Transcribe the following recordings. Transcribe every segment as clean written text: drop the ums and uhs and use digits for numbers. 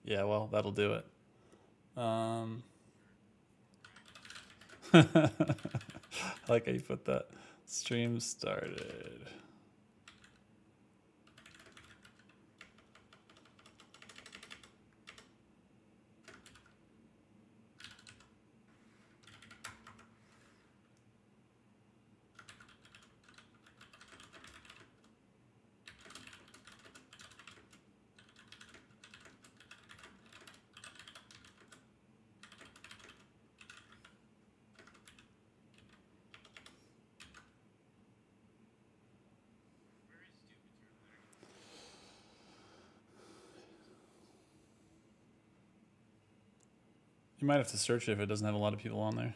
Yeah, well, that'll do it. I like how you put that. Stream started. You might have to search it if it doesn't have a lot of people on there.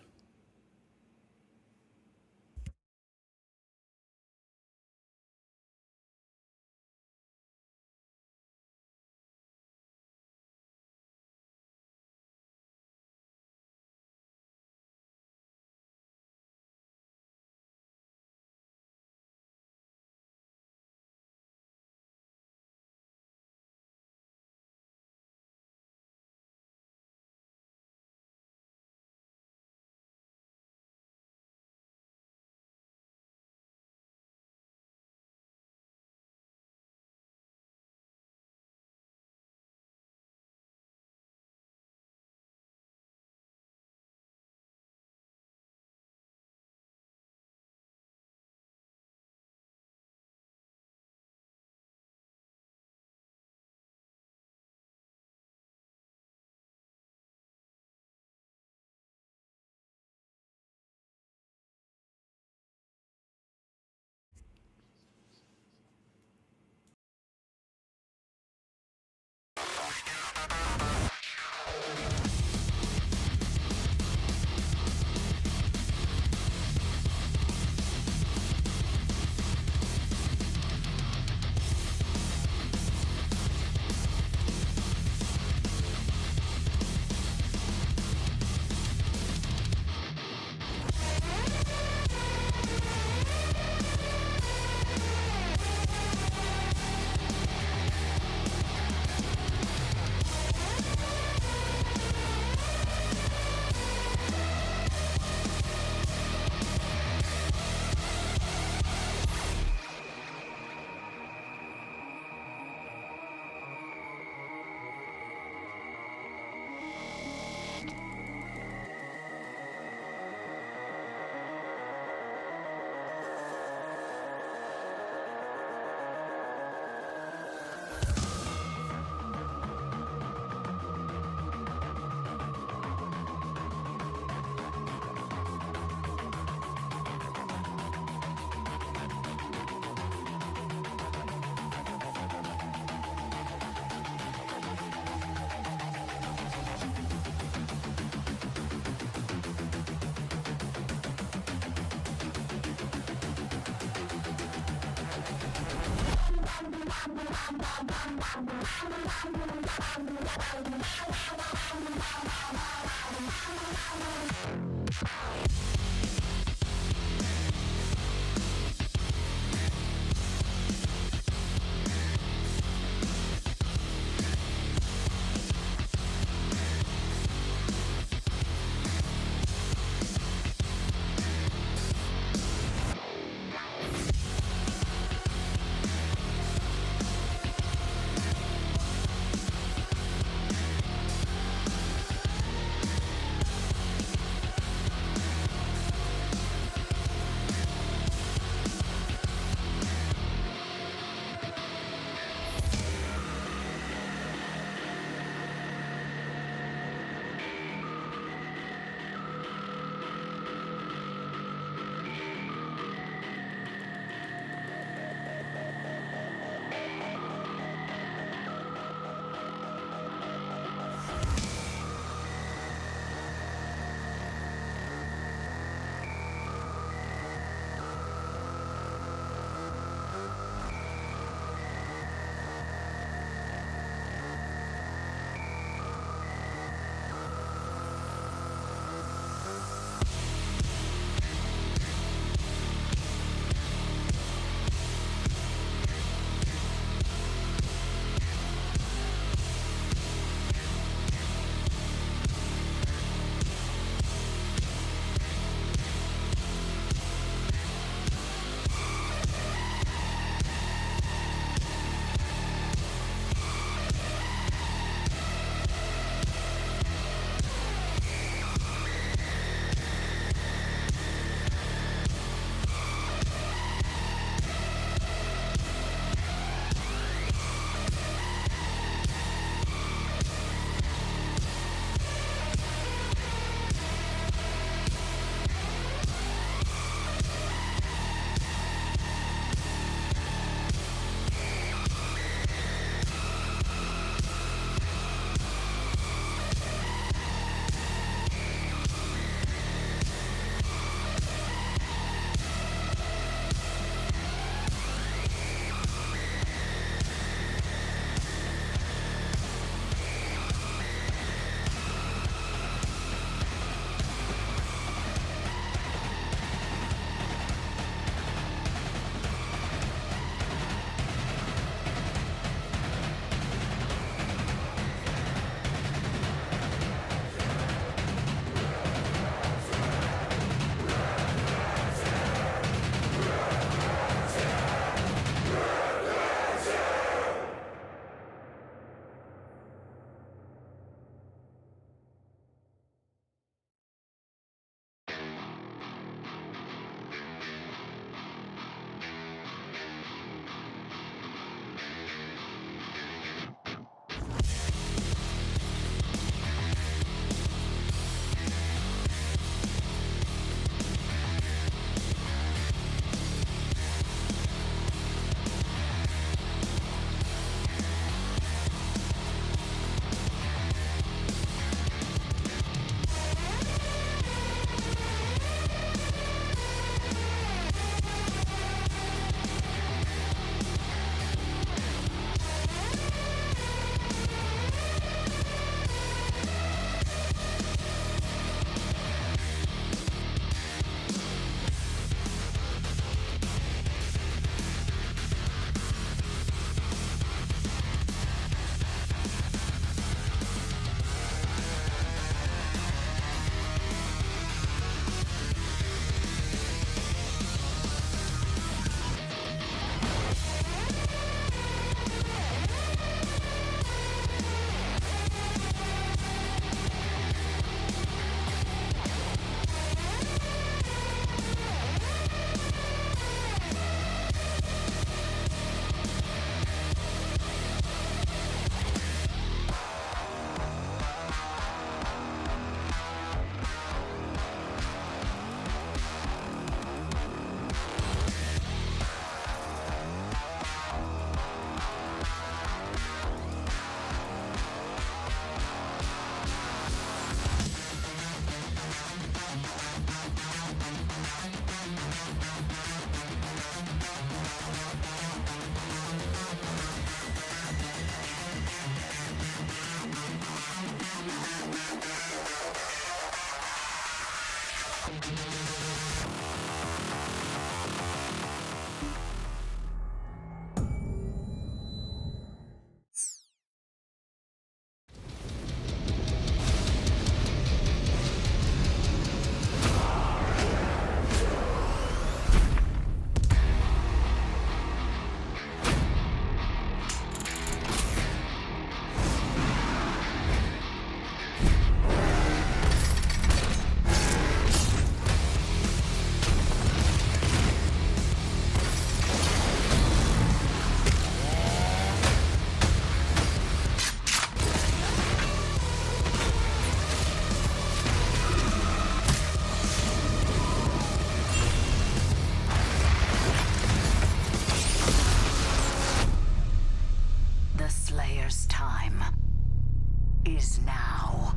is now.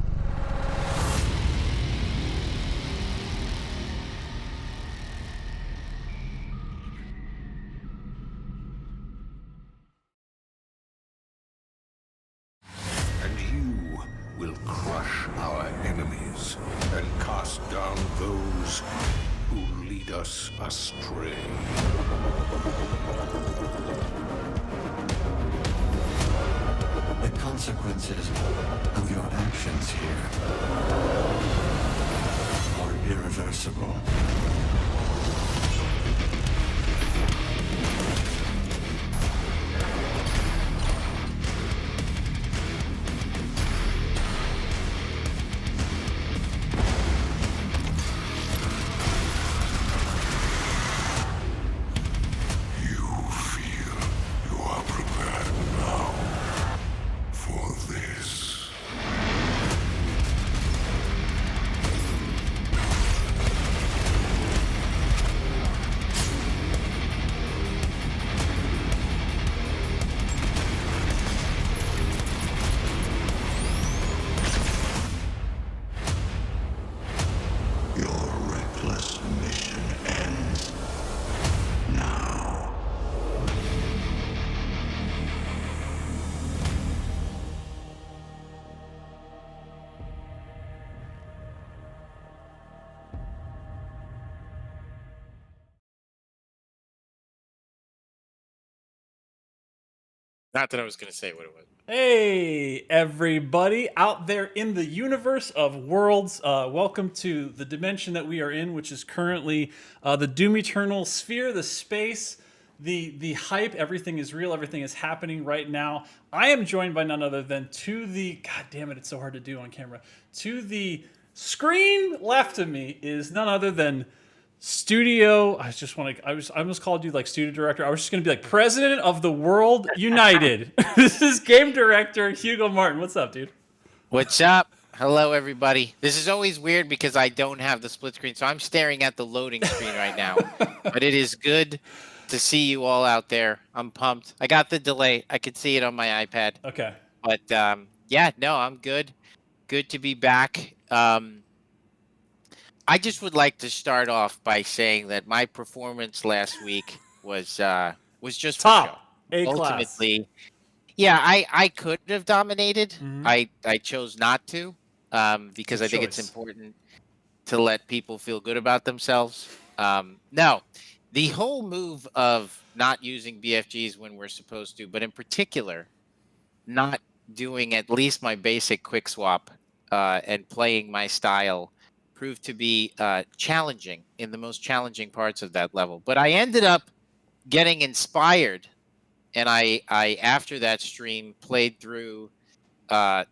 And you will crush our enemies and cast down those who lead us astray. The consequences of your actions here are irreversible. You feel you are prepared now for this. Your reckless mission ends now. Not that I was going to say what it was. Hey, everybody out there in the universe of worlds. Welcome to the dimension that we are in, which is currently the Doom Eternal sphere, the space, the hype. Everything is real. Everything is happening right now. I am joined by none other than God damn it, it's so hard to do on camera. To the screen left of me is none other than Studio. I almost called you like studio director. I was just gonna be like president of the world united. This is game director Hugo Martin. What's up, dude? What's up? Hello, everybody. This is always weird because I don't have the split screen, so I'm staring at the loading screen right now. But it is good to see you all out there. I'm pumped. I got the delay. I could see it on my iPad. Okay. But yeah, no, I'm good. Good to be back. I just would like to start off by saying that my performance last week was just for show. Top A class. Ultimately, yeah, I could have dominated. Mhm. I chose not to because Good I think it's choice. important to let people feel good about themselves. No, the whole move of not using BFGs when we're supposed to, but in particular, not doing at least my basic quick swap and playing my style proved to be challenging in the most challenging parts of that level. But I ended up getting inspired, and I after that stream played through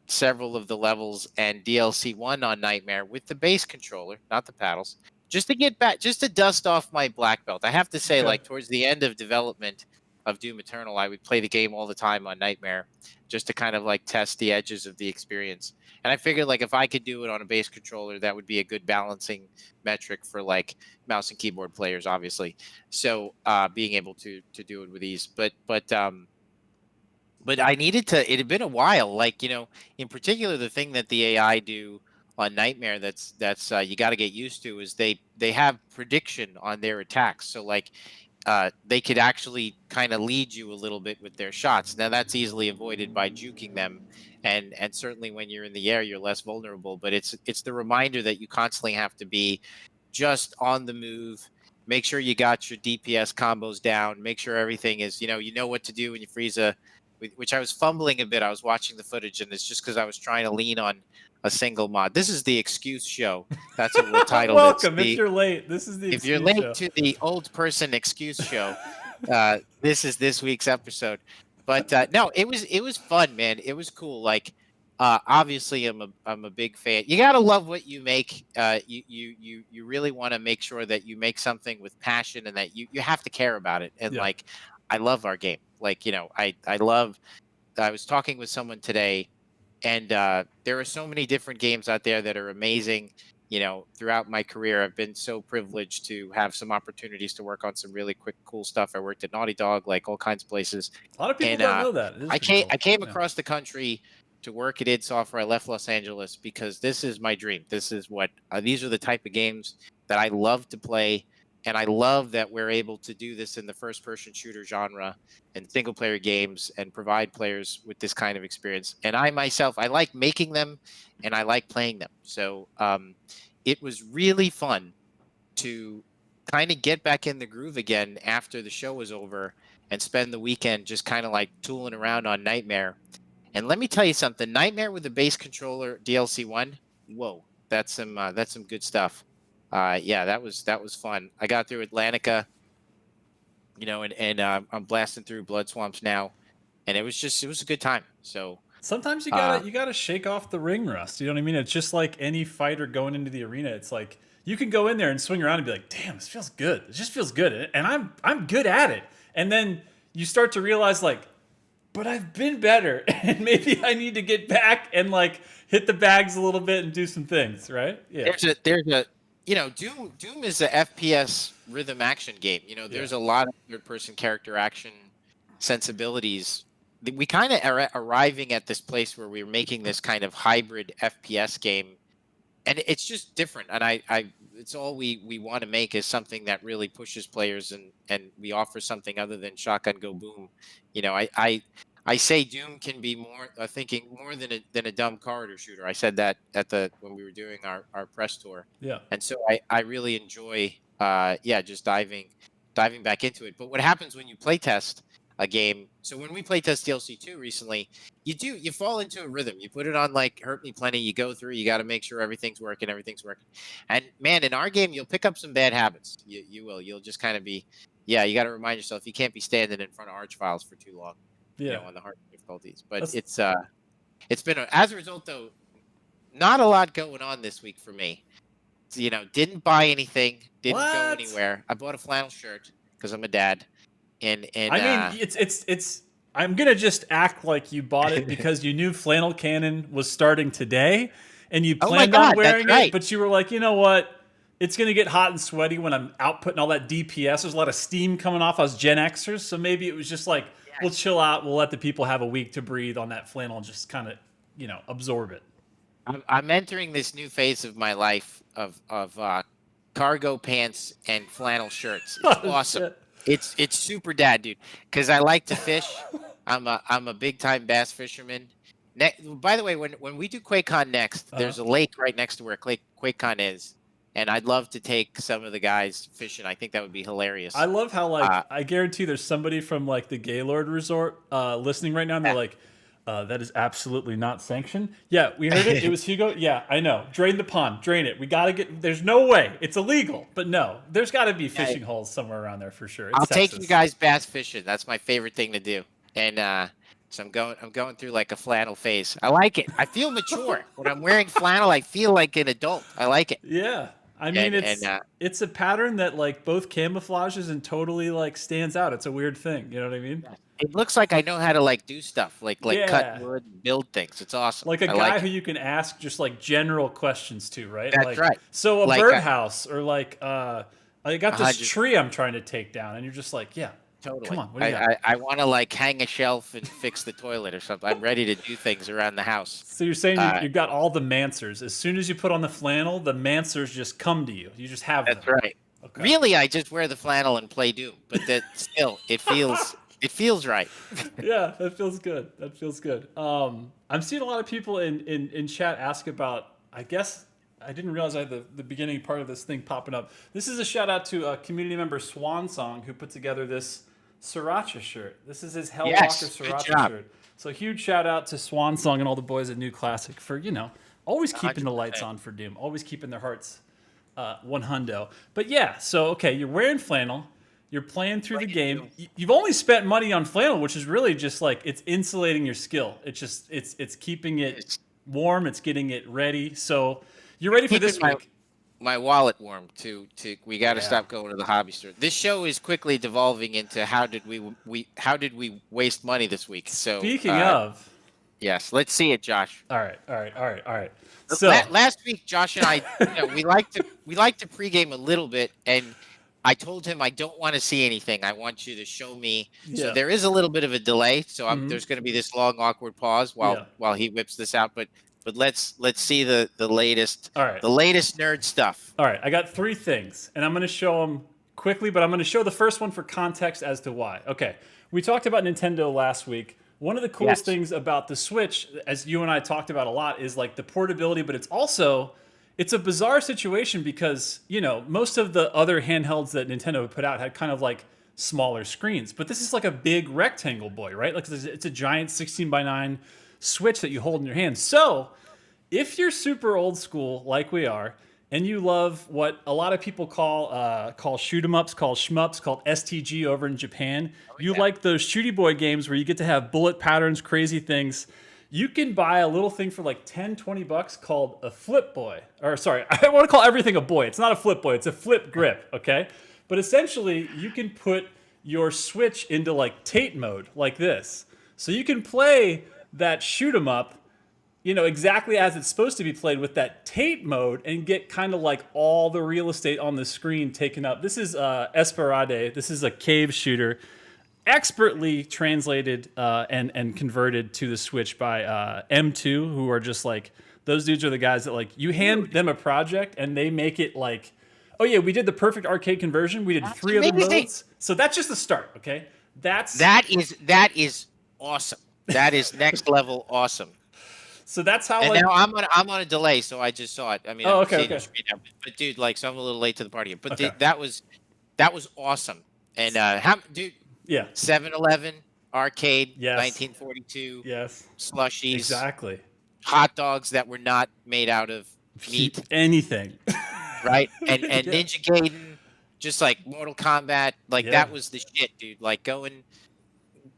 several of the levels and DLC 1 on Nightmare with the base controller, not the paddles, just to get back, just to dust off my black belt. I have to say, Okay. like towards the end of development of Doom Eternal, I would play the game all the time on Nightmare just to kind of like test the edges of the experience. And I figured like if I could do it on a base controller, that would be a good balancing metric for like mouse and keyboard players, obviously. So being able to do it with ease, but I needed to. It had been a while. Like in particular, the thing that the AI do on Nightmare that's you got to get used to is they have prediction on their attacks. So like they could actually kind of lead you a little bit with their shots. Now that's easily avoided by juking them, and certainly when you're in the air, you're less vulnerable. But it's the reminder that you constantly have to be just on the move. Make sure you got your DPS combos down. Make sure everything is you know what to do when you freeze which I was fumbling a bit. I was watching the footage, and it's just because I was trying to lean on a single mod. This is the excuse show. That's what we'll title it. Welcome. If you're late, this is the If excuse you're late show. to the old person excuse show, this is this week's episode. But no, it was fun, man. It was cool. Like obviously, I'm a big fan. You gotta love what you make. You really want to make sure that you make something with passion and that you have to care about it. And Yeah. like, I love our game. Like I love. I was talking with someone today, and there are so many different games out there that are amazing. Throughout my career, I've been so privileged to have some opportunities to work on some really quick, cool stuff. I worked at Naughty Dog, like all kinds of places. A lot of people And don't know that. It is I pretty cool. came Yeah. across the country to work at id Software. I left Los Angeles because this is my dream. This is what these are the type of games that I love to play, and I love that we're able to do this in the first-person shooter genre and single-player games and provide players with this kind of experience. And I myself, I like making them, and I like playing them. So it was really fun to kind of get back in the groove again after the show was over and spend the weekend just kind of like tooling around on Nightmare. And let me tell you something, Nightmare with the base controller DLC 1, whoa, that's some good stuff. Yeah, that was fun. I got through Atlantica, and I'm blasting through Blood Swamps now, and it was a good time. So Sometimes you gotta shake off the ring rust. You know what I mean? It's just like any fighter going into the arena. It's like you can go in there and swing around and be like, "Damn, this feels good. It just feels good," and I'm good at it. And then you start to realize like, but I've been better, and maybe I need to get back and like hit the bags a little bit and do some things, right? Yeah. there's a Doom is a FPS rhythm action game. There's a lot of third person character action sensibilities. We kind of are arriving at this place where we're making this kind of hybrid FPS game, and it's just different. And I it's all we want to make is something that really pushes players, and we offer something other than shotgun go boom. I say Doom can be more thinking more than a dumb corridor shooter. I said that when we were doing our press tour. Yeah. And so I really enjoy just diving back into it. But what happens when you playtest a game? So when we playtest DLC 2 recently, you fall into a rhythm. You put it on like Hurt Me Plenty. You go through. You got to make sure everything's working. And man, in our game, you'll pick up some bad habits. You will. You'll just kind of be. Yeah, you got to remind yourself you can't be standing in front of arch files for too long. Yeah. On the hard difficulties. But it's been as a result though, not a lot going on this week for me. Didn't buy anything, didn't go anywhere. I bought a flannel shirt because I'm a dad. And I mean, it's. I'm gonna just act like you bought it because you knew Flannel Cannon was starting today, and you planned on wearing it. But you were like, you know what? It's gonna get hot and sweaty when I'm outputting all that DPS. There's a lot of steam coming off us Gen Xers, so maybe it was just like, we'll chill out. We'll let the people have a week to breathe on that flannel and just kind of, absorb it. I'm entering this new phase of my life of cargo pants and flannel shirts. It's awesome. Shit. It's super dad, dude. Because I like to fish. I'm a big time bass fisherman. By the way, when we do QuakeCon next, there's a lake right next to where QuakeCon is. And I'd love to take some of the guys fishing. I think that would be hilarious. I love how I guarantee there's somebody from like the Gaylord Resort listening right now, and they're like, "That is absolutely not sanctioned." Yeah, we heard it. It was Hugo. Yeah, I know. Drain the pond. Drain it. We gotta get. There's no way. It's illegal. But no, there's got to be fishing holes somewhere around there for sure. I'll take you guys bass fishing. That's my favorite thing to do. And so I'm going through like a flannel phase. I like it. I feel mature when I'm wearing flannel. I feel like an adult. I like it. Yeah. I mean, it's a pattern that like both camouflages and totally like stands out. It's a weird thing. You know what I mean? It looks like I know how to like do stuff, like cut wood and build things. It's awesome. Like a guy who you can ask just like general questions to, right? That's right. So a birdhouse or like I got this tree I'm trying to take down, and you're just like, yeah. Totally. Come on, what do you got? I want to like hang a shelf and fix the toilet or something. I'm ready to do things around the house. So you're saying you've got all the mansers. As soon as you put on the flannel, the mansers just come to you. You just have them. That's right. Okay. Really, I just wear the flannel and play Doom, but that still it feels right. Yeah, that feels good. That feels good. I'm seeing a lot of people in chat ask about. I guess I didn't realize I had the beginning part of this thing popping up. This is a shout out to a community member Swan Song who put together this Sriracha shirt. This is his Hellwalker Sriracha shirt. So huge shout out to Swan Song and all the boys at New Classic for, always keeping 100%. The lights on for Doom, always keeping their hearts 100. But yeah, so okay, you're wearing flannel, you're playing through the game. You've only spent money on flannel, which is really just like it's insulating your skill. It's keeping it warm, it's getting it ready. So you're ready for this week. My wallet warm to we got to stop going to the hobby store. This show is quickly devolving into how did we waste money this week? So speaking of, yes, let's see it, Josh. All right. So last week, Josh and I, we like to pregame a little bit, and I told him I don't want to see anything. I want you to show me. So Yeah. there is a little bit of a delay. So Mhm. there's going to be this long awkward pause Yeah. while he whips this out. But let's see the latest All right. nerd stuff. All right. I got 3 things, and I'm going to show them quickly, but I'm going to show the first one for context as to why. Okay. We talked about Nintendo last week. One of the coolest Yes. things about the Switch, as you and I talked about a lot, is like the portability, but it's a bizarre situation because, you know, most of the other handhelds that Nintendo would put out had kind of like smaller screens, but this is like a big rectangle boy, right? Like it's a giant 16:9 Switch that you hold in your hand. So if you're super old school like we are, and you love what a lot of people call shoot 'em ups, called shmups, called STG over in Japan, you yeah. like those shooty boy games where you get to have bullet patterns, crazy things. You can buy a little thing for like 10, 20 bucks called a flip boy. Or sorry, I want to call everything a boy. It's not a flip boy, it's a flip grip, okay? But essentially, you can put your Switch into like Tate mode, like this. So you can play that shoot 'em up, you know, exactly as it's supposed to be played with that Tate mode and get kind of like all the real estate on the screen taken up. This is Esperade. This is a cave shooter, expertly translated and converted to the Switch by M2, who are just like, those dudes are the guys that like, you hand them a project and they make it like, oh yeah, we did the perfect arcade conversion. We did 3 other amazing. modes. So that's just the start, okay? That is awesome. That is next level awesome. So that's how. And like, now I'm on a delay, so I just saw it. I mean, Oh, I'm okay, seeing okay. the screen now, but dude, like, so I'm a little late to the party here. But Okay. that was awesome. And dude, yeah. 7-Eleven arcade, Yes. 1942 Yes. slushies, Exactly. hot dogs that were not made out of meat, Anything. right? And Yeah. Ninja Gaiden, just like Mortal Kombat, like Yeah. that was the shit, dude. Like go and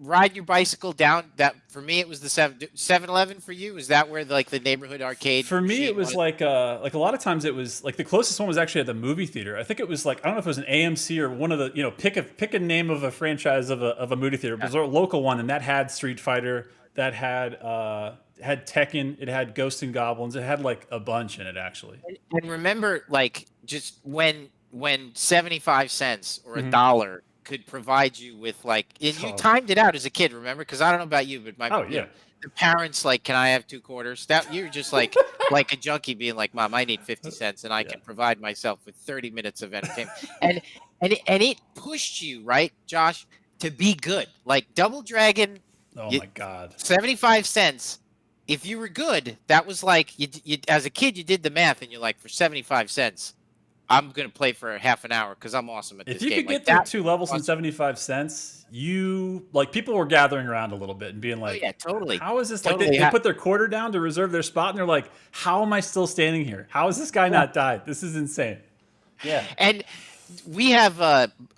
ride your bicycle down. That for me, it was the 7-Eleven for you. Is that where like the neighborhood arcade? For me, scene it was like a lot of times it was like the closest one was actually at the movie theater. I think it was like, I don't know if it was an AMC or one of the, you know, pick a name of a franchise of a movie theater. It was a local one, and that had Street Fighter, that had Tekken, it had Ghosts and Goblins, it had like a bunch in it actually. And remember, like, just when 75 cents or Mm-hmm. $1 could provide you with like, and you Oh. timed it out as a kid, remember? Because I don't know about you, but Oh, you know, yeah. the parents like, can I have 2 quarters? That you're just like like a junkie being like, Mom, I need 50 cents, and I can provide myself with 30 minutes of entertainment. And it pushed you, right, Josh, to be good. Like Double Dragon, Oh You- my God. 75 cents. If you were good, that was like you as a kid, you did the math, and you're like, for 75 cents, I'm gonna play for half an hour because I'm awesome at If this you game. could Like get through that 2 levels in was- 75 cents, you like people were gathering around a little bit and being Oh like, yeah, totally. how is this? Like Totally. they put their quarter down to reserve their spot, and they're like, how am I still standing here? How has this guy not died? This is insane. Yeah. And we have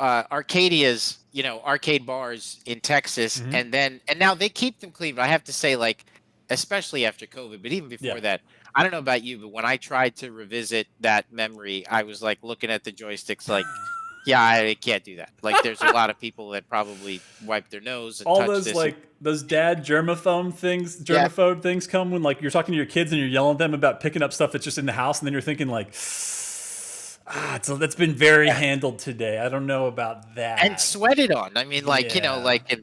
Arcadia's, you know, arcade bars in Texas, Mm-hmm. and now they keep them clean. But I have to say, like, especially after COVID, but even before Yeah. that, I don't know about you, but when I tried to revisit that memory, I was like looking at the joysticks, like, yeah, I can't do that. Like, there's a lot of people that probably wipe their nose and All touch those this. like those dad germaphobe things come when like you're talking to your kids and you're yelling at them about picking up stuff that's just in the house, and then you're thinking like, that's been very handled today. I don't know about that. and sweated on. I mean, like, you know, Yeah. like, and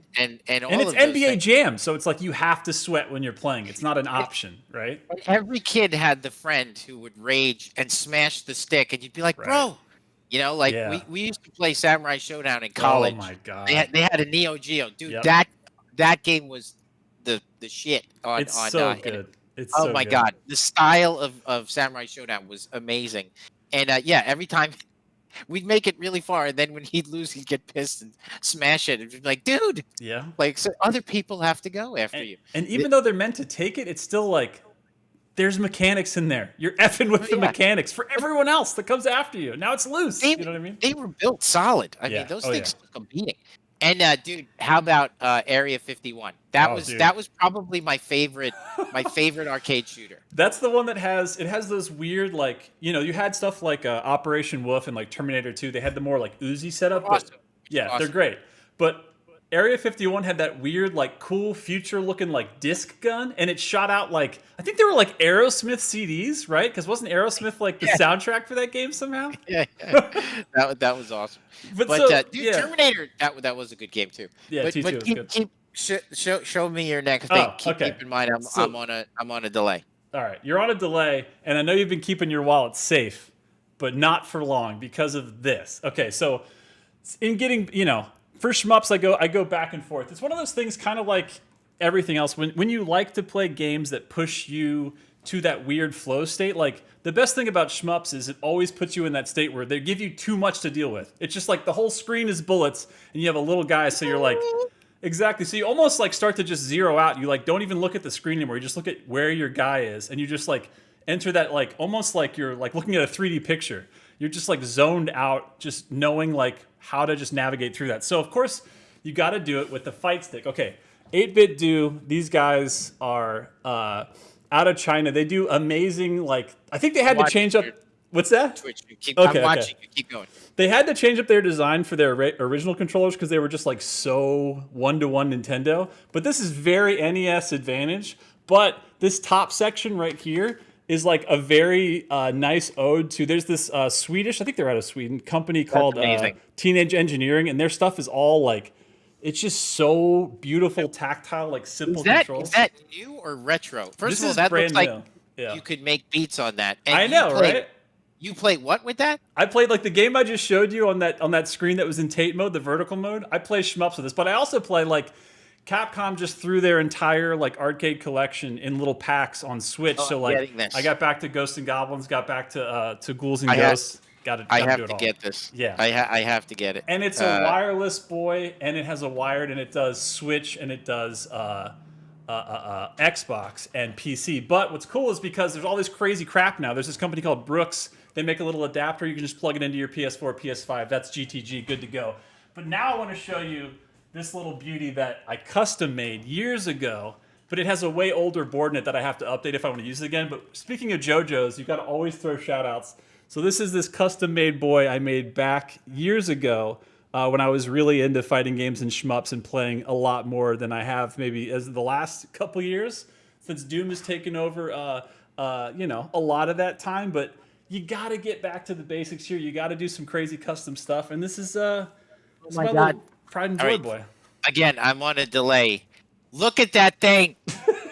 all And it's of those NBA things. Jam, so it's like you have to sweat when you're playing. It's not an option, right? And every kid had the friend who would rage and smash the stick, and you'd be like, Right. bro, you know, like Yeah. we used to play Samurai Showdown in college. Oh my God. They had a Neo Geo, dude. Yep. That game was the shit on It's on. so good. It's Oh so my good. God, the style of Samurai Showdown was amazing, and yeah, every time we'd make it really far, and then when he'd lose, he'd get pissed and smash it, and be like, dude, Yeah. like, so other people have to go after you. And even though they're meant to take it, it's still like there's mechanics in there. You're effing with the yeah. mechanics for everyone else that comes after you. Now it's loose. They, You know what I mean? They were built solid. I Yeah. mean, those Oh, things took a beating. And dude, how about Area 51? That Oh, was dude. that was probably my favorite arcade shooter. That's the one that has those weird like, you know, you had stuff like Operation Wolf and like Terminator 2. They had the more like Uzi setup, but Awesome. yeah, Awesome. they're great. But Area 51 had that weird, like, cool future-looking, like, disc gun, and it shot out, like, I think they were, like, Aerosmith CDs, right? Because wasn't Aerosmith, like, the soundtrack for that game somehow? Yeah, that was awesome. But But so, dude, yeah. Terminator, that was a good game too. Yeah, But T2 was good. keep show me your next thing. Oh, okay. Keep in mind, So- I'm on a delay. All right, you're on a delay, and I know you've been keeping your wallet safe, but not for long because of this. Okay, so in getting, for shmups, I go back and forth. It's one of those things, kind of like everything else. When you like to play games that push you to that weird flow state, like the best thing about shmups is it always puts you in that state where they give you too much to deal with. It's just like the whole screen is bullets, and you have a little guy, so you're like. Exactly. So you almost like start to just zero out. You like don't even look at the screen anymore. You just look at where your guy is, and you just like enter that like almost like you're like looking at a 3D picture. You're just like zoned out, just knowing like how to just navigate through that. So of course you got to do it with the fight stick. Okay, 8-bit do. These guys are out of China. They do amazing. Like I think they had to change up. What's that? Twitch. Okay, I'm watching. You keep going. They had to change up their design for their original controllers because they were just like so one-to-one Nintendo. But this is very NES Advantage. But this top section right here is like a very nice ode to. There's this Swedish, I think they're out of Sweden, company called Teenage Engineering, and their stuff is all like, it's just so beautiful, tactile, like simple controls. Is that new or retro? First This of all, is that brand looks like new. Yeah. you could make beats on that. And I know, right? You play what with that? I played like the game I just showed you on that screen that was in Tate mode, the vertical mode. I play shmups with this, but I also play like Capcom just threw their entire like arcade collection in little packs on Switch. Oh, so I'm like getting this. I got back to Ghosts and Goblins, got back to Ghouls and I have- Ghosts. I do have it to all. get this. Yeah. I have to get it. And it's a wireless boy, and it has a wired, and it does Switch, and it does Xbox and PC. But what's cool is because there's all this crazy crap now. There's this company called Brooks. They make a little adapter. You can just plug it into your PS4, PS5. That's GTG, good to go. But now I want to show you this little beauty that I custom made years ago. But it has a way older board in it that I have to update if I want to use it again. But speaking of JoJo's, you've got to always throw shout outs. So this is this custom made boy I made back years ago when I was really into fighting games and shmups and playing a lot more than I have maybe as the last couple years since Doom has taken over a lot of that time. But you got to get back to the basics here. You got to do some crazy custom stuff. And this is my God. little pride and joy All right. boy. Again, I'm on a delay. Look at that thing.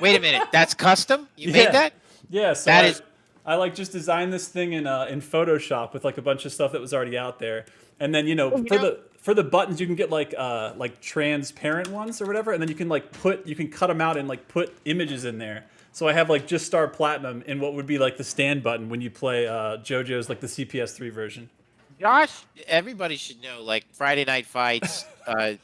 Wait a minute. That's custom? You made that? Yeah, so That is- I like just designed this thing in Photoshop with like a bunch of stuff that was already out there, and then for the buttons you can get like transparent ones or whatever, and then you can cut them out and like put images in there. So I have like just Star Platinum in what would be like the stand button when you play JoJo's like the CPS3 version. Josh, everybody should know, like Friday Night Fights,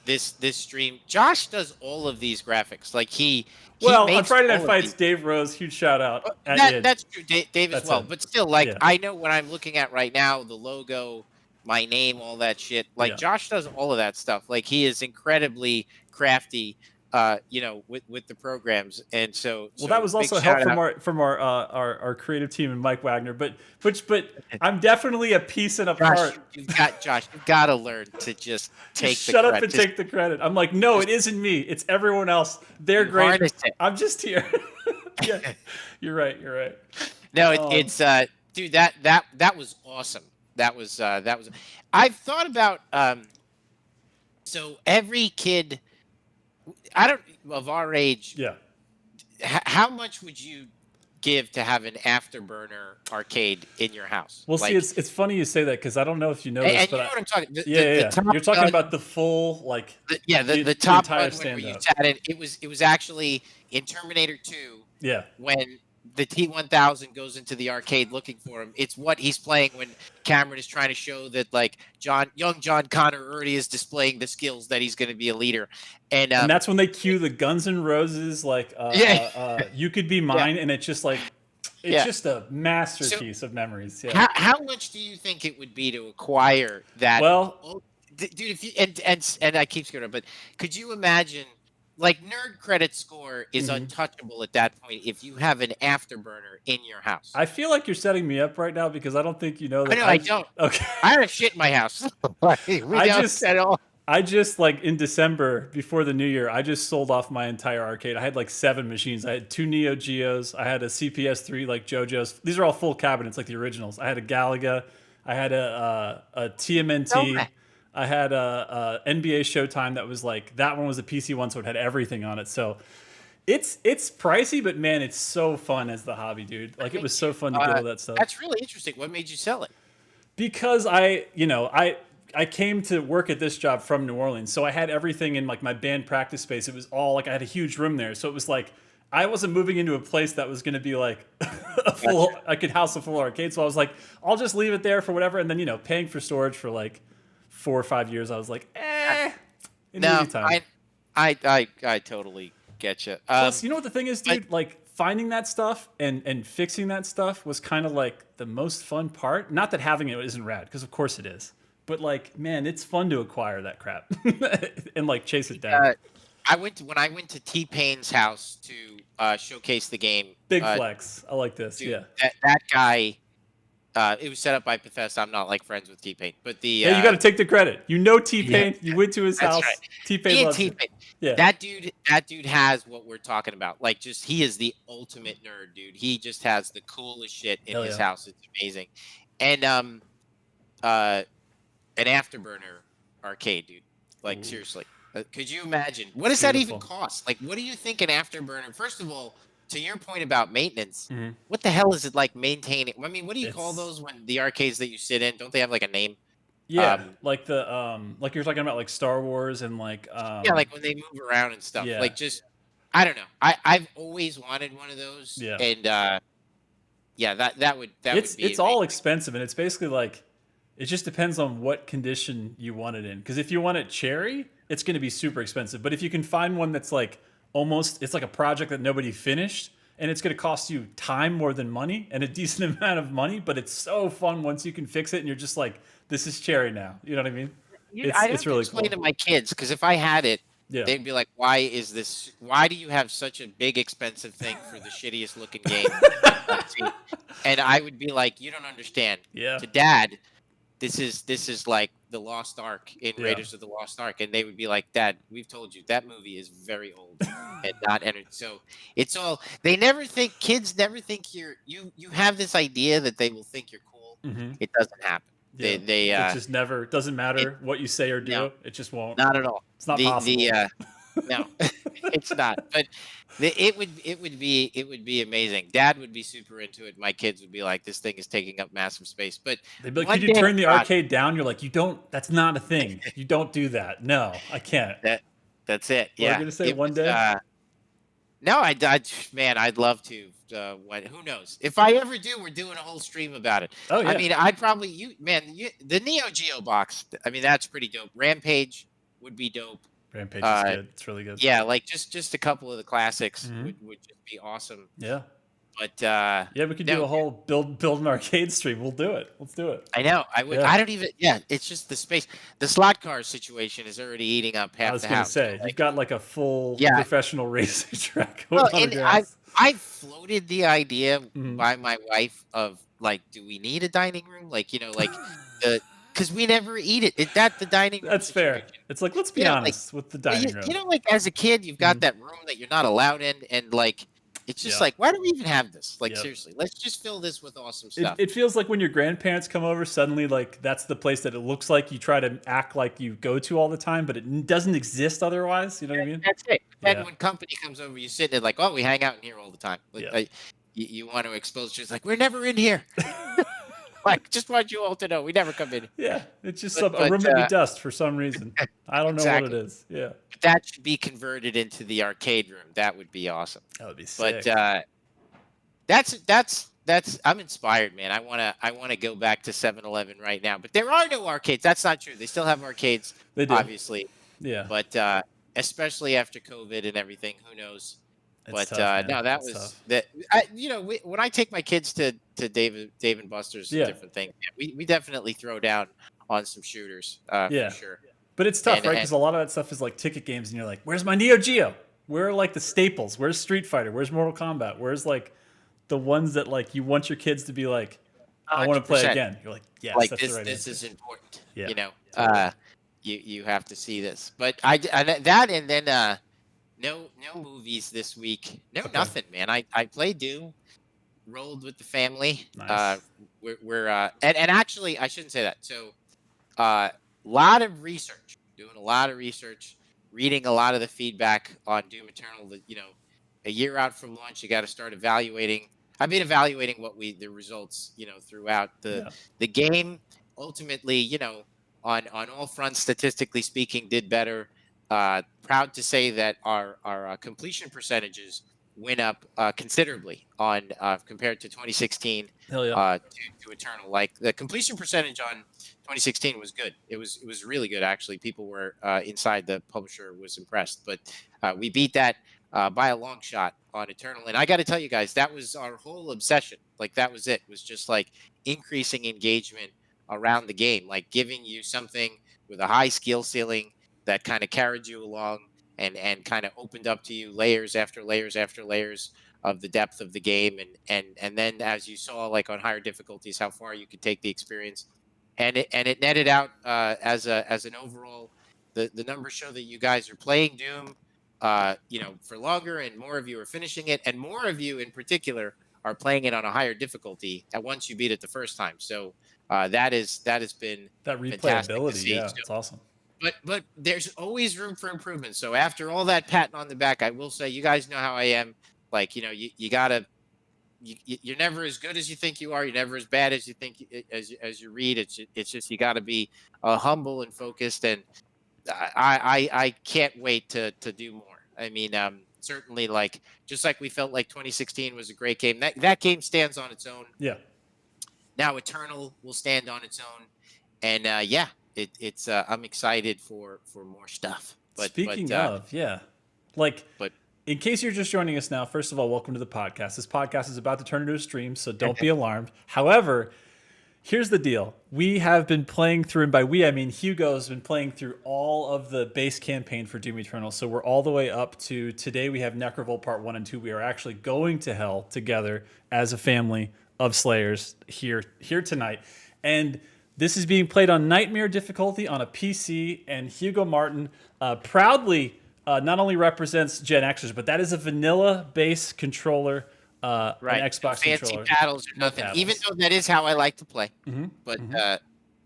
this stream. Josh does all of these graphics. Like he Well, makes on Friday Night all of Fights, these. Dave Rose, huge shout out. at Id. That's true, Dave as That's well. it. But still, like Yeah. I know what I'm looking at right now, the logo, my name, all that shit. Like Yeah. Josh does all of that stuff. Like he is incredibly crafty, with the programs. And so Well, that was big also shout help out. from our creative team and Mike Wagner. But I'm definitely a piece and a Josh, part. you've got to learn to just take Just the shut up credit. and Just take the credit. I'm like, no, it isn't me. It's everyone else. They're great. harness it. I'm just here. Yeah, you're right. You're right. No, Um, it's dude, that was awesome. That was I've thought about so every kid of our age, Yeah. how much would you give to have an afterburner arcade in your house? Well, Like, see, it's funny you say that because I don't know if you know and, this, and you but know what I'm talking. yeah. top You're talking gun- about the full like. the top entire gun where you stand-up. sat in. It was actually in Terminator 2 Yeah. when the T-1000 goes into the arcade looking for him. It's what he's playing when Cameron is trying to show that like young John Connor already is displaying the skills that he's going to be a leader, and And that's when they cue the Guns N' Roses like "You Could Be Mine," and it's just like it's just a masterpiece of memories. Yeah. how much do you think it would be to acquire that? Well, dude, if you and I keep screwing up, but could you imagine? Like nerd credit score is Mm-hmm. untouchable at that point if you have an afterburner in your house. I feel like you're setting me up right now because I don't think you know that. I don't. Okay. I have shit in my house. I just- at all. I just like in December before the new year, I just sold off my entire arcade. I had like 7 machines. I had 2 Neo Geos. I had a CPS3 like JoJo's. These are all full cabinets like the originals. I had a Galaga. I had a No TMNT. way. I had a NBA Showtime that was like that one was a PC one, so it had everything on it. So it's pricey, but man, it's so fun as the hobby, dude. Like it was so fun to get all that stuff. That's really interesting. What made you sell it? Because I came to work at this job from New Orleans, so I had everything in like my band practice space. It was all like I had a huge room there, so it was like I wasn't moving into a place that was going to be like a full. I could house a full arcade, so I was like, I'll just leave it there for whatever. And then paying for storage for like 4 or 5 years, I was like, No, time. I totally get you. Plus, you know what the thing is, dude? Like finding that stuff and fixing that stuff was kind of like the most fun part. Not that having it isn't rad, because of course it is. But like, man, it's fun to acquire that crap and like chase it down. When I went to T-Pain's house to showcase the game. Big flex. I like this. Dude, yeah. That guy. It was set up by Bethesda. I'm not like friends with T-Pain, but you got to take the credit. You know T-Pain. Yeah, you went to his house. right. T-Pain loves T-Pain. Yeah. That dude has what we're talking about. Like, just he is the ultimate nerd, dude. He just has the coolest shit in his house. It's amazing. And an Afterburner arcade, dude. Like, seriously. Could you imagine? What does that even cost? Like, what do you think an Afterburner? First of all, to your point about maintenance, what the hell is it like maintaining? I mean, what do you call those when the arcades that you sit in? Don't they have like a name? Yeah, like the like you're talking about like Star Wars and like yeah, like when they move around and stuff. Yeah. Like just I don't know. I've always wanted one of those. Yeah. And yeah, that would be it's all expensive, and it's basically like it just depends on what condition you want it in. Because if you want it cherry, it's going to be super expensive. But if you can find one that's like it's like a project that nobody finished, and it's going to cost you time more than money and a decent amount of money, but it's so fun once you can fix it and you're just like, this is cherry now. You know what I mean? It's really explain to my kids, because if I had it, yeah. they'd be like, why do you have such a big expensive thing for the shittiest looking game? And I would be like, you don't understand. Yeah. To Dad, this is like the Lost Ark in Raiders of the Lost Ark, and they would be like, Dad, we've told you that movie is very old and not entered. So it's all kids never think you have this idea that they will think you're cool. It doesn't happen. Yeah. It just never doesn't matter what you say or do. No, it just won't. Not at all. It's not possible. No, it's not. But it would be amazing. Dad would be super into it. My kids would be like, this thing is taking up massive space. But they'd be like, could you turn the arcade down? You're like, you don't. That's not a thing. You don't do that. No, I can't. That's it. What are you gonna say one day? No, I'd love to. Who knows? If I ever do, we're doing a whole stream about it. Oh yeah. I mean, I'd probably the Neo Geo box. I mean, that's pretty dope. Rampage would be dope. Rampage is good. It's really good. Yeah, like just a couple of the classics would just be awesome. Yeah. But yeah, we could do a whole build an arcade stream. We'll do it. Let's do it. I know. I would. Yeah. I don't even. Yeah, it's just the space. The slot car situation is already eating up half the house. I was gonna say you've got like a full professional racing track. Well, and I floated the idea by my wife of like, do we need a dining room? Like like because we never eat it. The dining room. That's situation. fair. It's like, let's be honest with the dining room. Like as a kid, you've got that room that you're not allowed in, and like. It's just like, why do we even have this? Like, seriously, let's just fill this with awesome stuff. It feels like when your grandparents come over, suddenly, like, that's the place that it looks like you try to act like you go to all the time, but it doesn't exist otherwise. You know what I mean? That's it. And when company comes over, you sit there like, oh, we hang out in here all the time. Like, you want to expose, just like, we're never in here. Like, just want you all to know, we never come in. Yeah, it's just a room that we dust for some reason. I don't know what it is. Yeah, but that should be converted into the arcade room. That would be awesome. That would be sick. But that's I'm inspired, man. I wanna go back to 7-Eleven right now. But there are no arcades. That's not true. They still have arcades. They do. Obviously. Yeah. But especially after COVID and everything, who knows? It's but tough, no, that was tough. that. When I take my kids to Dave and Buster's, and different things, we definitely throw down on some shooters. For sure. But it's tough, right? Because a lot of that stuff is like ticket games, and you're like, "Where's my Neo Geo? Where are like the staples? Where's Street Fighter? Where's Mortal Kombat? Where's like the ones that like you want your kids to be like, I want to play again." You're like, "Yes, like that's this. the right This answer. is important." Yeah. Totally. you have to see this. But that and then no movies this week. No Okay. nothing, man. I played Doom, rolled with the family. Nice. We're and actually I shouldn't say that. So lot of research, doing a lot of research, reading a lot of the feedback on Doom Eternal. That a year out from launch, you got to start evaluating. I've been evaluating the results, throughout Yeah. the game. Ultimately, on all fronts, statistically speaking, did better. Proud to say that our completion percentages went up considerably on compared to 2016 Hell yeah. to Eternal. Like the completion percentage on 2016 was good. It was really good actually. People were inside the publisher was impressed, but we beat that by a long shot on Eternal. And I got to tell you guys, that was our whole obsession. Like that was it. Was just like increasing engagement around the game, like giving you something with a high skill ceiling that kind of carried you along and kind of opened up to you layers after layers after layers of the depth of the game and then as you saw like on higher difficulties how far you could take the experience and it netted out as an overall the numbers show that you guys are playing Doom for longer and more of you are finishing it and more of you in particular are playing it on a higher difficulty at once you beat it the first time. So that has been That fantastic to replayability, see. yeah, So it's awesome. but there's always room for improvement. So after all that patting on the back, I will say you guys know how I am. Like you gotta you're never as good as you think you are. You're never as bad as you think as you read. It's just you got to be humble and focused. And I can't wait to do more. I mean, certainly like just like we felt like 2016 was a great game. That game stands on its own. Yeah. Now Eternal will stand on its own, and it's I'm excited for more stuff. Speaking of, yeah, like, but in case you're just joining us now, first of all, welcome to the podcast. This podcast is about to turn into a stream, so don't be alarmed. However, here's the deal. We have been playing through, and by we, I mean Hugo's been playing through all of the base campaign for Doom Eternal. So we're all the way up to today. We have Nekravol Part 1 and 2. We are actually going to hell together as a family of Slayers here tonight. And this is being played on Nightmare difficulty on a PC, and Hugo Martin proudly not only represents Gen Xers, but that is a vanilla base controller, right, an Xbox fancy controller. paddles or nothing. paddles. Even though that is how I like to play, but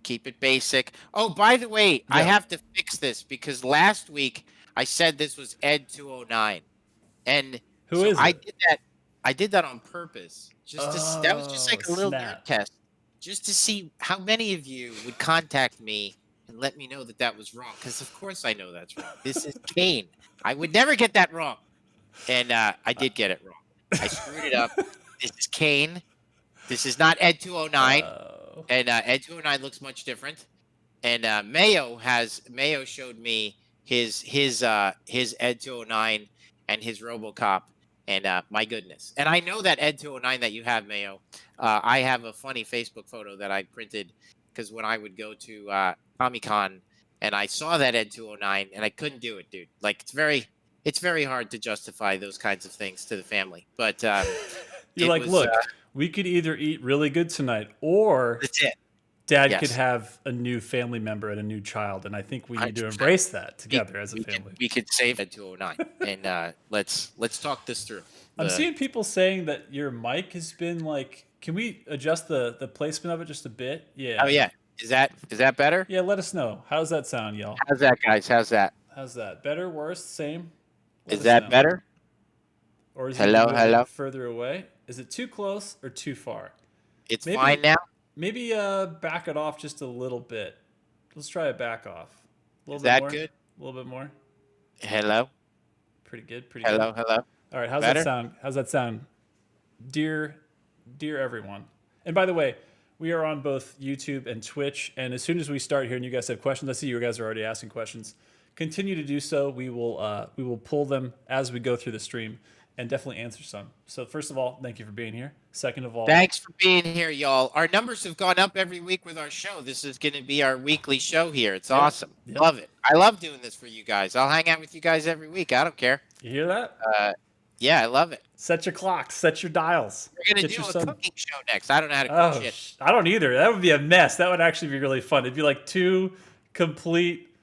keep it basic. Oh, by the way, I have to fix this because last week I said this was Ed 209, and Who is it? I did that on purpose. That was just like a little snap. nerd test, just to see how many of you would contact me and let me know that was wrong. Because of course I know that's wrong. This is Kane. I would never get that wrong, and I did get it wrong. I screwed it up. This is Kane. This is not Ed 209, and Ed 209 looks much different. And Mayo showed me his Ed 209 and his RoboCop. And my goodness. And I know that Ed 209 that you have, Mayo. I have a funny Facebook photo that I printed because when I would go to Comic-Con and I saw that Ed 209 and I couldn't do it, dude. Like it's very hard to justify those kinds of things to the family. But you're like, look, we could either eat really good tonight or that's it. Dad could have a new family member and a new child, and I think we need to embrace that together as a family. We could save Ed 209, and let's talk this through. I'm seeing people saying that your mic has been like. Can we adjust the placement of it just a bit? Yeah. Oh yeah. Is that better? Yeah. Let us know. How's that sound, y'all? How's that, guys? How's that? How's that? Better? Worse? Same? Is that better? Or is hello? it further away? Is it too close or too far? It's fine now. Maybe back it off just a little bit. Let's try it back off. A little Is bit that more. good? A little bit more. Hello. Pretty good. Hello. All right. How's that sound? How's that sound, dear everyone? And by the way, we are on both YouTube and Twitch. And as soon as we start here, and you guys have questions, I see you guys are already asking questions. Continue to do so. We will pull them as we go through the stream and definitely answer some. So first of all, thank you for being here. Second of all, thanks for being here, y'all. Our numbers have gone up every week with our show. This is going to be our weekly show here. It's awesome. Yep. Love it. I love doing this for you guys. I'll hang out with you guys every week. I don't care. You hear that? Yeah, I love it. Set your clocks. Set your dials. We're going to do a cooking show next. I don't know how to cook shit. I don't either. That would be a mess. That would actually be really fun. It'd be like two complete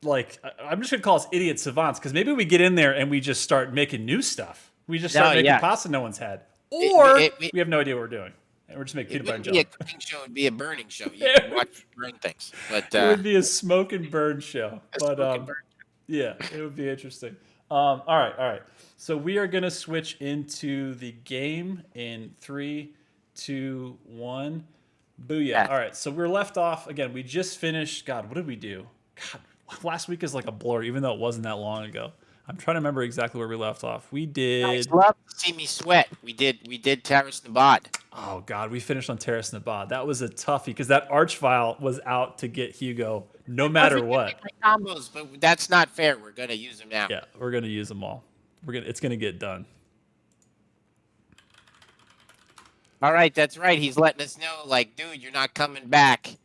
like I'm just gonna call us idiot savants because maybe we get in there and we just start making new stuff. We just start No, making yeah. pasta no one's had, It- or it- we have no idea what we're doing and we're just making It peanut butter wouldn't and be a jelly. cooking show; it'd be a burning show. You Yeah. can watch burn things, but It would be a smoke and burn show. a But smoke and burn. yeah, it would be interesting. All right. So we are gonna switch into the game in 3, 2, 1. Booyah! Yeah. All right. So we're left off again. We just finished. God, what did we do? God, last week is like a blur, even though it wasn't that long ago. I'm trying to remember exactly where we left off. We did. Love to see me sweat. We did Terrace Nabad. Oh God, we finished on Terrace Nabad. That was a toughie because that archvile was out to get Hugo no matter what. Combos, but that's not fair. We're gonna use them now. Yeah, we're gonna use them all. It's gonna get done. All right, that's right. He's letting us know, like, dude, you're not coming back.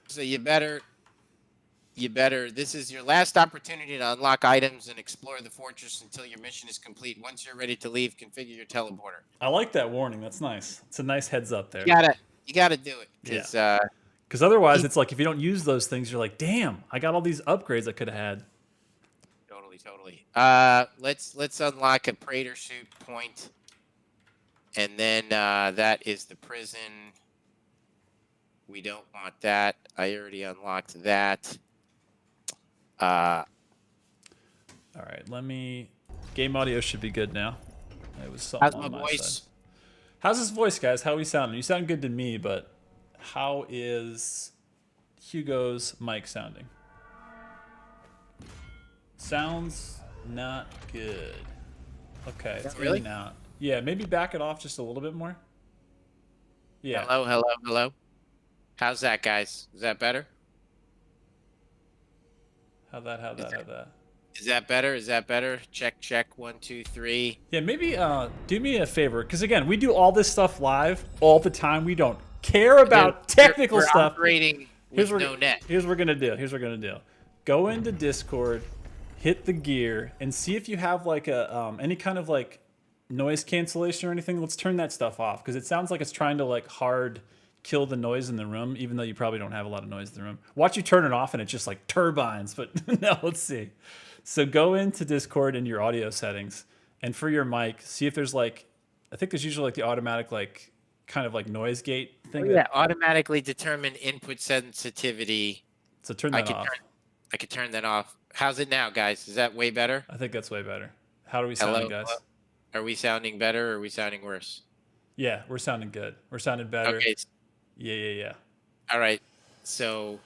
So you better. This is your last opportunity to unlock items and explore the fortress until your mission is complete. Once you're ready to leave, configure your teleporter. I like that warning. That's nice. It's a nice heads up there. You gotta do it, Because otherwise, it's like if you don't use those things, you're like, damn, I got all these upgrades I could have had. Totally. Let's unlock a Praetor suit point, and then that is the prison. We don't want that. I already unlocked that. All right, game audio should be good now. It was something How's on my my voice? side. How's his voice, guys? How are we sounding? You sound good to me, but how is Hugo's mic sounding? Sounds not good. Okay, it's really? in and out. Yeah, maybe back it off just a little bit more. Yeah. Hello. How's that, guys? Is that better? How'd that? Is that better? Check. 1, 2, 3. Yeah, maybe do me a favor, because again, we do all this stuff live all the time. We don't care about technical we're stuff. Operating with no net. Here's what we're gonna do. Go into Discord, hit the gear, and see if you have like a any kind of like noise cancellation or anything. Let's turn that stuff off because it sounds like it's trying to like hard kill the noise in the room, even though you probably don't have a lot of noise in the room. Watch you turn it off and it's just like turbines, but no, let's see. So go into Discord in your audio settings, and for your mic, see if there's like, I think there's usually like the automatic like kind of like noise gate thing. Automatically determine input sensitivity. So turn that off. I could turn that off. How's it now, guys? Is that way better? I think that's way better. How do we sound, guys? Hello? Are we sounding better or are we sounding worse? Yeah, we're sounding good. We're sounding better. Okay. Yeah. All right. So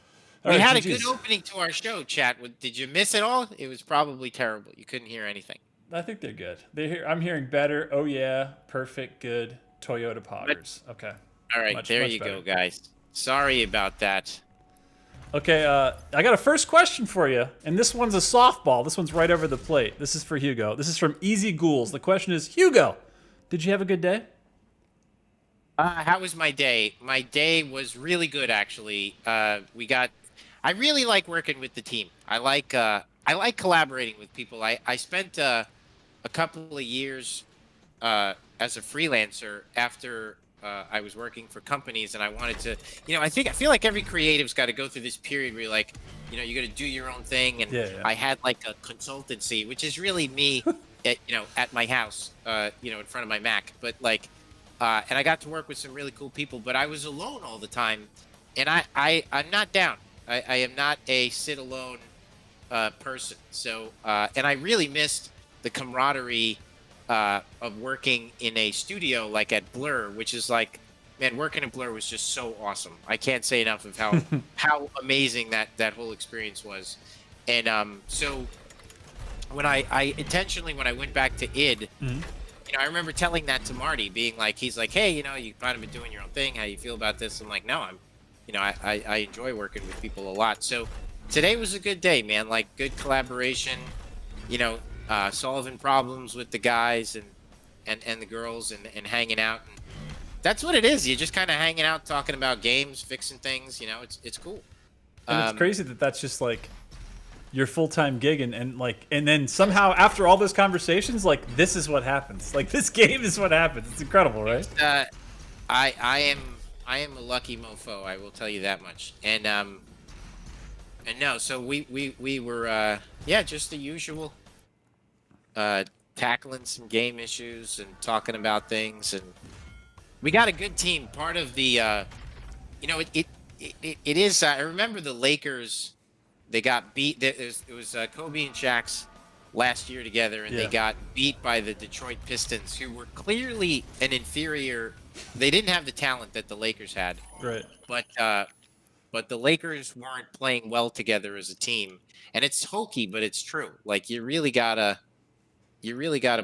All we right, had a GGs. good opening to our show, chat. Did you miss it all? It was probably terrible. You couldn't hear anything. I think they're good. I'm hearing better. Oh yeah, perfect, good. Toyota Poggers. Okay. All right, Much there you better. go, guys. Sorry about that. Okay, I got a first question for you, and this one's a softball. This one's right over the plate. This is for Hugo. This is from Easy Ghouls. The question is, Hugo, did you have a good day? How was my day? My day was really good, actually. I really like working with the team. I like collaborating with people. I spent a couple of years as a freelancer after I was working for companies, and I wanted to, I feel like every creative's got to go through this period where you're like, you got to do your own thing. And Yeah. I had like a consultancy, which is really me, at my house, in front of my Mac. But like, and I got to work with some really cool people, but I was alone all the time, and I'm not down. I am not a sit alone person. So, and I really missed the camaraderie of working in a studio like at Blur, which is like, man, working at Blur was just so awesome. I can't say enough of how amazing that whole experience was. And so when I intentionally, when I went back to id, I remember telling that to Marty, being like, he's like, hey, you've kind of been doing your own thing. How you feel about this? I'm like, no, I enjoy working with people a lot. So today was a good day, man. Like good collaboration, solving problems with the guys and the girls and hanging out. And that's what it is. You're just kind of hanging out, talking about games, fixing things. It's cool. And it's crazy that that's just like your full-time gig, and then somehow after all those conversations, like this is what happens. Like this game is what happens. It's incredible, right? I am a lucky mofo. I will tell you that much. And And no, so we were yeah, just the usual, tackling some game issues and talking about things, and we got a good team. Part of the you know, it is. I remember the Lakers. They got beat. It was Kobe and Shaq's last year together, and they Yeah. got beat by the Detroit Pistons, who were clearly an inferior. They didn't have the talent that the Lakers had, Right. but the Lakers weren't playing well together as a team. And it's hokey, but it's true. Like you really gotta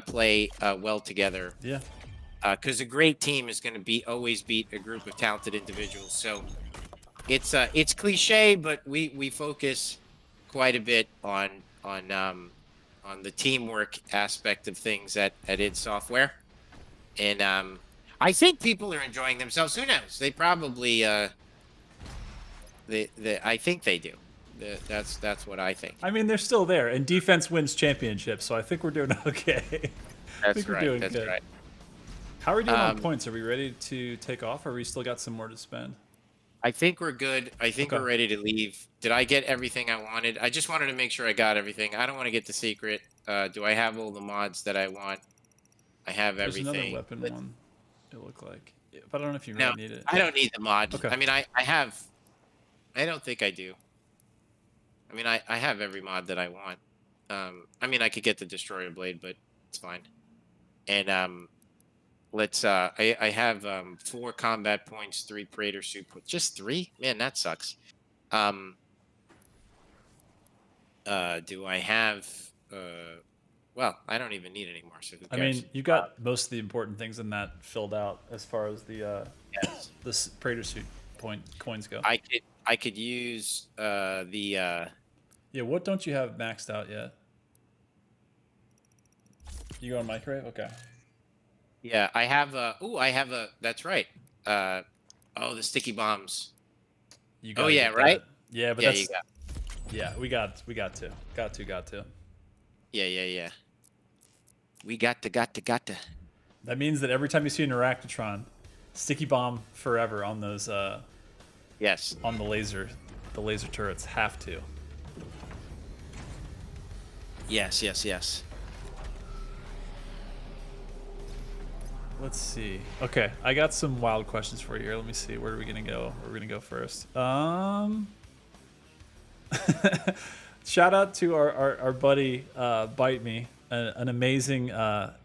play well together, Yeah. because a great team is going to always beat a group of talented individuals. So it's cliche, but we focus quite a bit on the teamwork aspect of things at id Software, and I think people are enjoying themselves. Who knows? They probably I think they do. That's what I think. I mean, they're still there, and defense wins championships, so I think we're doing okay. I That's think we're right. doing That's good. right. How are we doing on points? Are we ready to take off, or we still got some more to spend? I think we're good. I think Okay. we're ready to leave. Did I get everything I wanted? I just wanted to make sure I got everything. I don't want to get the secret. Do I have all the mods that I want? I have There's everything. another weapon one, it looked like. Yeah, but I don't know if you No, really need it. I don't need the mod. Okay. I mean, I have. I don't think I do. I mean, I have every mod that I want. I mean, I could get the Destroyer Blade, but it's fine. And let's. I have 4 combat points, 3 Praetor suit points. Just 3? Man, that sucks. Do I have? Well, I don't even need any more. So who I cares? mean, you got most of the important things in that filled out as far as the Yes. this Praetor suit coins go. I could use the. Yeah, what don't you have maxed out yet? You go on microwave? Okay. Yeah, I have a. Ooh, I have a. That's right. Oh, the sticky bombs. You Oh, gotta yeah, get right? that. Yeah, but Yeah, that's you got. yeah, we got to. Yeah. We got to. That means that every time you see an Arachnotron, sticky bomb forever on those Yes. on the laser turrets have to. Yes. Let's see. Okay, I got some wild questions for you here. Let me see. Where are we gonna go? Where are we gonna go first? Shout out to our buddy Bite Me, an amazing,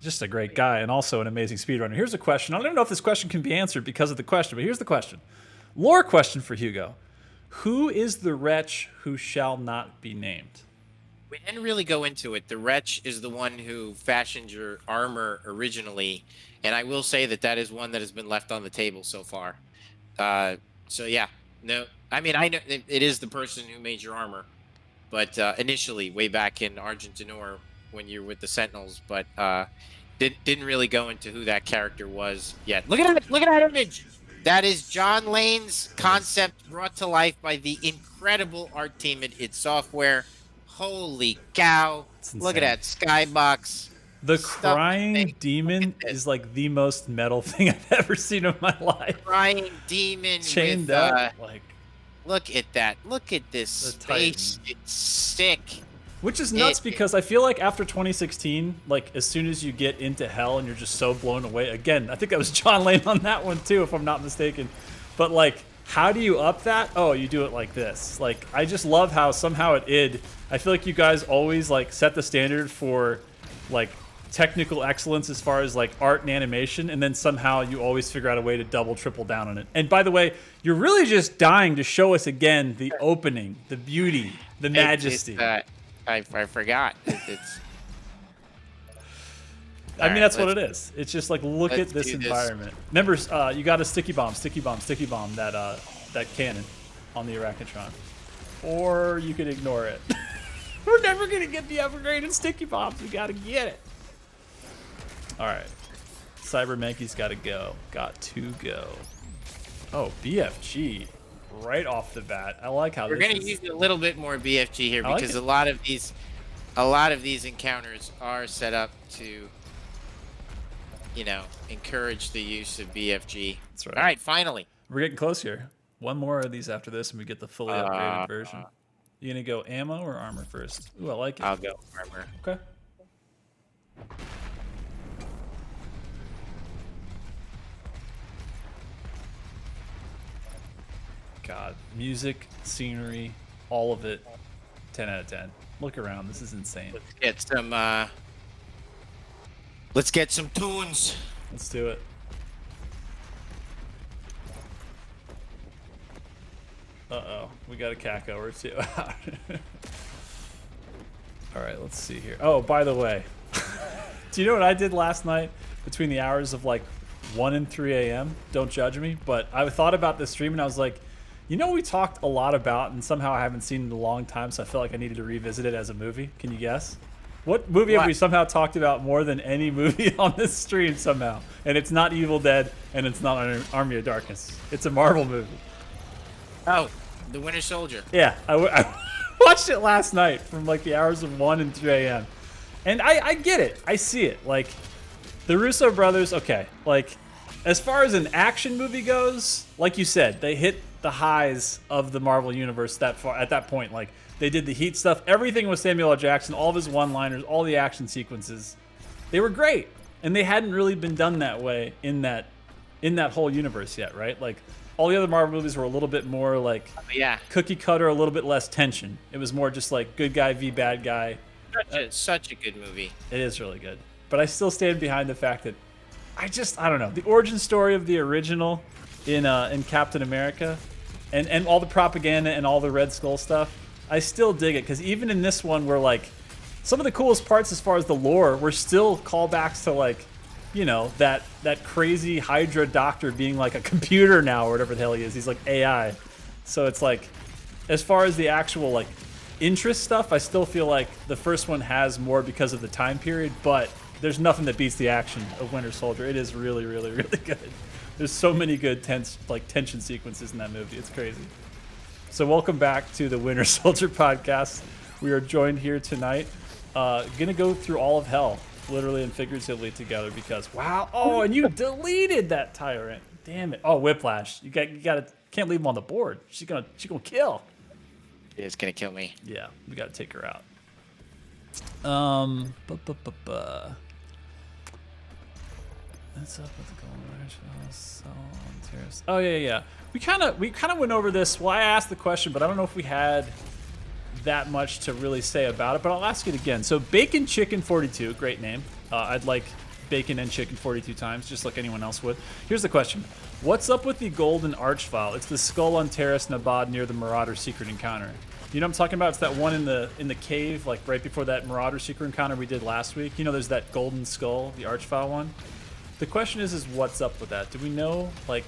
just a great guy, and also an amazing speedrunner. Here's a question. I don't even know if this question can be answered because of the question, but here's the question. Lore question for Hugo. Who is the wretch who shall not be named? We didn't really go into it. The Wretch is the one who fashioned your armor originally, and I will say that is one that has been left on the table so far. So yeah, no, I mean I know it is the person who made your armor, but initially, way back in Argentinor when you were with the Sentinels, but didn't really go into who that character was yet. Look at that image. That is John Lane's concept brought to life by the incredible art team at id Software. Holy cow! Look at that skybox. The Stuff crying thing. demon Look at this. is like the most metal thing I've ever seen in my life. Crying demon Chained with up, like, look at that. Look at this The space. Titan. It's sick. which is nuts because I feel like after 2016, like as soon as you get into hell and you're just so blown away. Again, I think that was John Lane on that one too, if I'm not mistaken. But like, how do you up that? Oh, you do it like this. Like, I just love how somehow at id, I feel like you guys always like set the standard for like technical excellence as far as like art and animation, and then somehow you always figure out a way to double, triple down on it. And by the way, you're really just dying to show us again the opening, the beauty, the majesty. I forgot. It's. I mean, that's what it is. It's just like, look at let's this do this. environment. Remember, you got a sticky bomb, that cannon on the Arachnotron. Or you could ignore it. We're never going to get the upgraded sticky bombs. We got to get it. All right. Cyber Mankey's got to go. Got to go. Oh, BFG. Right off the bat. I like how We're this gonna is. use a little bit more BFG here I like because it. a lot of these encounters are set up to, encourage the use of BFG. That's right. All right, finally. We're getting close here. One more of these after this, and we get the fully upgraded version. You gonna go ammo or armor first? Ooh, I like it. I'll go armor. Okay. God, music, scenery, all of it, 10 out of 10. Look around, this is insane. Let's get some tunes. Let's do it. Uh-oh, we got a caco or two. All right, let's see here. Oh, by the way, do you know what I did last night between the hours of like 1 and 3 a.m.? Don't judge me, but I thought about this stream and I was like, you know, we talked a lot about, and somehow I haven't seen it in a long time, so I felt like I needed to revisit it as a movie. Can you guess? What movie have we somehow talked about more than any movie on this stream somehow? And it's not Evil Dead, and it's not Army of Darkness. It's a Marvel movie. Oh, The Winter Soldier. Yeah, I watched it last night from like the hours of 1 and 3 a.m. And I get it. I see it. Like, the Russo brothers, okay. Like, as far as an action movie goes, like you said, they hit the highs of the Marvel Universe that far at that point. Like, they did the Heat stuff. Everything was Samuel L. Jackson, all of his one-liners, all the action sequences. They were great. And they hadn't really been done that way in that whole universe yet, right? Like, all the other Marvel movies were a little bit more like cookie cutter, a little bit less tension. It was more just like good guy v bad guy. Such a good movie. It is really good. But I still stand behind the fact that I don't know. The origin story of the original in Captain America and all the propaganda and all the Red Skull stuff, I still dig it, because even in this one where like some of the coolest parts as far as the lore were still callbacks to like, you know, that crazy Hydra doctor being like a computer now or whatever the hell he is. He's like AI. So it's like, as far as the actual like interest stuff, I still feel like the first one has more because of the time period, but there's nothing that beats the action of Winter Soldier. It is really, really, really good. There's so many good tension sequences in that movie. It's crazy. So welcome back to the Winter Soldier podcast. We are joined here tonight. Gonna go through all of hell, literally and figuratively together, because wow. Oh, and you deleted that tyrant. Damn it. Oh, Whiplash. You gotta can't leave him on the board. She's gonna kill. It's gonna kill me. Yeah, we gotta take her out. What's up with the Golden Rush? Oh yeah. We kind of went over this. Well, I asked the question, but I don't know if we had that much to really say about it. But I'll ask it again. So Bacon Chicken 42, great name. I'd like bacon and chicken 42 times, just like anyone else would. Here's the question: what's up with the Golden Arch file? It's the skull on Terrace Nabad near the Marauder secret encounter. You know what I'm talking about? It's that one in the cave, like right before that Marauder secret encounter we did last week. You know, there's that golden skull, the Arch file one. The question is what's up with that? Do we know like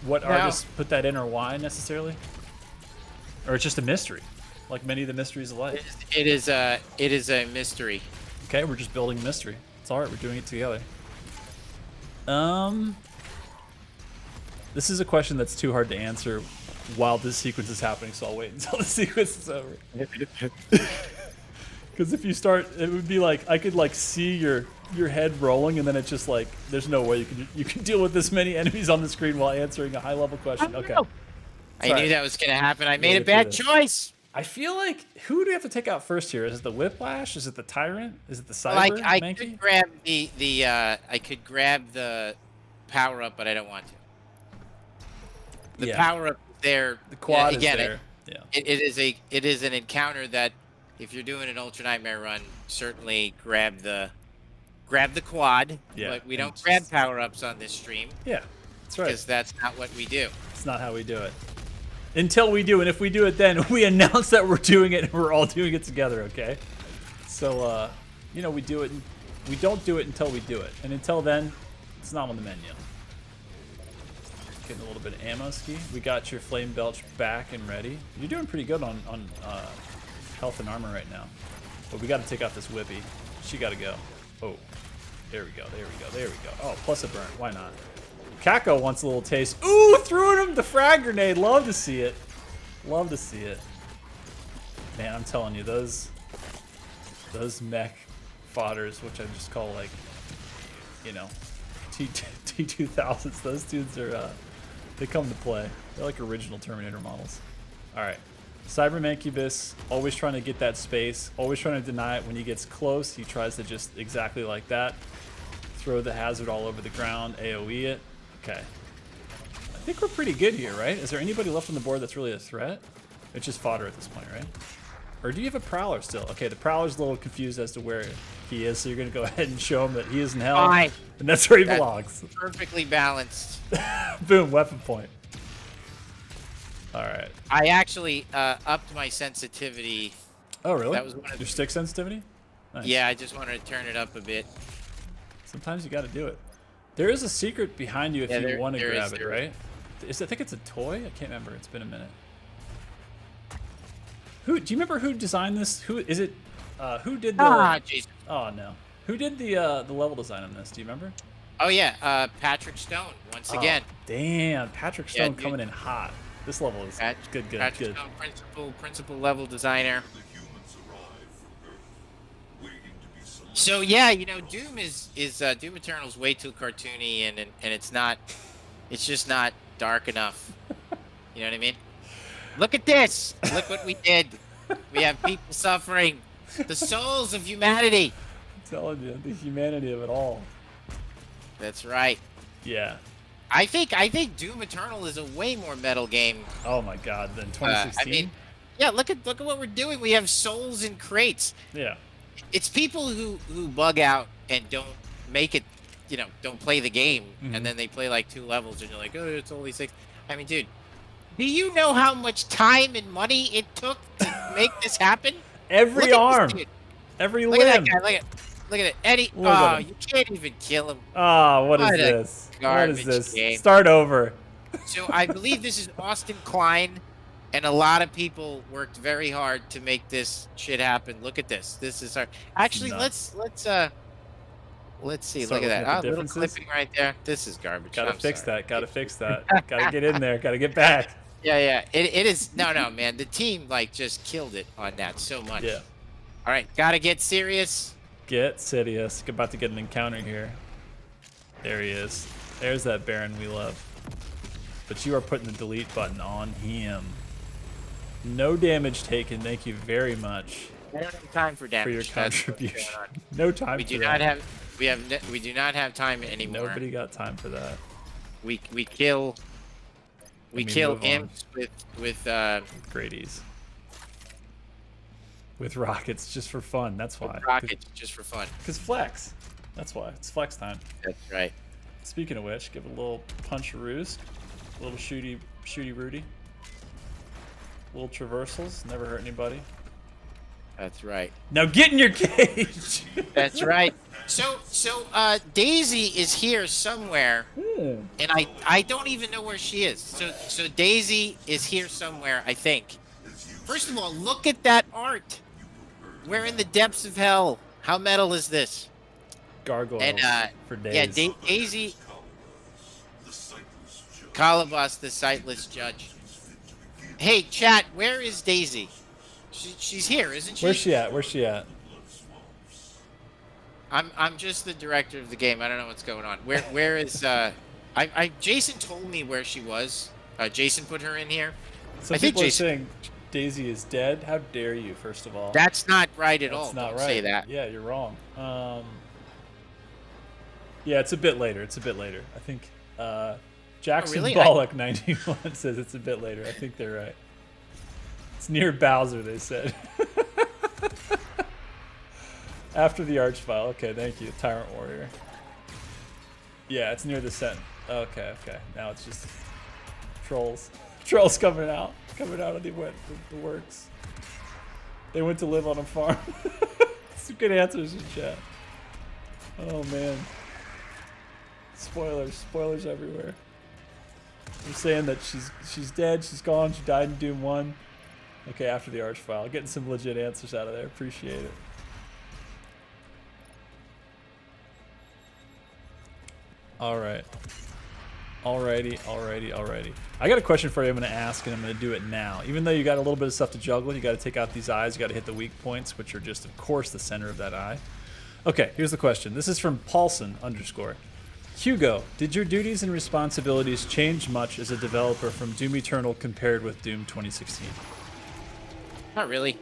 what artists put that in or why necessarily? Or it's just a mystery, like many of the mysteries of life. It is a mystery. Okay, we're just building a mystery. It's all right. We're doing it together. This is a question that's too hard to answer while this sequence is happening, so I'll wait until the sequence is over. Because if you start, it would be like I could like see your head rolling, and then it's just like there's no way you can deal with this many enemies on the screen while answering a high level question. Okay. I knew that was gonna happen. I made a bad choice. I feel like who do we have to take out first here? Is it the Whiplash? Is it the Tyrant? Is it the Cyber? Like I could grab I could grab the power up, but I don't want to. The power up there. The quad again, is there. It is an encounter that if you're doing an Ultra Nightmare run, certainly grab the quad. Yeah. But we don't grab power ups on this stream. Yeah, that's right. Because that's not what we do. It's not how we do it. Until we do, and if we do it, then we announce that we're doing it, and we're all doing it together. Okay. So, you know, we do it. We don't do it until we do it, and until then, it's not on the menu. Getting a little bit of ammo ski. We got your flame belch back and ready. You're doing pretty good on health and armor right now, but we got to take out this Whippy. She got to go. Oh, there we go. Oh, plus a burn. Why not? Kako wants a little taste. Ooh, threw him the frag grenade. Love to see it. Love to see it. Man, I'm telling you, those mech fodders, which I just call like, you know, T2000s. Those dudes are they come to play. They're like original Terminator models. All right, Cyber Mancubus, always trying to get that space, always trying to deny it when he gets close. He tries to just exactly like that. Throw the hazard all over the ground, AoE it. Okay. I think we're pretty good here, right? Is there anybody left on the board that's really a threat? It's just fodder at this point, right? Or do you have a Prowler still? Okay, the Prowler's a little confused as to where he is, so you're going to go ahead and show him that he is in hell. Fine. And that's where he belongs. Perfectly balanced. Boom, weapon point. All right. I actually upped my sensitivity. Oh, really? That was one of Your stick sensitivity? Nice. Yeah, I just wanted to turn it up a bit. Sometimes you got to do it. There is a secret behind you if you want to grab it, there right? I think it's a toy? I can't remember. It's been a minute. Do you remember who designed this? Who is it? Who did the? Jason. Oh no. Who did the level design on this? Do you remember? Oh yeah, Patrick Stone once again. Damn, Patrick Stone dude. coming in hot. This level is good. Patrick Stone, principal level designer. So yeah, you know, Doom is Doom Eternal's way too cartoony, and it's just not dark enough. You know what I mean? Look at this! Look what we did. We have people suffering. The souls of humanity. I'm telling you, the humanity of it all. That's right. Yeah. I think Doom Eternal is a way more metal game. Oh my God! Than 2016. I mean, yeah. Look at what we're doing. We have souls in crates. Yeah. It's people who bug out and don't make it. You know, don't play the game, and then they play like 2 levels, and you're like, oh, it's only 6. I mean, dude. Do you know how much time and money it took to make this happen? Every arm, every limb. Look at that guy. Look at it. Eddie. Oh, you can't even kill him. Oh, what is this? What is this? Game. Start over. So I believe this is Austin Klein, and a lot of people worked very hard to make this shit happen. Look at this. This is our. Actually, let's see. Start Look at that. looking at the Little differences. clipping right there. This is garbage. Gotta I'm fix sorry. that. Gotta fix that. Gotta get in there. Gotta get back. Yeah. It is. No, man. The team like just killed it on that so much. Yeah. All right. Gotta get serious. Get serious. About to get an encounter here. There he is. There's that Baron we love. But you are putting the delete button on him. No damage taken. Thank you very much I don't have time for damage. for your That's what's contribution. going on. No time We for do that. not have. We do not have time anymore. Nobody got time for that. We kill. We kill move on. imps with Great ease. With rockets, just for fun. That's why. rockets just for fun. Because flex. That's why. It's flex time. That's right. Speaking of which, give a little punch roost. A little shooty Rudy. Little traversals. Never hurt anybody. That's right. Now get in your cage! That's right. So Daisy is here somewhere, and I don't even know where she is. So Daisy is here somewhere, I think. First of all, look at that art. We're in the depths of hell. How metal is this? Gargoyles And for days. yeah, Daisy. Calabas, the sightless judge. Hey, chat, where is Daisy? She's here, isn't she? Where's she at? Where's she at? I'm just the director of the game. I don't know what's going on. Where is Jason told me where she was. Jason put her in here. Some I think people are Jason. saying Daisy is dead. How dare you, first of all? That's not right at all. That's not Don't right. say that. Yeah, you're wrong. Yeah, it's a bit later. It's a bit later. I think Jackson really? Bollock 91 says it's a bit later. I think they're right. It's near Bowser, they said. After the Archvile. Okay, thank you. Tyrant Warrior. Yeah, it's near the Sen. Okay. Now it's just trolls. Trolls coming out of the works. They went to live on a farm. Some good answers in chat. Oh man. Spoilers everywhere. They're saying that she's dead, she's gone, she died in Doom 1. Okay, after the Archvile. Getting some legit answers out of there. Appreciate it. Alright. Alrighty. I got a question for you I'm going to ask, and I'm going to do it now. Even though you got a little bit of stuff to juggle, you got to take out these eyes, you got to hit the weak points, which are just, of course, the center of that eye. Okay, here's the question. This is from Paulson _ Hugo, did your duties and responsibilities change much as a developer from Doom Eternal compared with Doom 2016? Not really.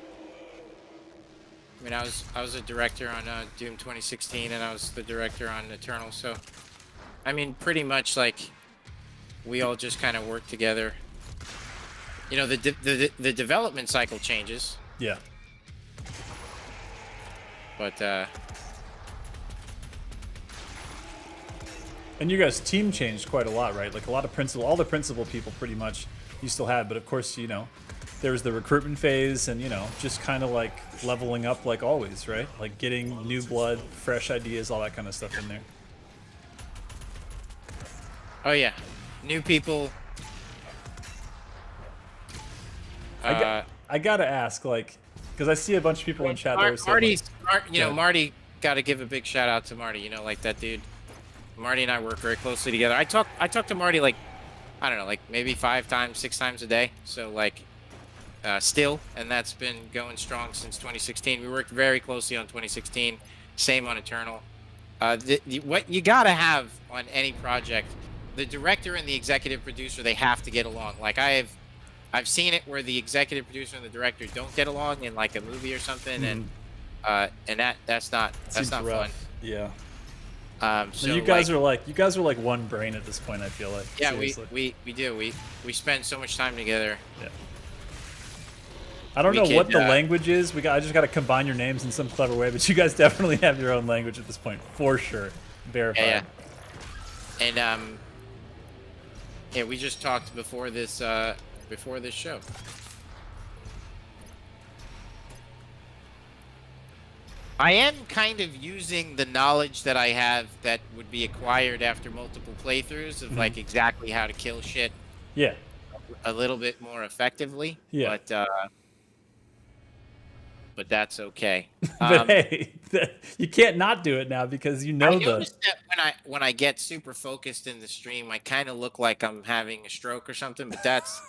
I mean, I was a director on Doom 2016, and I was the director on Eternal. So, I mean, pretty much like we all just kind of work together. You know, the development cycle changes, Yeah. but And you guys' team changed quite a lot, right? Like a lot of all the principal people pretty much you still had, but of course, you know, there was the recruitment phase and, you know, just kind of like leveling up like always, right? Like getting new blood, fresh ideas, all that kind of stuff in there. oh yeah, new people. I gotta ask, like, because I see a bunch of people in chat that are saying, like, Marty, got to give a big shout out to Marty. You know, like that dude. Marty and I work very closely together. I talk to Marty like, I don't know, like maybe 5 times, 6 times a day. So like, still, and that's been going strong since 2016. We worked very closely on 2016. Same on Eternal. What you gotta have on any project, the director and the executive producer, they have to get along. Like I've seen it where the executive producer and the director don't get along in like a movie or something, and that's not rough. fun. Yeah. So you guys are like one brain at this point. I feel like. Yeah, Seriously. we do. We spend so much time together. Yeah. I don't know what the language is. I just got to combine your names in some clever way, but you guys definitely have your own language at this point, for sure. Verified. Yeah. And yeah, we just talked before this show. I am kind of using the knowledge that I have that would be acquired after multiple playthroughs of like exactly how to kill shit. Yeah. A little bit more effectively. Yeah. But that's okay. But hey, you can't not do it now because you know I noticed that when I get super focused in the stream, I kind of look like I'm having a stroke or something. But that's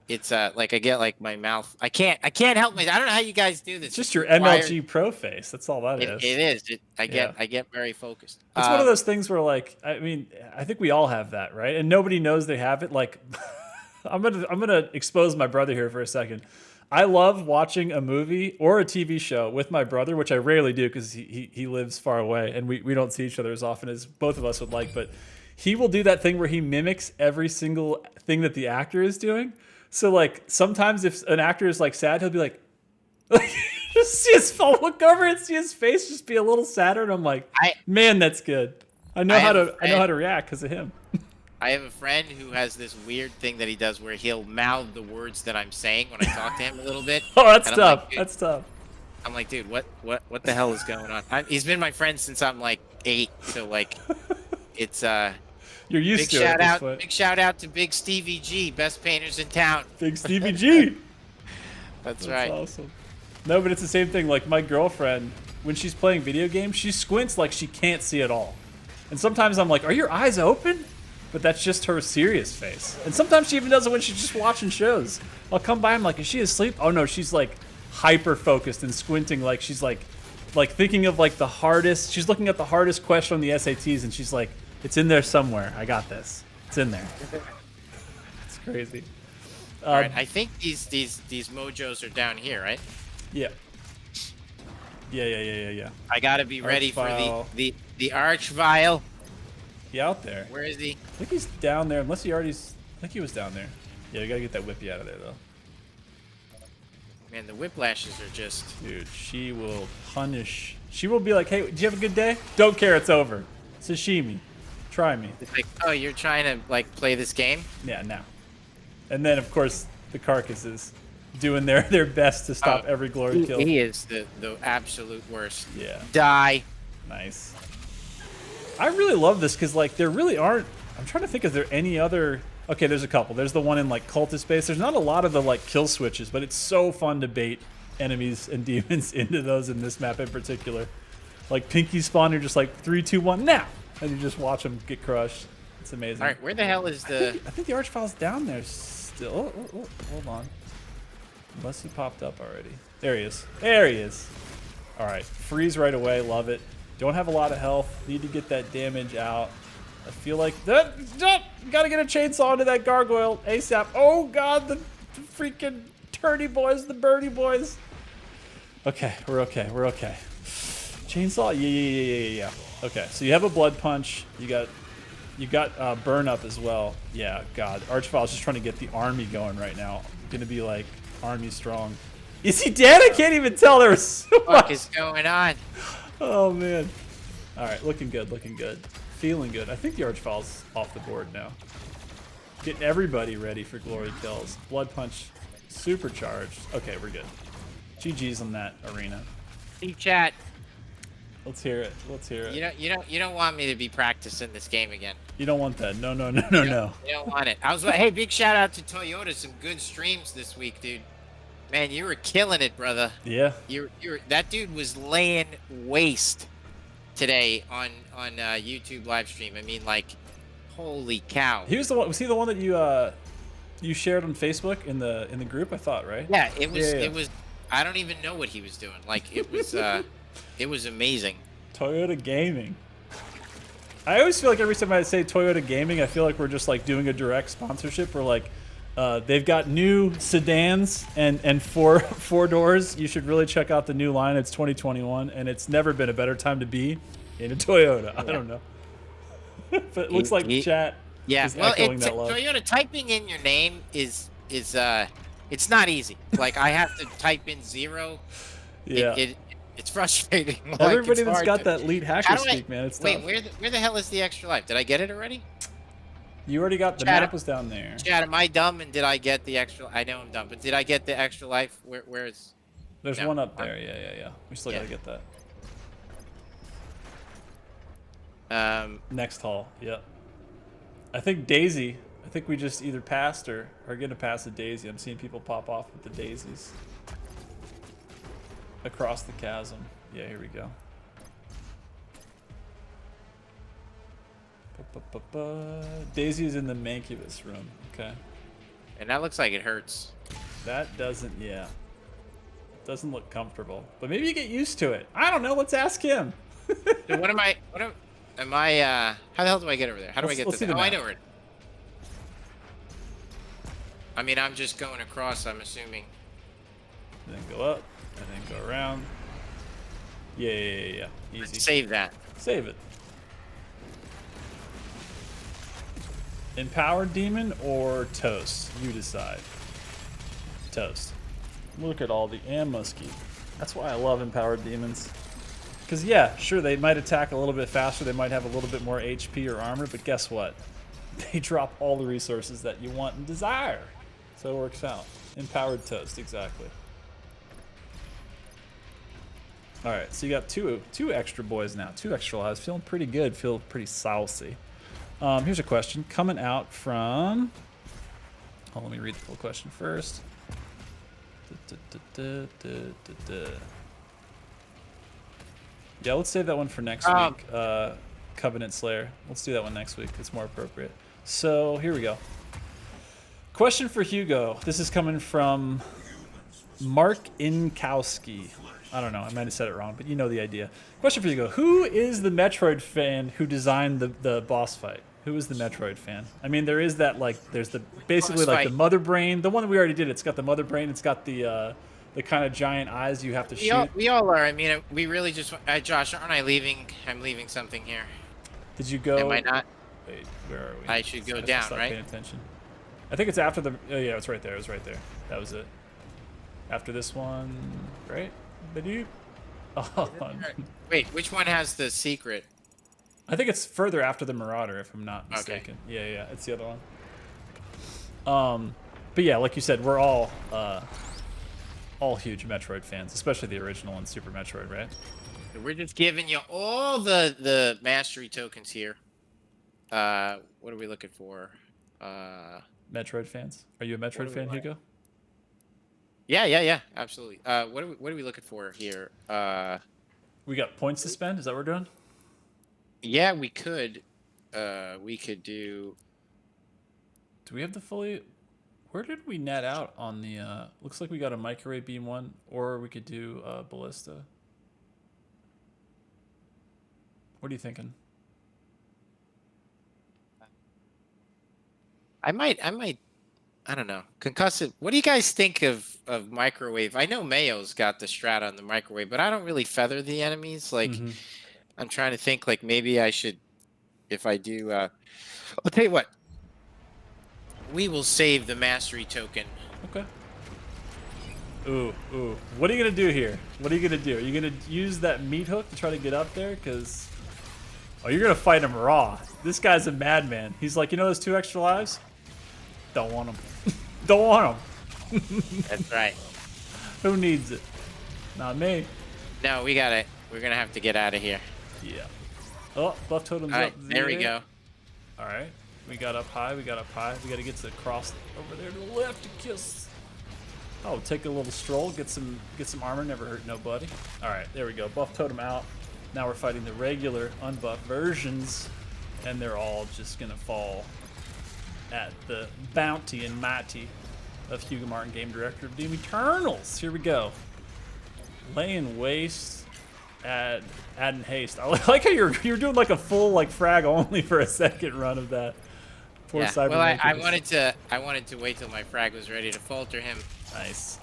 it's like I get like my mouth. I can't help myself. I don't know how you guys do this. It's just your MLG Pro face. That's all that is. It is. I get very focused. It's one of those things where, like, I mean, I think we all have that, right? And nobody knows they have it. Like, I'm gonna expose my brother here for a second. I love watching a movie or a TV show with my brother, which I rarely do because he lives far away and we don't see each other as often as both of us would like. But he will do that thing where he mimics every single thing that the actor is doing. So, like, sometimes if an actor is, like, sad, he'll be like just see his phone, look over and see his face just be a little sadder. And I'm like, man, that's good. I know how to react because of him. I have a friend who has this weird thing that he does where he'll mouth the words that I'm saying when I talk to him a little bit. Oh, that's tough. Like, that's tough. I'm like, dude, what the hell is going on? He's been my friend since I'm like 8, so like, it's you're used to it. Big shout out to Big Stevie G, best painters in town. Big Stevie G. That's right. Awesome. No, but it's the same thing. Like my girlfriend, when she's playing video games, she squints like she can't see at all. And sometimes I'm like, are your eyes open? But that's just her serious face. And sometimes she even does it when she's just watching shows. I'll come by, I'm like, is she asleep? Oh no, she's like hyper focused and squinting like she's like thinking of like the hardest. She's looking at the hardest question on the SATs and she's like, it's in there somewhere. I got this. It's in there. It's crazy. All right, I think these mojos are down here, right? Yeah. Yeah. I gotta be ready for the arch vial. He out there. Where is he? I think he's down there. Unless he already. I think he was down there. Yeah, we gotta get that whippy out of there though. Man, the whiplashes are just. Dude, she will punish. She will be like, "Hey, did you have a good day? Don't care. It's over. Sashimi. Try me." It's like, oh, you're trying to like play this game? Yeah, now. And then of course the carcasses doing their best to stop every glory kill. He is the absolute worst. Yeah. Die. Nice. I really love this because, like, there really aren't... I'm trying to think, is there any other... Okay, there's a couple. There's the one in, like, cultist base. There's not a lot of the, like, kill switches, but it's so fun to bait enemies and demons into those in this map in particular. Like, Pinky spawn, you're just like, 3, 2, 1, now! And you just watch them get crushed. It's amazing. All right, where the hell is the... I think the Archvile's down there still. Oh, hold on. Unless he popped up already. There he is. There he is. All right, freeze right away. Love it. Don't have a lot of health. Need to get that damage out. I feel like that. Gotta get a chainsaw into that gargoyle ASAP. Oh god, the freaking birdie boys, the birdie boys. Okay, we're okay. We're okay. Chainsaw? Yeah. Okay, so you have a blood punch. You got burn up as well. Yeah, God. Archvile's just trying to get the army going right now. Gonna be like army strong. Is he dead? I can't even tell. There was so much. What is going on? Oh man. All right, looking good, looking good, feeling good. I think the Archvile's off the board now. Get everybody ready for glory kills. Blood punch, supercharged. Okay, we're good. GG's on that arena. Deep chat. Let's hear it. Let's hear it. You don't want me to be practicing this game again. You don't want that. No. You don't want it. Hey, big shout out to Toyota. Some good streams this week, dude. Man, you were killing it, brother. Yeah. That dude was laying waste today on YouTube live stream. I mean, like, holy cow. He was the one. Was he the one that you shared on Facebook in the group? I thought, right? Yeah, it was. Yeah. It was. I don't even know what he was doing. Like, it was. It was amazing. Toyota Gaming. I always feel like every time I say Toyota Gaming, I feel like we're just like doing a direct sponsorship. We're like, they've got new sedans and four doors. You should really check out the new line. It's 2021, and it's never been a better time to be in a Toyota. Yeah. I don't know, but it looks like chat. Yeah, is echoing that love. Toyota, typing in your name is it's not easy. Like, I have to type in 0. Yeah. It's frustrating. Everybody that's got that lead hacker speak, man, it's tough. Wait, where the hell is the extra life? Did I get it already? You already got the map was down there. Chad, am I dumb and did I get the extra? I know I'm dumb, but did I get the extra life? Where is? There's one up there. Yeah. We still gotta get that. Next hall. Yep. I think Daisy. I think we just either passed or are gonna pass a Daisy. I'm seeing people pop off with the daisies. Across the chasm. Yeah, here we go. Daisy is in the Mancubus room. Okay. And that looks like it hurts. That doesn't, yeah. Doesn't look comfortable. But maybe you get used to it. I don't know. Let's ask him. So how the hell do I get over there? How do I get to that? Oh, I know it. I mean, I'm just going across, I'm assuming. Then go up. And then go around. Yeah. Easy. Let's save that. Save it. Empowered demon or toast? You decide. Toast. Look at all the musky. That's why I love empowered demons. Because yeah, sure, they might attack a little bit faster. They might have a little bit more HP or armor. But guess what? They drop all the resources that you want and desire. So it works out. Empowered toast, exactly. All right, so you got two extra boys now, 2 extra lives. Feeling pretty good, feel pretty saucy. Here's a question coming out from. Oh, let me read the full question first. Yeah, let's save that one for next week. Covenant Slayer. Let's do that one next week. It's more appropriate. So here we go. Question for Hugo. This is coming from Mark Inkowski. I don't know, I might have said it wrong, but you know the idea. Question for Hugo. Who is the Metroid fan who designed the boss fight? Who is the Metroid fan? I mean, there is that, like, there's the basically like the mother brain. The one that we already did, it's got the mother brain. It's got the kind of giant eyes you have to shoot. We all are. I mean, we really just... Josh, aren't I leaving? I'm leaving something here. Did you go... Am I not? Wait, where are we? I should go down, right? Paying attention. I think it's after the... Oh, yeah, it's right there. It was right there. That was it. After this one, right? Oh, wait, which one has the secret? I think it's further after the Marauder, if I'm not mistaken. Okay. Yeah, it's the other one. But yeah, like you said, we're all huge Metroid fans, especially the original and Super Metroid, right? We're just giving you all the mastery tokens here. What are we looking for? Metroid fans? Are you a Metroid fan, Hugo? Yeah, absolutely. What are we looking for here? We got points to spend. Is that what we're doing? Yeah, we could. We could do. Do we have the fully? Where did we net out on the? Looks like we got a microwave beam one, or we could do ballista. What are you thinking? I might I don't know. Concussive. What do you guys think of microwave? I know Mayo's got the strat on the microwave, but I don't really feather the enemies. Like, Mm-hmm. I'm trying to think. Like, maybe I should, if I do. I'll tell you what. We will save the mastery token. Okay. Ooh, ooh. What are you gonna do here? What are you gonna do? Are you gonna use that meat hook to try to get up there? Cause, oh, you're gonna fight him raw. This guy's a madman. He's like, you know, those 2 extra lives. Don't want them. Don't want them. That's right. Who needs it? Not me. No, we got it. We're gonna have to get out of here. Yeah. Oh, buff totem's All right, up there we go. All right. We got up high. We got up high. We got to get to the cross over there to the left to kiss. Oh, take a little stroll. Get some armor. Never hurt nobody. All right, there we go. Buff totem out. Now we're fighting the regular unbuffed versions, and they're all just gonna fall at the bounty and mighty of Hugo Martin, game director of Doom Eternals. Here we go. Laying waste. Add in haste. I like how you're doing like a full like frag only for a second run of that. Poor Yeah. Cyber Well, I Makers. wanted to wait till my frag was ready to falter him Nice.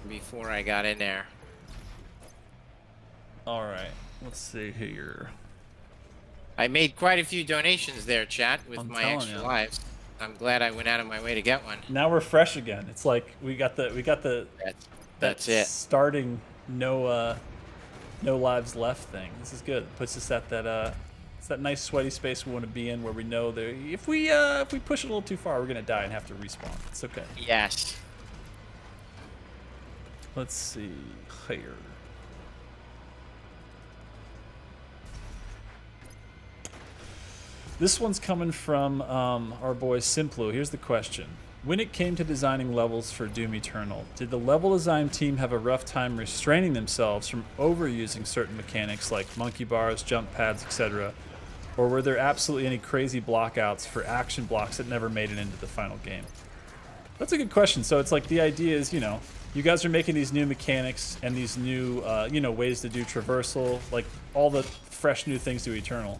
before I got in there. All right. Let's see here. I made quite a few donations there, chat, with I'm my telling extra ya. lives. I'm glad I went out of my way to get one. Now we're fresh again. It's like we got the That's it. starting no lives left thing. This is good. Puts us at that it's that nice sweaty space we want to be in where we know that if we push it a little too far, we're gonna die and have to respawn. It's okay. Yes. Let's see here. This one's coming from our boy Simplu. Here's the question. When it came to designing levels for Doom Eternal, did the level design team have a rough time restraining themselves from overusing certain mechanics like monkey bars, jump pads, etc.? Or were there absolutely any crazy blockouts for action blocks that never made it into the final game? That's a good question. So it's like the idea is, you know, you guys are making these new mechanics and these new, ways to do traversal, like all the fresh new things to Eternal.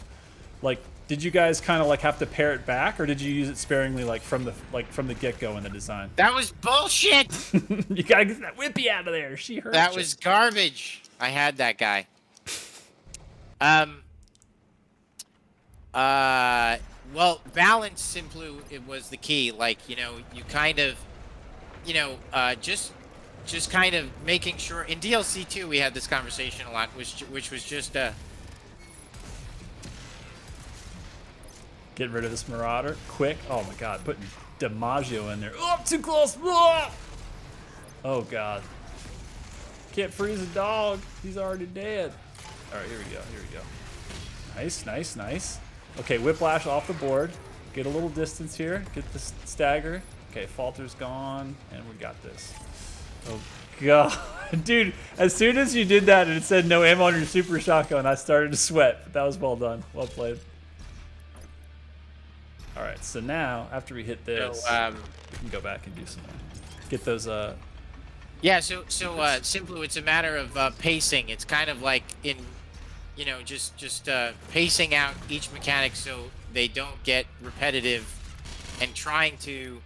Like, did you guys kind of like have to pare it back, or did you use it sparingly, like from the get-go in the design? That was bullshit. You gotta get that whippy out of there. She hurt. That was garbage. I had that guy. Well, balance simply it was the key. Like, you know, you kind of, just kind of making sure. In DLC 2, we had this conversation a lot, which was just Get rid of this Marauder quick. Oh my God, putting DiMaggio in there. Oh, too close. Oh God, can't freeze a dog. He's already dead. All right, here we go. Here we go. Nice, nice, nice. Okay, Whiplash off the board. Get a little distance here. Get the stagger. Okay, Falter's gone, and we got this. Oh God, dude! As soon as you did that and it said no ammo on your super shotgun, I started to sweat. But that was well done. Well played. All right, so now after we hit this, we can go back and do some. Get those. Yeah. So simply, it's a matter of pacing. It's kind of like in, just pacing out each mechanic so they don't get repetitive, and trying to,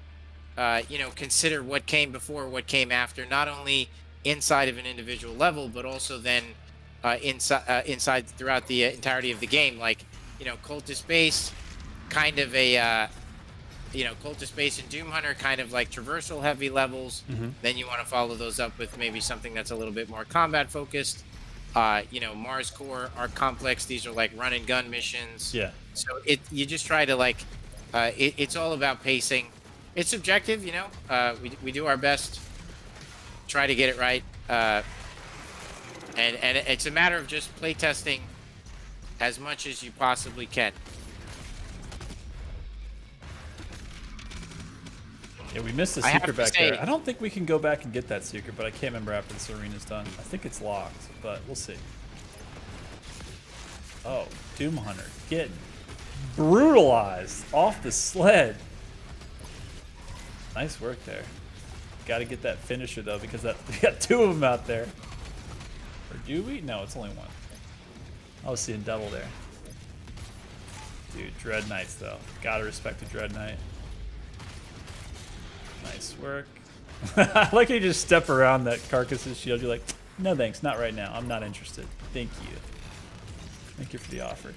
consider what came before, what came after, not only inside of an individual level, but also then inside throughout the entirety of the game. Like, cultist base. Kind of a, cultist base and Doom Hunter, kind of like traversal heavy levels. Then you want to follow those up with maybe something that's a little bit more combat focused. Mars Core are complex. These are like run and gun missions. Yeah. So you just try to like, it's all about pacing. It's subjective, we do our best, try to get it right. And it's a matter of just play testing as much as you possibly can. Yeah, we missed a secret back there. I don't think we can go back and get that secret, but I can't remember after this arena's done. I think it's locked, but we'll see. Oh, Doom Hunter getting brutalized off the sled. Nice work there. Got to get that finisher though, because we got 2 of them out there. Or do we? No, it's only 1. I was seeing double there. Dude, Dread Knights though. Gotta respect the Dread Knight. Nice work. I like how you just step around that carcass's shield. You're like, no thanks, not right now. I'm not interested. Thank you. Thank you for the offer.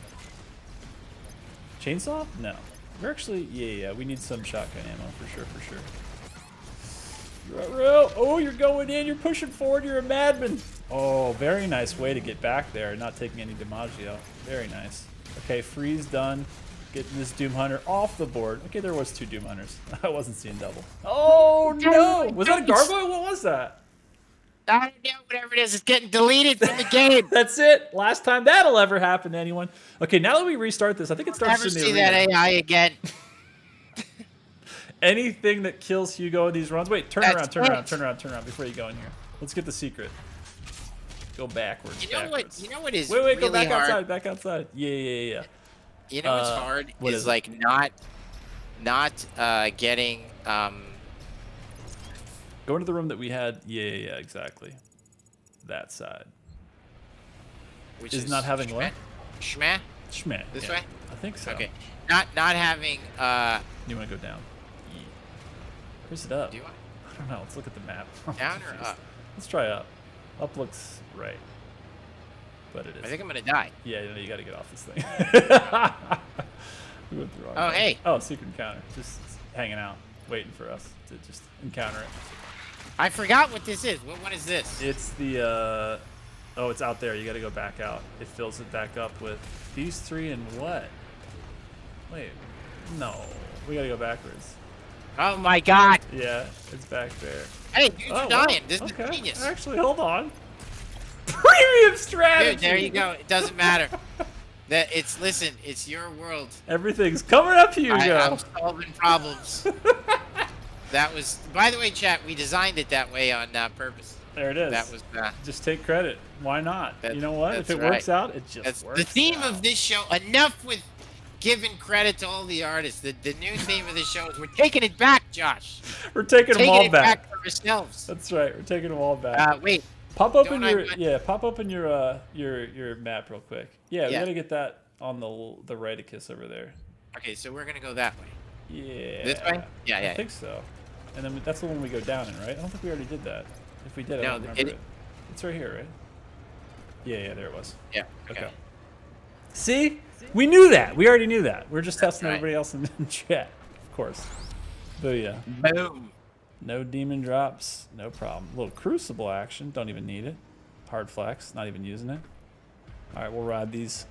Chainsaw? No. We're actually, yeah, we need some shotgun ammo for sure, for sure. Oh, you're going in, you're pushing forward, you're a madman. Oh, very nice way to get back there, not taking any DiMaggio. Very nice. Okay, freeze done. Getting this Doom Hunter off the board. Okay, there was 2 Doom Hunters. I wasn't seeing double. Oh, no! Was that a gargoyle? What was that? I don't know, whatever it is, it's getting deleted from the game. That's it. Last time that'll ever happen to anyone. Okay, now that we restart this, I think it starts Never in the see arena. that AI again. Anything that kills Hugo in these runs. Wait, turn That's around, turn it. around, turn around, turn around before you go in here. Let's get the secret. Go backwards. You know backwards. what? You know what is Wait, really go back hard? outside, back outside. Yeah. You know what's hard what is is it? like not getting Go into the room that we had. Yeah, exactly. That side. which Is not having what? Shmeh? Schmidt. This yeah. way? I think so. Okay. Not having You want to go down? Yeah. Where's it up? do I? I don't know. Let's look at the map. Down or up? Let's try up. Up looks right. But it is. I think I'm gonna die. Yeah, you got to get off this thing. We went the wrong Oh, way. hey. Oh, secret encounter. Just hanging out, waiting for us to just encounter it. I forgot what this is. What is this? It's the, oh, it's out there. You got to go back out. It fills it back up with these 3 and what? Wait, no. We got to go backwards. Oh my god! Yeah, it's back there. Hey, dudes Oh, are wow. dying. This is Okay. genius. Actually, hold on. Premium strategy. Dude, there you go. It doesn't matter. Listen, it's your world. Everything's coming up, Hugo. I'm solving problems. That was, by the way, chat. We designed it that way on purpose. There it is. That was. Just take credit. Why not? You know what? If that's it works right. out, it just That's works the theme out. of this show. Enough with giving credit to all the artists. The new theme of this show is we're taking it back, Josh. We're taking them Taking all it back. back for ourselves. That's right. We're taking them all back. Wait. Pop open don't I your want- pop open your map real quick. Yeah, we Yeah. gotta get that on the righticus over there. Okay, so we're gonna go that way. Yeah. This way? Yeah, I yeah. think so. And then that's the one we go down in, right? I don't think we already did that. If we did, I No, don't remember it. It's right here, right? Yeah, there it was. Yeah. Okay. See? We knew that. We already knew that. We're just testing right. everybody else in chat, of course. But yeah. Boom. No demon drops, no problem. A little crucible action, don't even need it. Hard flex, not even using it. All right, we'll ride these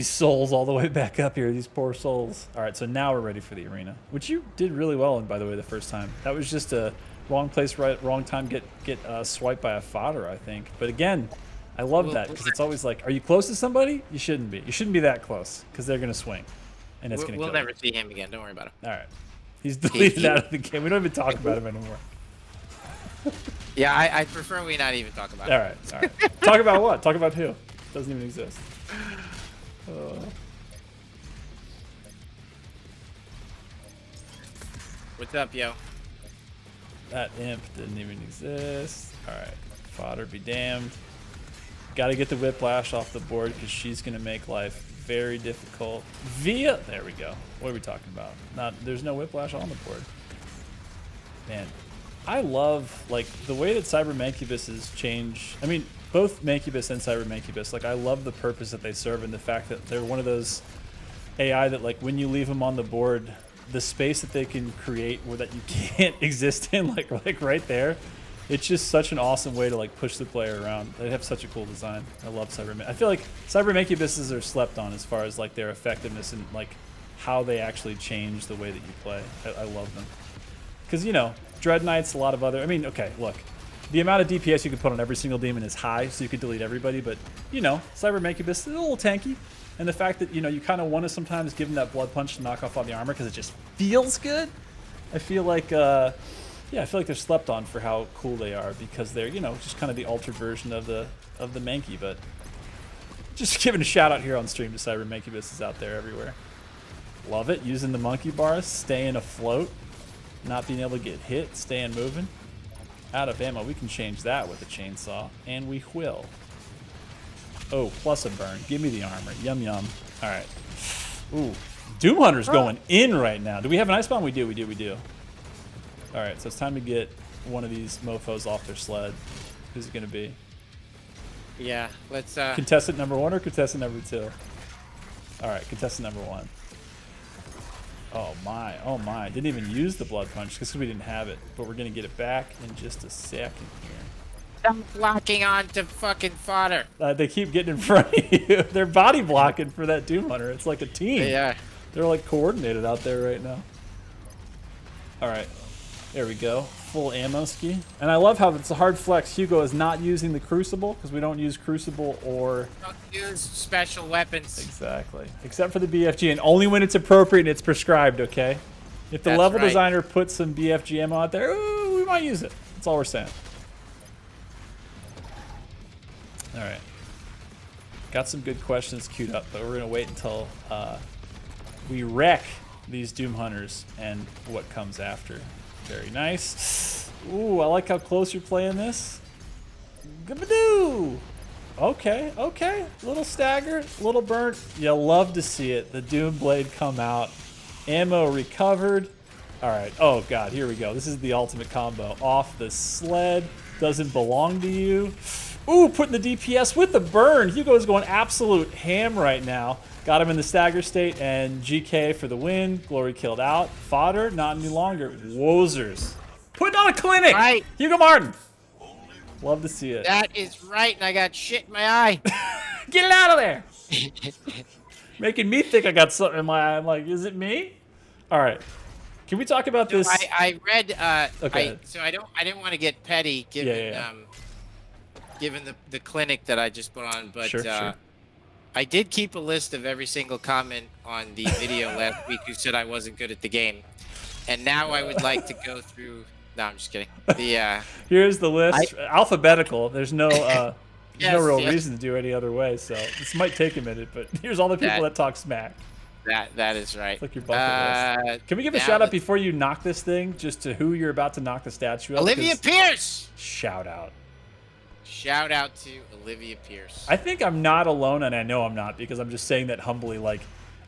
souls all the way back up here, these poor souls. All right, so now we're ready for the arena, which you did really well in, by the way, the first time. That was just a wrong place, wrong time, get swiped by a fodder, I think. But again, I love that because it's always like, are you close to somebody? You shouldn't be. You shouldn't be that close because they're gonna swing, and it's gonna We'll kill never you. see him again. Don't worry about him. All right, he's deleted out of the game. We don't even talk about him anymore. Yeah, I prefer we not even talk about All it. right, all right. Talk about what? Talk about who? Doesn't even exist. What's up, yo? That imp didn't even exist. All right, fodder be damned. Got to get the whiplash off the board because she's gonna make life very difficult. There we go. What are we talking about? There's no whiplash on the board. Man, I love like the way that Cyber Mancubus has changed. I mean, both Mancubus and Cyber Mancubus. Like, I love the purpose that they serve and the fact that they're one of those AI that, like, when you leave them on the board, the space that they can create where that you can't exist in, like right there. It's just such an awesome way to like push the player around. They have such a cool design. I love I feel like Cyber Mancubuses are slept on as far as like their effectiveness and like how they actually change the way that you play. I love them. Because, you know, Dread Knights, a lot of other... I mean, okay, look. The amount of DPS you can put on every single demon is high, so you can delete everybody. But, you know, Cyber Mancubus is a little tanky. And the fact that, you know, you kind of want to sometimes give them that blood punch to knock off all the armor because it just feels good. I feel like... yeah, I feel like they're slept on for how cool they are because they're, you know, just kind of the altered version of the Mankey. But just giving a shout out here on stream to Cyber Mancubus is out there everywhere. Love it. Using the monkey bars, staying afloat, not being able to get hit, staying moving. Out of ammo, we can change that with a chainsaw, and we will. Oh, plus a burn. Give me the armor. Yum yum. All right. Ooh, Doom Hunter's going in right now. Do we have an ice bomb? We do. All right, so it's time to get one of these mofos off their sled. Who's it gonna be? Yeah, let's. Contestant number 1 or contestant number 2? All right, contestant number 1. Oh my! Didn't even use the blood punch because we didn't have it, but we're gonna get it back in just a second here. I'm locking on to fucking fodder. They keep getting in front of you. They're body blocking for that Doom Hunter. It's like a team. Yeah. They're like coordinated out there right now. All right, there we go. Full ammo ski. And I love how it's a hard flex. Hugo is not using the Crucible because we don't use Crucible or... Don't use special weapons. Exactly. Except for the BFG, and only when it's appropriate and it's prescribed, okay? If the That's level right. designer puts some BFG ammo out there, ooh, we might use it. That's all we're saying. All right. Got some good questions queued up, but we're going to wait until we wreck these Doom Hunters and what comes after. Very nice. Ooh, I like how close you're playing this. Gabadoo! Okay, okay. Little stagger, little burn. You love to see it. The Doom Blade come out. Ammo recovered. All right. Oh, God. Here we go. This is the ultimate combo. Off the sled. Doesn't belong to you. Ooh, putting the DPS with the burn. Hugo's going absolute ham right now. Got him in the stagger state, and GK for the win. Glory killed out. Fodder, not any longer. Wozers. Putting on a clinic. Right. Hugo Martin. Love to see it. That is right, and I got shit in my eye. Get it out of there. Making me think I got something in my eye. I'm like, is it me? All right. Can we talk about this? I read. Okay. I didn't want to get petty, given Yeah. given the clinic that I just put on, but Sure. I did keep a list of every single comment on the video last week who said I wasn't good at the game, and now I would like to go through. No, I'm just kidding. The Here's the list. Alphabetical. There's no no real yes. reason to do any other way. So this might take a minute, but here's all the people that talk smack. that is right. It's like your bucket list. Can we give a now shout out let's- before you knock this thing, just to who you're about to knock the statue of? Olivia 'Cause- Pierce. Shout out. Shout out to Olivia Pierce. I think I'm not alone, and I know I'm not because I'm just saying that humbly. Like,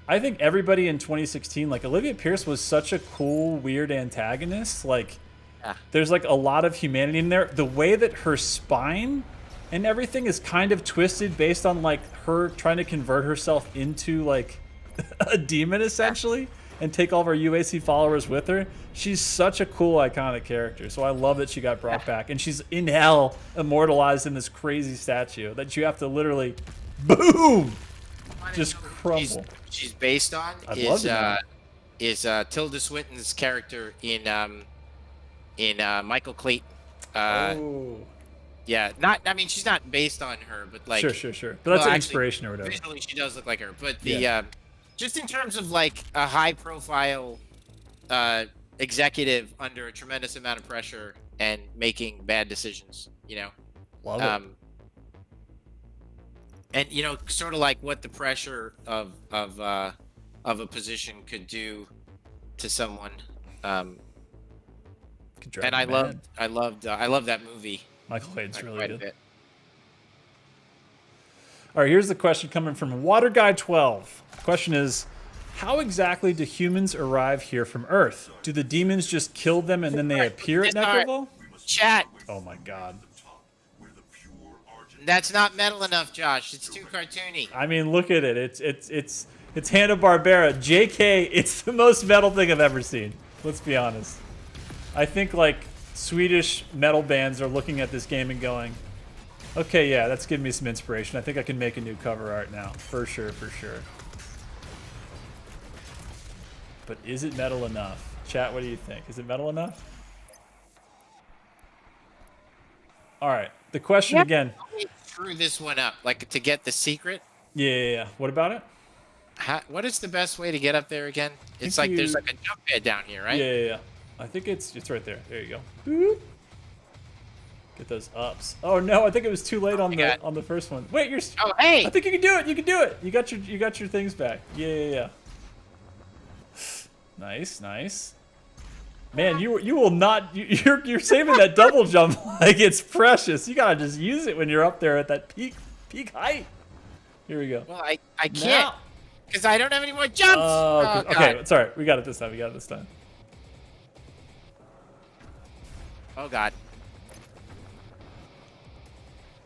I think everybody in 2016, like Olivia Pierce was such a cool, weird antagonist. Like, there's like a lot of humanity in there. The way that her spine and everything is kind of twisted based on like her trying to convert herself into like a demon essentially and take all of our UAC followers with her. She's such a cool, iconic character. So I love that she got brought back, and she's in hell, immortalized in this crazy statue that you have to literally, boom, just crumble. She's based on I'd love to know. is Tilda Swinton's character in Michael Clayton. Oh. Yeah, not. I mean, she's not based on her, but like. Sure. But that's well, an actually, inspiration or whatever. Visually, she does look like her, but the just in terms of like a high-profile executive under a tremendous amount of pressure and making bad decisions, you know. Love it. And you know, sort of like what the pressure of a position could do to someone. Could drive And you I mad. loved that movie. Michael Clayton's really quite a good. bit. All right, here's the question coming from Water Guy 12. The question is, how exactly do humans arrive here from Earth? Do the demons just kill them and then they appear at Nekravol? Chat. Oh my God. That's not metal enough, Josh. It's too cartoony. I mean, look at it. It's Hanna-Barbera. JK, it's the most metal thing I've ever seen. Let's be honest. I think like Swedish metal bands are looking at this game and going, okay, yeah, that's giving me some inspiration. I think I can make a new cover art now. For sure. But is it metal enough? Chat, what do you think? Is it metal enough? All right. The question again. Screw this one up, like to get the secret. Yeah. What about it? What is the best way to get up there again? It's like there's like a jump pad down here, right? Yeah. I think it's right there. There you go. Boop. Get those ups. Oh no, I think it was too late on the first one. Wait, you're. Oh hey! I think you can do it. You can do it. You got your things back. Yeah. Nice. Man, you will not. You're saving that double jump like it's precious. You gotta just use it when you're up there at that peak height. Here we go. Well, I can't because I don't have any more jumps. Okay, it's all right. We got it this time. Oh God.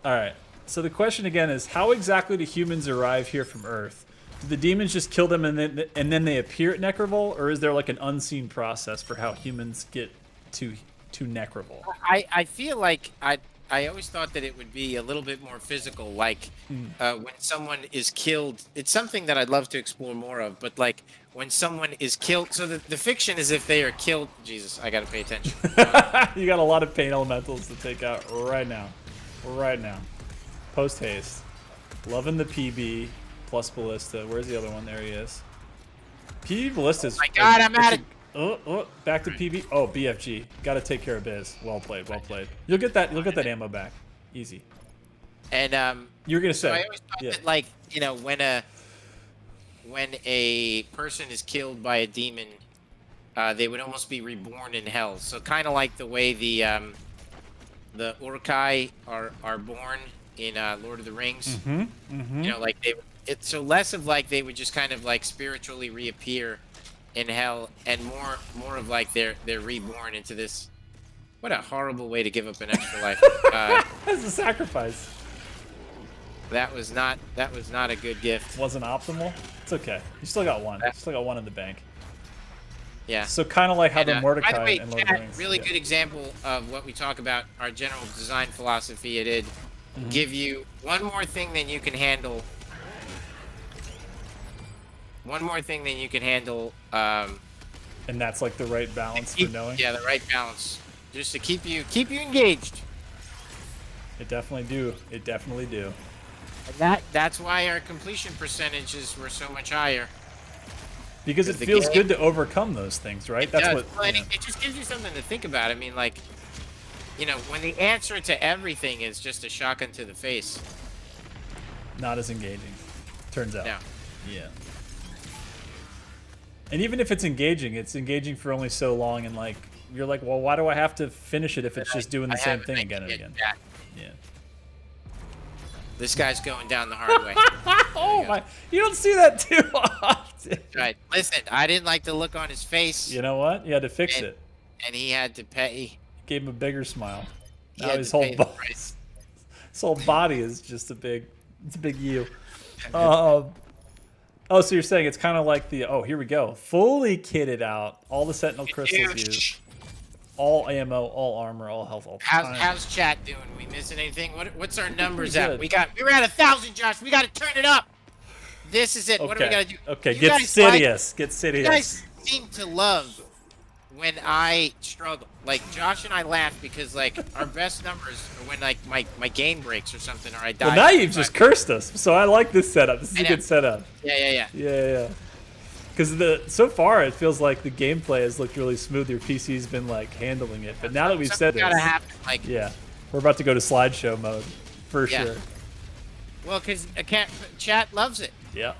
All right. So the question again is, how exactly do humans arrive here from Earth? Do the demons just kill them and then they appear at Nekravol, or is there like an unseen process for how humans get to Nekravol? I feel like I always thought that it would be a little bit more physical, like when someone is killed. It's something that I'd love to explore more of, but like when someone is killed, so the fiction is if they are killed. Jesus, I gotta pay attention. You got a lot of pain elementals to take out right now. Right now. Post haste. Loving the PB plus ballista. Where's the other one? There he is. PB ballista's. Oh my God, I'm at it. Oh, back to PB. Oh, BFG. Got to take care of Biz. Well played. Well played. You'll get that. You'll get that ammo back. Easy. And you were gonna say. so I always thought that, like, you know, when a person is killed by a demon, they would almost be reborn in hell. So kind of like the way the Urkai are born in Lord of the Rings. You know, like it's so less of like they would just kind of like spiritually reappear in hell, and more of like they're reborn into this. What a horrible way to give up an extra life. That's a sacrifice. That was not a good gift. Wasn't optimal. It's okay. You still got one. You still got one in the bank. Yeah. So kind of like how the Mordecai by the way, and Lord of the Chad, Rings. really good example of what we talk about, our general design philosophy. It'd give you one more thing than you can handle. One more thing than you can handle. And that's like the right balance for knowing. Yeah, the right balance, just to keep you engaged. It definitely do. It definitely do. And that's why our completion percentages were so much higher. Because it feels good to overcome those things, right? It That's does. what. Well, Yeah. it just gives you something to think about. I mean, like, you know, when the answer to everything is just a shotgun to the face. Not as engaging, turns out. No. Yeah. And even if it's engaging for only so long, and like you're like, well, why do I have to finish it if it's just doing the same thing again and again? Yeah. This guy's going down the hard way. Oh my! You don't see that too often. Right. Listen, I didn't like the look on his face. You know what? You had to fix it. And he had to pay. Gave him a bigger smile. He Now had his to whole pay the body, price. his whole body is just a big you. Oh, so you're saying it's kind of like the here we go, fully kitted out, all the Sentinel crystals used, all ammo, all armor, all health, all time. How's chat doing? We missing anything? What's our numbers at? good. We were at 1,000, Josh. We got to turn it up. This is it. Okay. What do we got to do? Okay, You get guys Sidious. Get You Sidious. guys seem to love when I struggle. Like, Josh and I laugh because, like, our best numbers are when, like, my game breaks or something, or I die. Well, now you've just cursed us, so I like this setup. This is a good setup. Yeah. Yeah. Because so far it feels like the gameplay has looked really smooth. Your PC's been like handling it, but now that we've said Something gotta this, happen. Like, yeah, we're about to go to slideshow mode for sure. well, because chat loves it. Yeah.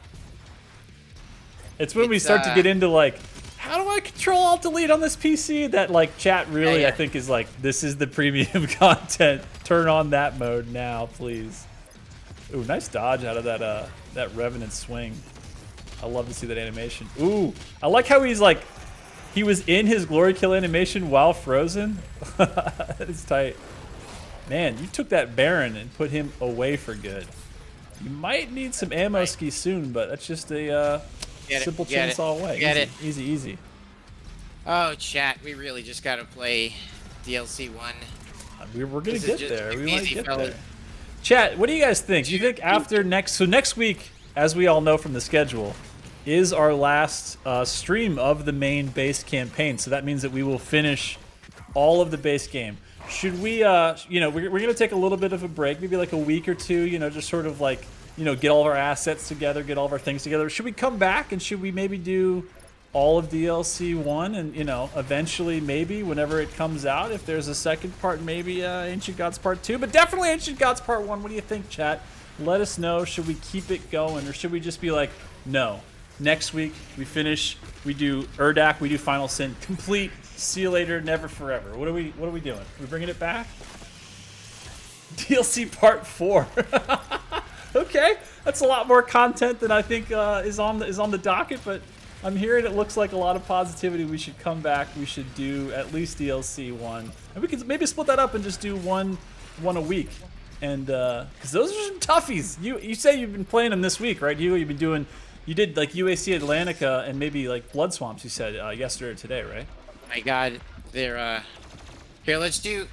It's when we It's, start to get into like, how do I control Alt Delete on this PC? That like chat really, Yeah. I think, is like, this is the premium content. Turn on that mode now, please. Ooh, nice dodge out of that Revenant swing. I love to see that animation. Ooh, I like how he's like, he was in his glory kill animation while frozen. That is tight. Man, you took that Baron and put him away for good. You might need some ammo ski soon, but that's just a simple chainsaw away. Get it. Easy. Oh, chat, we really just gotta play DLC 1. We're gonna This is get just there. We might easy, get fellas. there. Chat, what do you guys think? Do you think after next week, as we all know from the schedule, is our last stream of the main base campaign? So that means that we will finish all of the base game. Should we, we're going to take a little bit of a break, maybe like a week or two, just sort of like, get all of our assets together, get all of our things together. Should we come back and should we maybe do all of DLC 1 and, eventually maybe whenever it comes out, if there's a second part, maybe Ancient Gods Part 2, but definitely Ancient Gods Part 1. What do you think, chat? Let us know. Should we keep it going or should we just be like, no, next week we finish, we do Urdak, we do Final Sin, complete, see you later, never forever. What are we doing? Are we bringing it back? DLC Part 4. Okay, that's a lot more content than I think is on the docket, but I'm hearing it looks like a lot of positivity. We should come back. We should do at least DLC 1. And we could maybe split that up and just do one a week. And because those are some toughies. You say you've been playing them this week, right, Hugo? You did like UAC Atlantica and maybe like Blood Swamps. You said yesterday or today, right? My God, they're here. Let's do.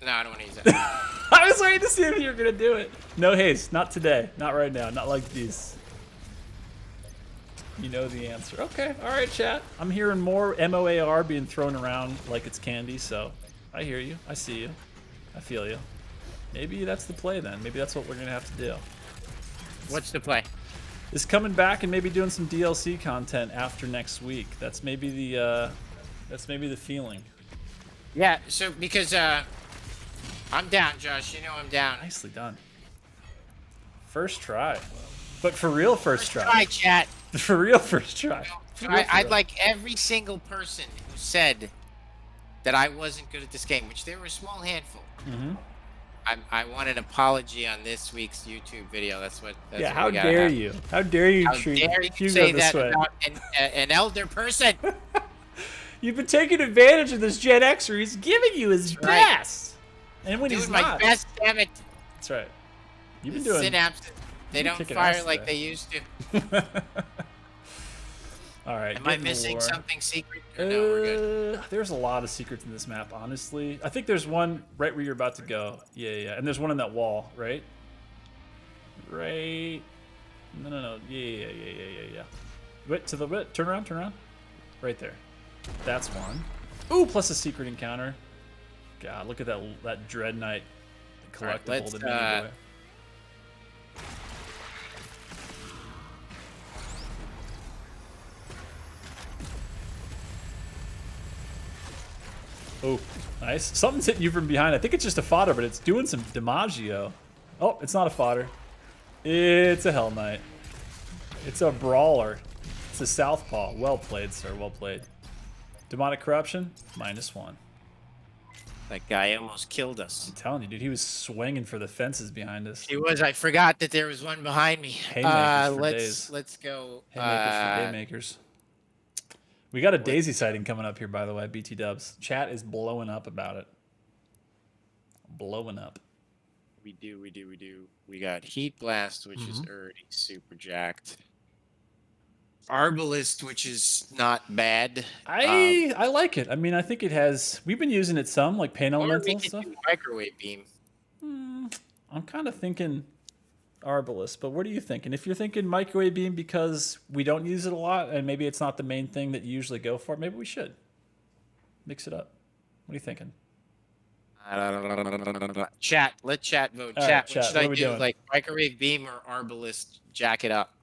No, I don't want to use that. I was waiting to see if you were gonna do it. No haste, not today, not right now, not like these. You know the answer. Okay, all right, chat. I'm hearing more MOAR being thrown around like it's candy, so I hear you. I see you. I feel you. Maybe that's the play then. Maybe that's what we're gonna have to do. What's the play? Is coming back and maybe doing some DLC content after next week. That's maybe the feeling. Yeah. So because I'm down, Josh. You know I'm down. Nicely done. First try, but for real, first try. Try, chat. For real, first try. For real, for I'd real. like every single person who said that I wasn't good at this game, which there were a small handful. Mm-hmm. I want an apology on this week's YouTube video. That's what. That's Yeah, what how we gotta dare have. you? How dare you How treat dare you Hugo say this that way? about an elder person? You've been taking advantage of this Gen Xer. He's giving you his That's right. best. And when Doing he's my not. best, damn it. That's right. You've The been doing. synapses. They you've been don't kicking fire ass like today. they used to. All right. Am get I in missing war. something secret? Or no, we're good. There's a lot of secrets in this map, honestly. I think there's one right where you're about to go. Yeah. And there's one in that wall, right? Right. No. Yeah. Wait, to the wait. Turn around. Right there. That's one. Ooh, plus a secret encounter. God, look at that Dread Knight collectible. All right, let's, the mini boy. Oh, nice. Something's hitting you from behind. I think it's just a fodder, but it's doing some DiMaggio. Oh, it's not a fodder. It's a Hell Knight. It's a brawler. It's a southpaw. Well played, sir. Well played. Demonic Corruption, -1. That guy almost killed us. I'm telling you, dude, he was swinging for the fences behind us. He was. I forgot that there was one behind me. Haymakers for days. Let's go. Haymakers for daymakers. We got a Daisy sighting coming up here, by the way, BT Dubs. Chat is blowing up about it. Blowing up. We do. We got Heat Blast, which is already super jacked. Arbalist, which is not bad. I like it. I mean, I think it has. We've been using it some, like pain Or we elemental could stuff. do Microwave Beam. I'm kind of thinking Arbalist, but what are you thinking? If you're thinking Microwave Beam because we don't use it a lot, and maybe it's not the main thing that you usually go for, maybe we should mix it up. What are you thinking? Chat. Let chat vote. All right, Chat. chat, What should what I are we do? doing? Like Microwave Beam or Arbalist? Jack it up.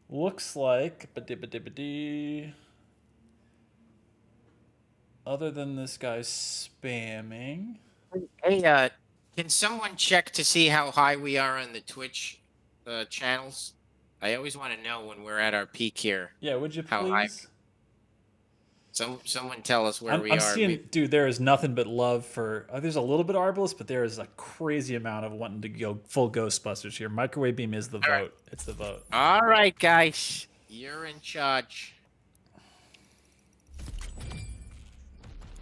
Looks like, other than this guy spamming. Hey, can someone check to see how high we are on the Twitch channels? I always want to know when we're at our peak here. Yeah, would you How high? please? Someone tell us where we I'm are. seeing, dude, there is nothing but love for. There's a little bit of Arbalist, but there is a crazy amount of wanting to go full Ghostbusters here. Microwave Beam is the vote. right. It's the vote. All right, guys, you're in charge.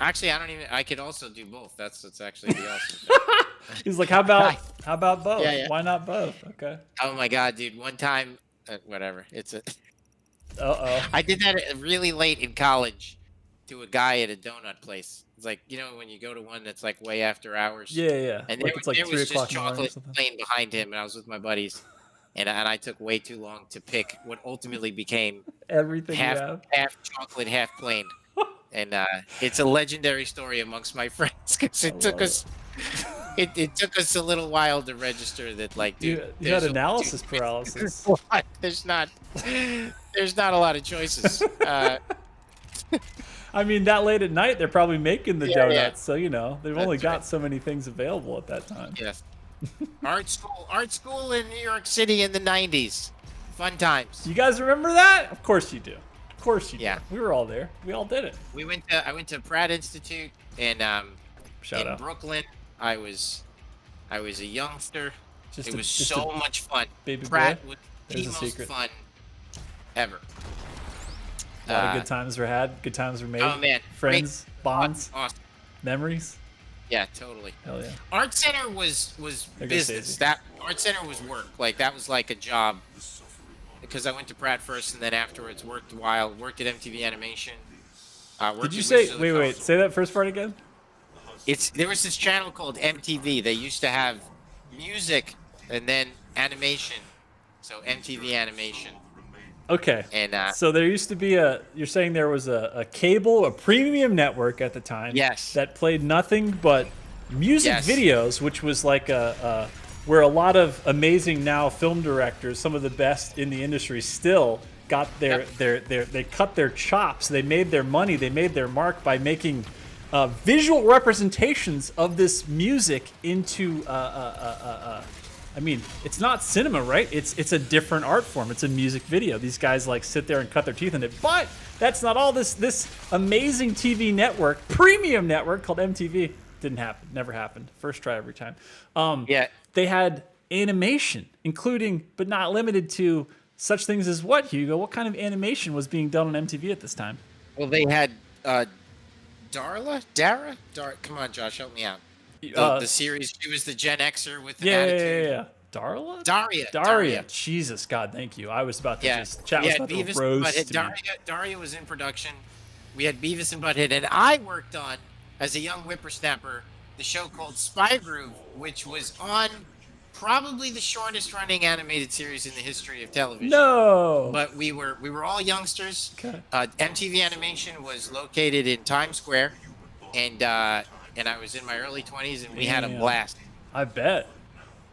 Actually, I don't even. I could also do both. That's actually the awesome thing. He's like, how about both? Yeah. Why not both? Okay. Oh my God, dude! One time, whatever. It's a. Uh-oh. I did that really late in college to a guy at a donut place. It's like, you know, when you go to one that's like way after hours. Yeah. And Like there, it's like there 3 was o'clock just in the morning or chocolate something. playing behind him, and I was with my buddies, and I took way too long to pick what ultimately became Everything you have. half chocolate, half plain. And it's a legendary story amongst my friends because it took love us. It took us a little while to register that, like, dude, You had there's analysis paralysis. There's not a lot of choices. I mean, that late at night, they're probably making the donuts, yeah. so you know they've only That's got right. so many things available at that time. Yes. Art school in New York City in the '90s. Fun times. You guys remember that? Of course you do. Of course you do. Yeah. We were all there. We all did it. I went to Pratt Institute in Shout in out. Brooklyn. I was a youngster. It was just so a much fun. baby Pratt boy? was There's the a most secret. fun ever. A lot of good times were had. Good times were made. Oh man, Friends, bonds, awesome. memories. Yeah, totally. Hell yeah. Art Center was There goes business. Daisy. That Art Center was work. Like that was like a job. Because I went to Pratt first, and then afterwards worked a while. Worked at MTV Animation. Worked Did you at say? Wizards of the Wait. Coast. Say that first part again. There was this channel called MTV. They used to have music and then animation. So MTV Animation. Okay. And So there used to be a. You're saying there was a cable, a premium network at the time. Yes. That played nothing but music Yes. videos, which was like where a lot of amazing now film directors, some of the best in the industry, still got they cut their chops. They made their money. They made their mark by making visual representations of this music into I mean, it's not cinema, right? It's a different art form. It's a music video. These guys like sit there and cut their teeth in it. But that's not all. This amazing TV network, premium network called MTV, didn't happen. Never happened. First try every time. yeah. They had animation, including but not limited to such things as what, Hugo? What kind of animation was being done on MTV at this time? Well, they had Dara. Come on, Josh, help me out. The series. She was the Gen Xer with the attitude. Yeah. Darla? Daria. Daria. Jesus, God, thank you. I was about to just chat was about to Beavis and roast Butthead. me. Daria was in production. We had Beavis and Butthead, and I worked on, as a young whippersnapper, the show called Spy Groove, which was on probably the shortest running animated series in the history of television. No. But we were all youngsters. Okay. MTV Animation was located in Times Square, and I was in my early 20s, and we had a Damn. blast. I bet.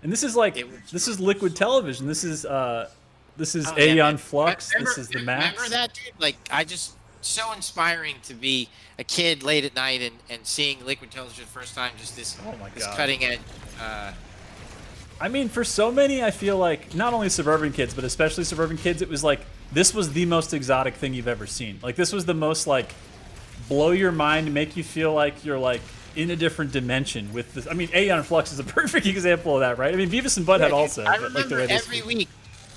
And this is like this is liquid television. This is Aeon Flux. This is the Max. Remember that, dude? Like, so inspiring to be a kid late at night and seeing liquid television for the first time. Just this, Oh my this God. cutting edge. I mean, for so many, I feel like not only suburban kids, but especially suburban kids, it was like this was the most exotic thing you've ever seen. Like this was the most like blow your mind, make you feel like you're like in a different dimension with this. I mean, Aeon Flux is a perfect example of that, right? I mean, Beavis and Butthead also. I but, like, the remember way they every speak. week.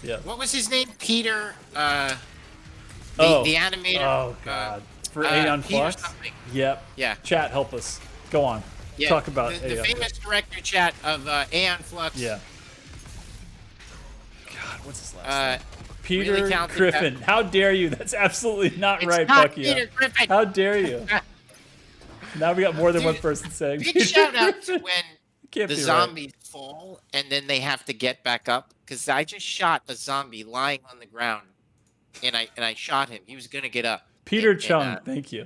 Yeah. What was his name? Peter. The animator. Oh God. For uh, Aeon Peter Flux. something. Yep. Yeah. Chat, help us. Go on. Yeah, Talk about the Aeon famous Flux. director chat of Aeon Flux. Yeah. God, what's his last name? Peter really talented Griffin. How dare you? That's absolutely not It's right, not Bucky. Peter Griffin. How dare you? Now we got more than one Dude, person saying Big Peter shout out to Griffin. when Can't the be right. zombies fall and then they have to get back up, because I just shot a zombie lying on the ground, and I shot him. He was gonna get up. Peter And, Chung. Thank you.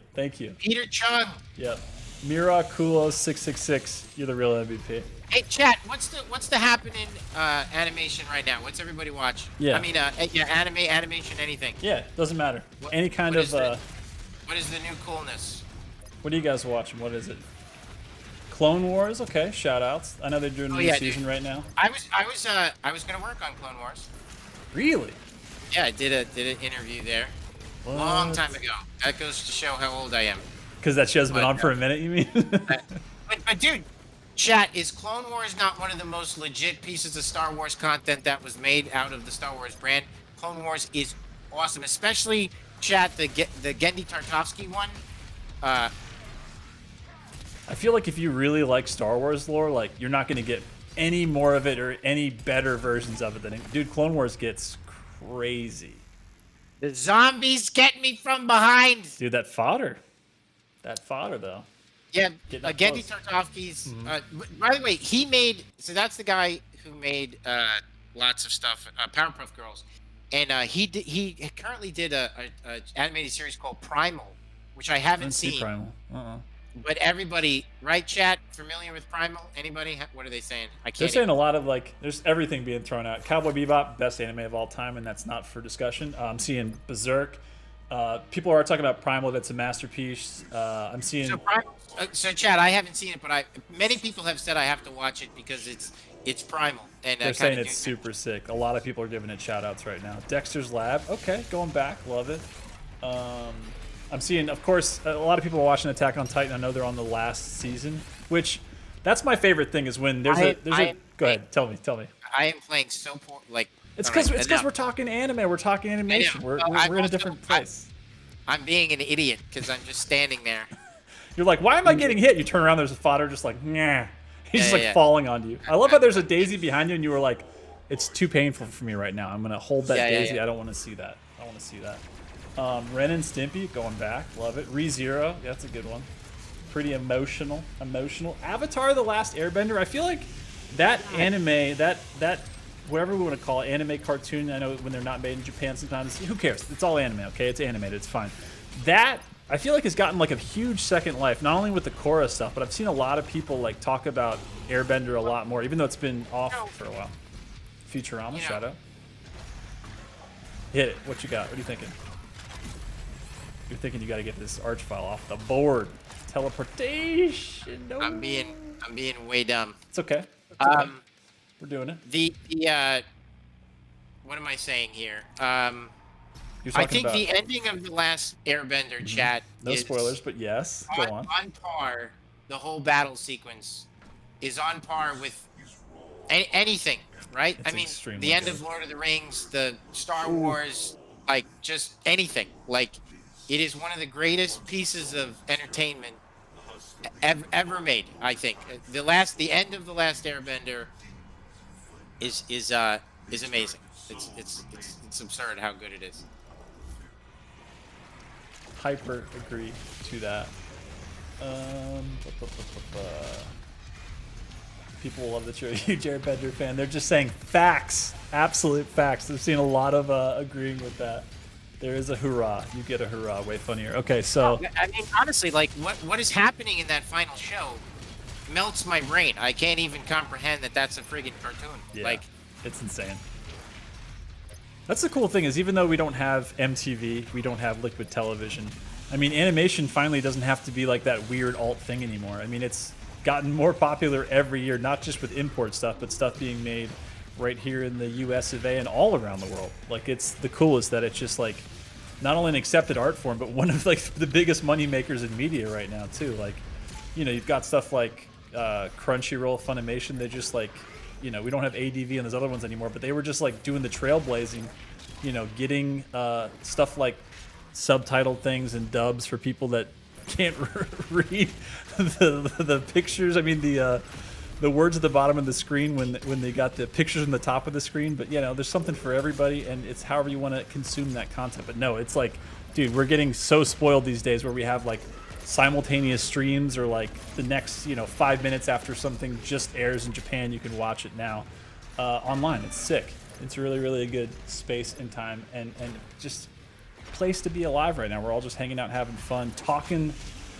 Peter Chung. Yep. Mira Kulo 666. You're the real MVP. Hey, chat. What's the happening animation right now? What's everybody watching? Yeah. I mean, animation, anything. Yeah, doesn't matter. What- Any kind what of is what is the new coolness? what are you guys watching? What is it? Clone Wars. Okay, shout outs. I know they're doing a new yeah, season right now. I was gonna work on Clone Wars. Really? Yeah, I did an interview there. Long time ago. That goes to show how old I am. Because that show's been But, on for a minute, you mean? But dude, chat, is Clone Wars not one of the most legit pieces of Star Wars content that was made out of the Star Wars brand? Clone Wars is awesome, especially chat the Gendy Tartakovsky one. I feel like if you really like Star Wars lore, like you're not going to get any more of it or any better versions of it than dude. Clone Wars gets crazy. The zombies get me from behind. Dude, that fodder though. Yeah, Getting up Gendy close. Tartakovsky's. By the way, he made. So that's the guy who made lots of stuff. Powerpuff Girls, and he currently did a animated series called Primal, which I haven't Let's see seen. Primal. But everybody, right, chat, familiar with Primal? Anybody? What are they saying? I They're can't. saying a lot of like, there's everything being thrown out. Cowboy Bebop, best anime of all time, and that's not for discussion. I'm seeing Berserk. People are talking about Primal. That's a masterpiece. I'm seeing. So Chad, I haven't seen it, but many people have said I have to watch it because it's Primal. And They're saying it's super sick. A lot of people are giving it shout outs right now. Dexter's Lab. Okay, going back. Love it. I'm seeing, of course, a lot of people are watching Attack on Titan. I know they're on the last season, which that's my favorite thing is when there's a. Go ahead. Tell me. I am playing so poor. Like It's All right, because enough. we're talking anime. We're talking animation. know. We're, Well, we're, I'm we're in a also- different place. I'm being an idiot because I'm just standing there. You're like, why am I getting hit? You turn around, there's a fodder just like, nah. He's just like yeah. falling onto you. I love how there's a daisy behind you, and you were like, it's too painful for me right now. I'm gonna hold that daisy. I don't want to see that. I want to see that. Ren and Stimpy going back, love it. ReZero, yeah, that's a good one. Pretty emotional. Avatar: The Last Airbender. I feel like that anime, that whatever we want to call it, anime cartoon. I know when they're not made in Japan sometimes. Who cares? It's all anime, okay? It's animated. It's fine. That I feel like has gotten like a huge second life, not only with the Korra stuff, but I've seen a lot of people like talk about Airbender a lot more, even though it's been off for a while. Futurama, shout out. Hit it. What you got? What are you thinking? You're thinking you got to get this arch file off the board. Teleportation. No. I'm being way dumb. It's okay. It's okay. We're doing it. The what am I saying here? You're I talking think about, the ending of The Last Airbender chat no is spoilers, but yes, go on. on par. The whole battle sequence is on par with anything, right? It's I mean, extremely the end good. of Lord of the Rings, the Star Wars, like just anything. Like, it is one of the greatest pieces of entertainment ever made. I think the end of The Last Airbender is amazing. It's absurd how good it is. Hyper agree to that. People will love that you're a huge Airbender fan. They're just saying facts, absolute facts. I've seen a lot of agreeing with that. There is a hurrah. You get a hurrah. Way funnier. Okay, so I mean, honestly, like what is happening in that final show melts my brain. I can't even comprehend that that's a friggin' cartoon. yeah, Like, it's insane. That's the cool thing is even though we don't have MTV, we don't have liquid television. I mean, animation finally doesn't have to be like that weird alt thing anymore. I mean, it's gotten more popular every year, not just with import stuff, but stuff being made right here in the US of A and all around the world. Like, it's the coolest that it's just like not only an accepted art form, but one of like the biggest money makers in media right now too. Like, you know, you've got stuff like Crunchyroll, Funimation. They just like, you know, we don't have ADV and those other ones anymore, but they were just like doing the trailblazing, you know, getting stuff like subtitled things and dubs for people that can't read the pictures. I mean, the words at the bottom of the screen when they got the pictures on the top of the screen. But, you know, there's something for everybody, and it's however you want to consume that content. But no, it's like, dude, we're getting so spoiled these days where we have like simultaneous streams or like the next, you know, 5 minutes after something just airs in Japan, you can watch it now online. It's sick. It's really, really a good space and time and just place to be alive right now. We're all just hanging out, having fun, talking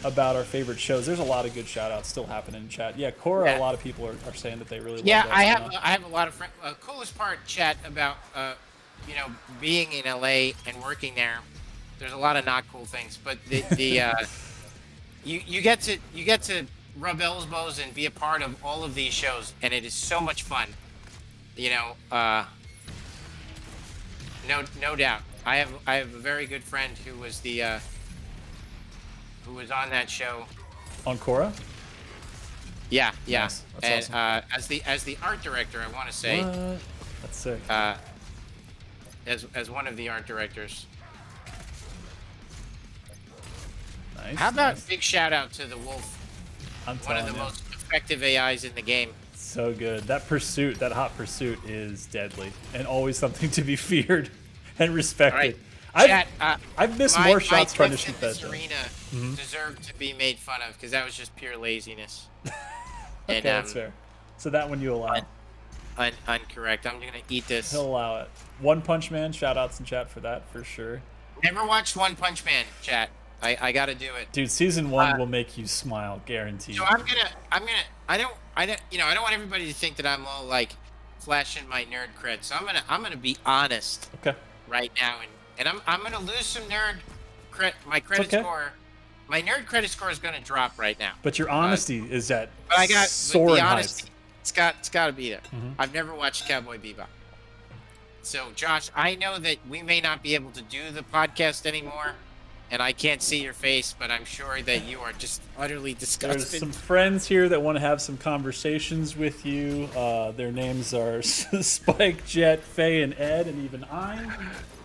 about our favorite shows. There's a lot of good shout outs still happening in chat. Yeah, Korra, Yeah. a lot of people are saying that they really love yeah, that I stuff. have a lot of friends. Coolest part, chat, about you know, being in LA and working there. There's a lot of not cool things, but you get to rub elbows and be a part of all of these shows, and it is so much fun. You know, no doubt. I have a very good friend who was who was on that show. On Korra? Yeah. Nice. That's And awesome. as the art director, I want to say, What? That's sick. as one of the art directors. Nice. How about nice. big shout out to the Wolf, I'm one telling of the you. most effective AIs in the game. So good. That pursuit, that hot pursuit is deadly and always something to be feared and respected. All right, I've, chat. I've missed my more shots trying to tips shoot in that. this though. arena deserved to be made fun of because that was just pure laziness. Okay, And that's fair. So that one you allow. Uncorrect. I'm gonna eat this. He'll allow it. One Punch Man, shout outs in chat for that for sure. Never watched One Punch Man, chat. I gotta do it. Dude, season one will make you smile, guaranteed. So I don't want everybody to think that I'm all like flashing my nerd cred. So I'm gonna be honest Okay. right now, and I'm gonna lose some my credit okay. score. My nerd credit score is gonna drop right now. But your honesty is at But I got soaring the heights. honesty. It's got to be there. I've never watched Cowboy Bebop. So Josh, I know that we may not be able to do the podcast anymore, and I can't see your face, but I'm sure that you are just utterly There's disgusted. some friends here that want to have some conversations with you. Their names are Spike, Jet, Faye, and Ed, and even I'm.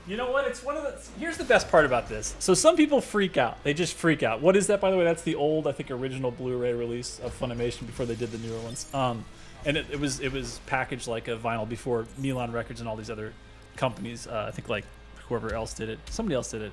You know what? It's one of the. Here's the best part about this. So some people freak out. They just freak out. What is that, by the way? That's the old, I think, original Blu-ray release of Funimation before they did the newer ones. And it was packaged like a vinyl before Milan Records and all these other companies. I think like whoever else did it. Somebody else did it.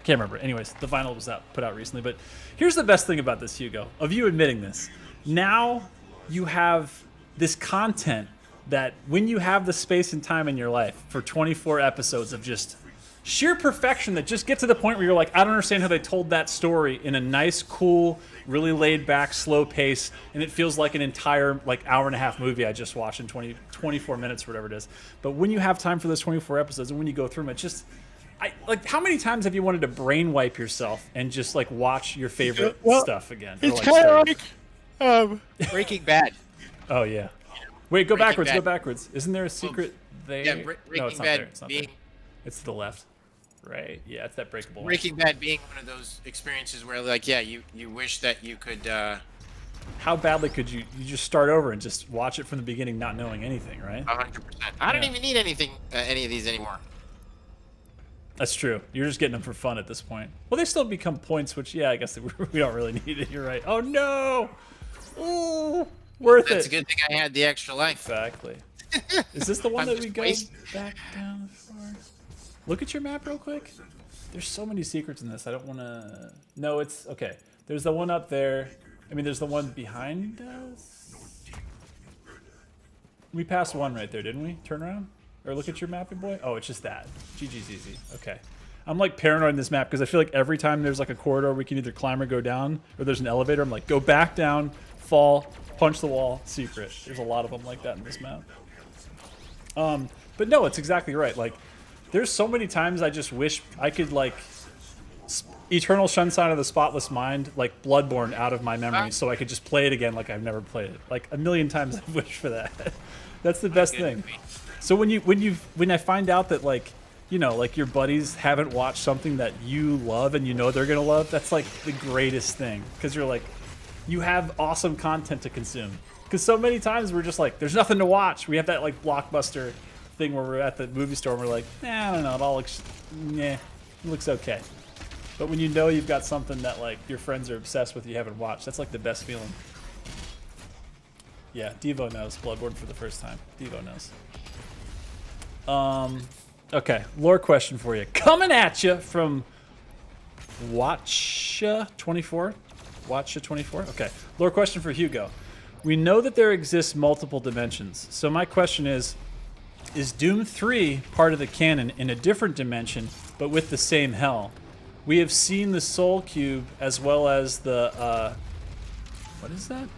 Can't remember. Anyways, the vinyl was put out recently. But here's the best thing about this, Hugo, of you admitting this. Now you have this content that when you have the space and time in your life for 24 episodes of just sheer perfection that just get to the point where you're like, I don't understand how they told that story in a nice, cool, really laid back, slow pace, and it feels like an entire like hour and a half movie I just watched in 24 minutes or whatever it is. But when you have time for those 24 episodes and when you go through them, it just like how many times have you wanted to brain wipe yourself and just like watch your favorite stuff again? It's Or, kind of stories? like Breaking Bad. Oh yeah. Wait, go Breaking backwards. Bad. Go backwards. Isn't there a secret there? Yeah, No, Breaking it's not Bad there. It's not being there. It's to the left. Right. Yeah, it's that breakable. Breaking Bad being one of those experiences where, like, yeah, you wish that you could. How badly could you just start over and just watch it from the beginning, not knowing anything, right? 100%. I don't Yeah. even need any of these anymore. That's true. You're just getting them for fun at this point. Well, they still become points, which, yeah, I guess we don't really need it. You're right. Oh, no! Ooh, worth That's it. a good thing I had the extra life. Exactly. Is this the one I'm that just we go wasting- back down for? Look at your map real quick. There's so many secrets in this. I don't want to... No, it's... Okay. There's the one up there. I mean, there's the one behind us. We passed one right there, didn't we? Turn around? Or look at your map, boy. Oh, it's just that. GG's easy. Okay. I'm like paranoid in this map because I feel like every time there's like a corridor we can either climb or go down, or there's an elevator, I'm like, go back down, fall, punch the wall, secret. There's a lot of them like that in this map. But no, it's exactly right. Like, there's so many times I just wish I could like Eternal Sunshine of the Spotless Mind, like Bloodborne, out of my memory, so I could just play it again like I've never played it. Like a million times I've wished for that. That's the best thing. So when I find out that like, you know, like your buddies haven't watched something that you love and you know they're gonna love, that's like the greatest thing, because you're like, you have awesome content to consume. Because so many times we're just like, there's nothing to watch. We have that like Blockbuster thing where we're at the movie store and we're like, I don't know, it all looks, it looks okay. But when you know you've got something that like your friends are obsessed with, you haven't watched, that's like the best feeling. Yeah, Devo knows Bloodborne for the first time. Devo knows. Okay, lore question for you. Coming at you from Watcha24. Watcha24. Okay, lore question for Hugo. We know that there exists multiple dimensions. So my question is Doom 3 part of the canon in a different dimension, but with the same hell? We have seen the Soul Cube as well as the, what is that?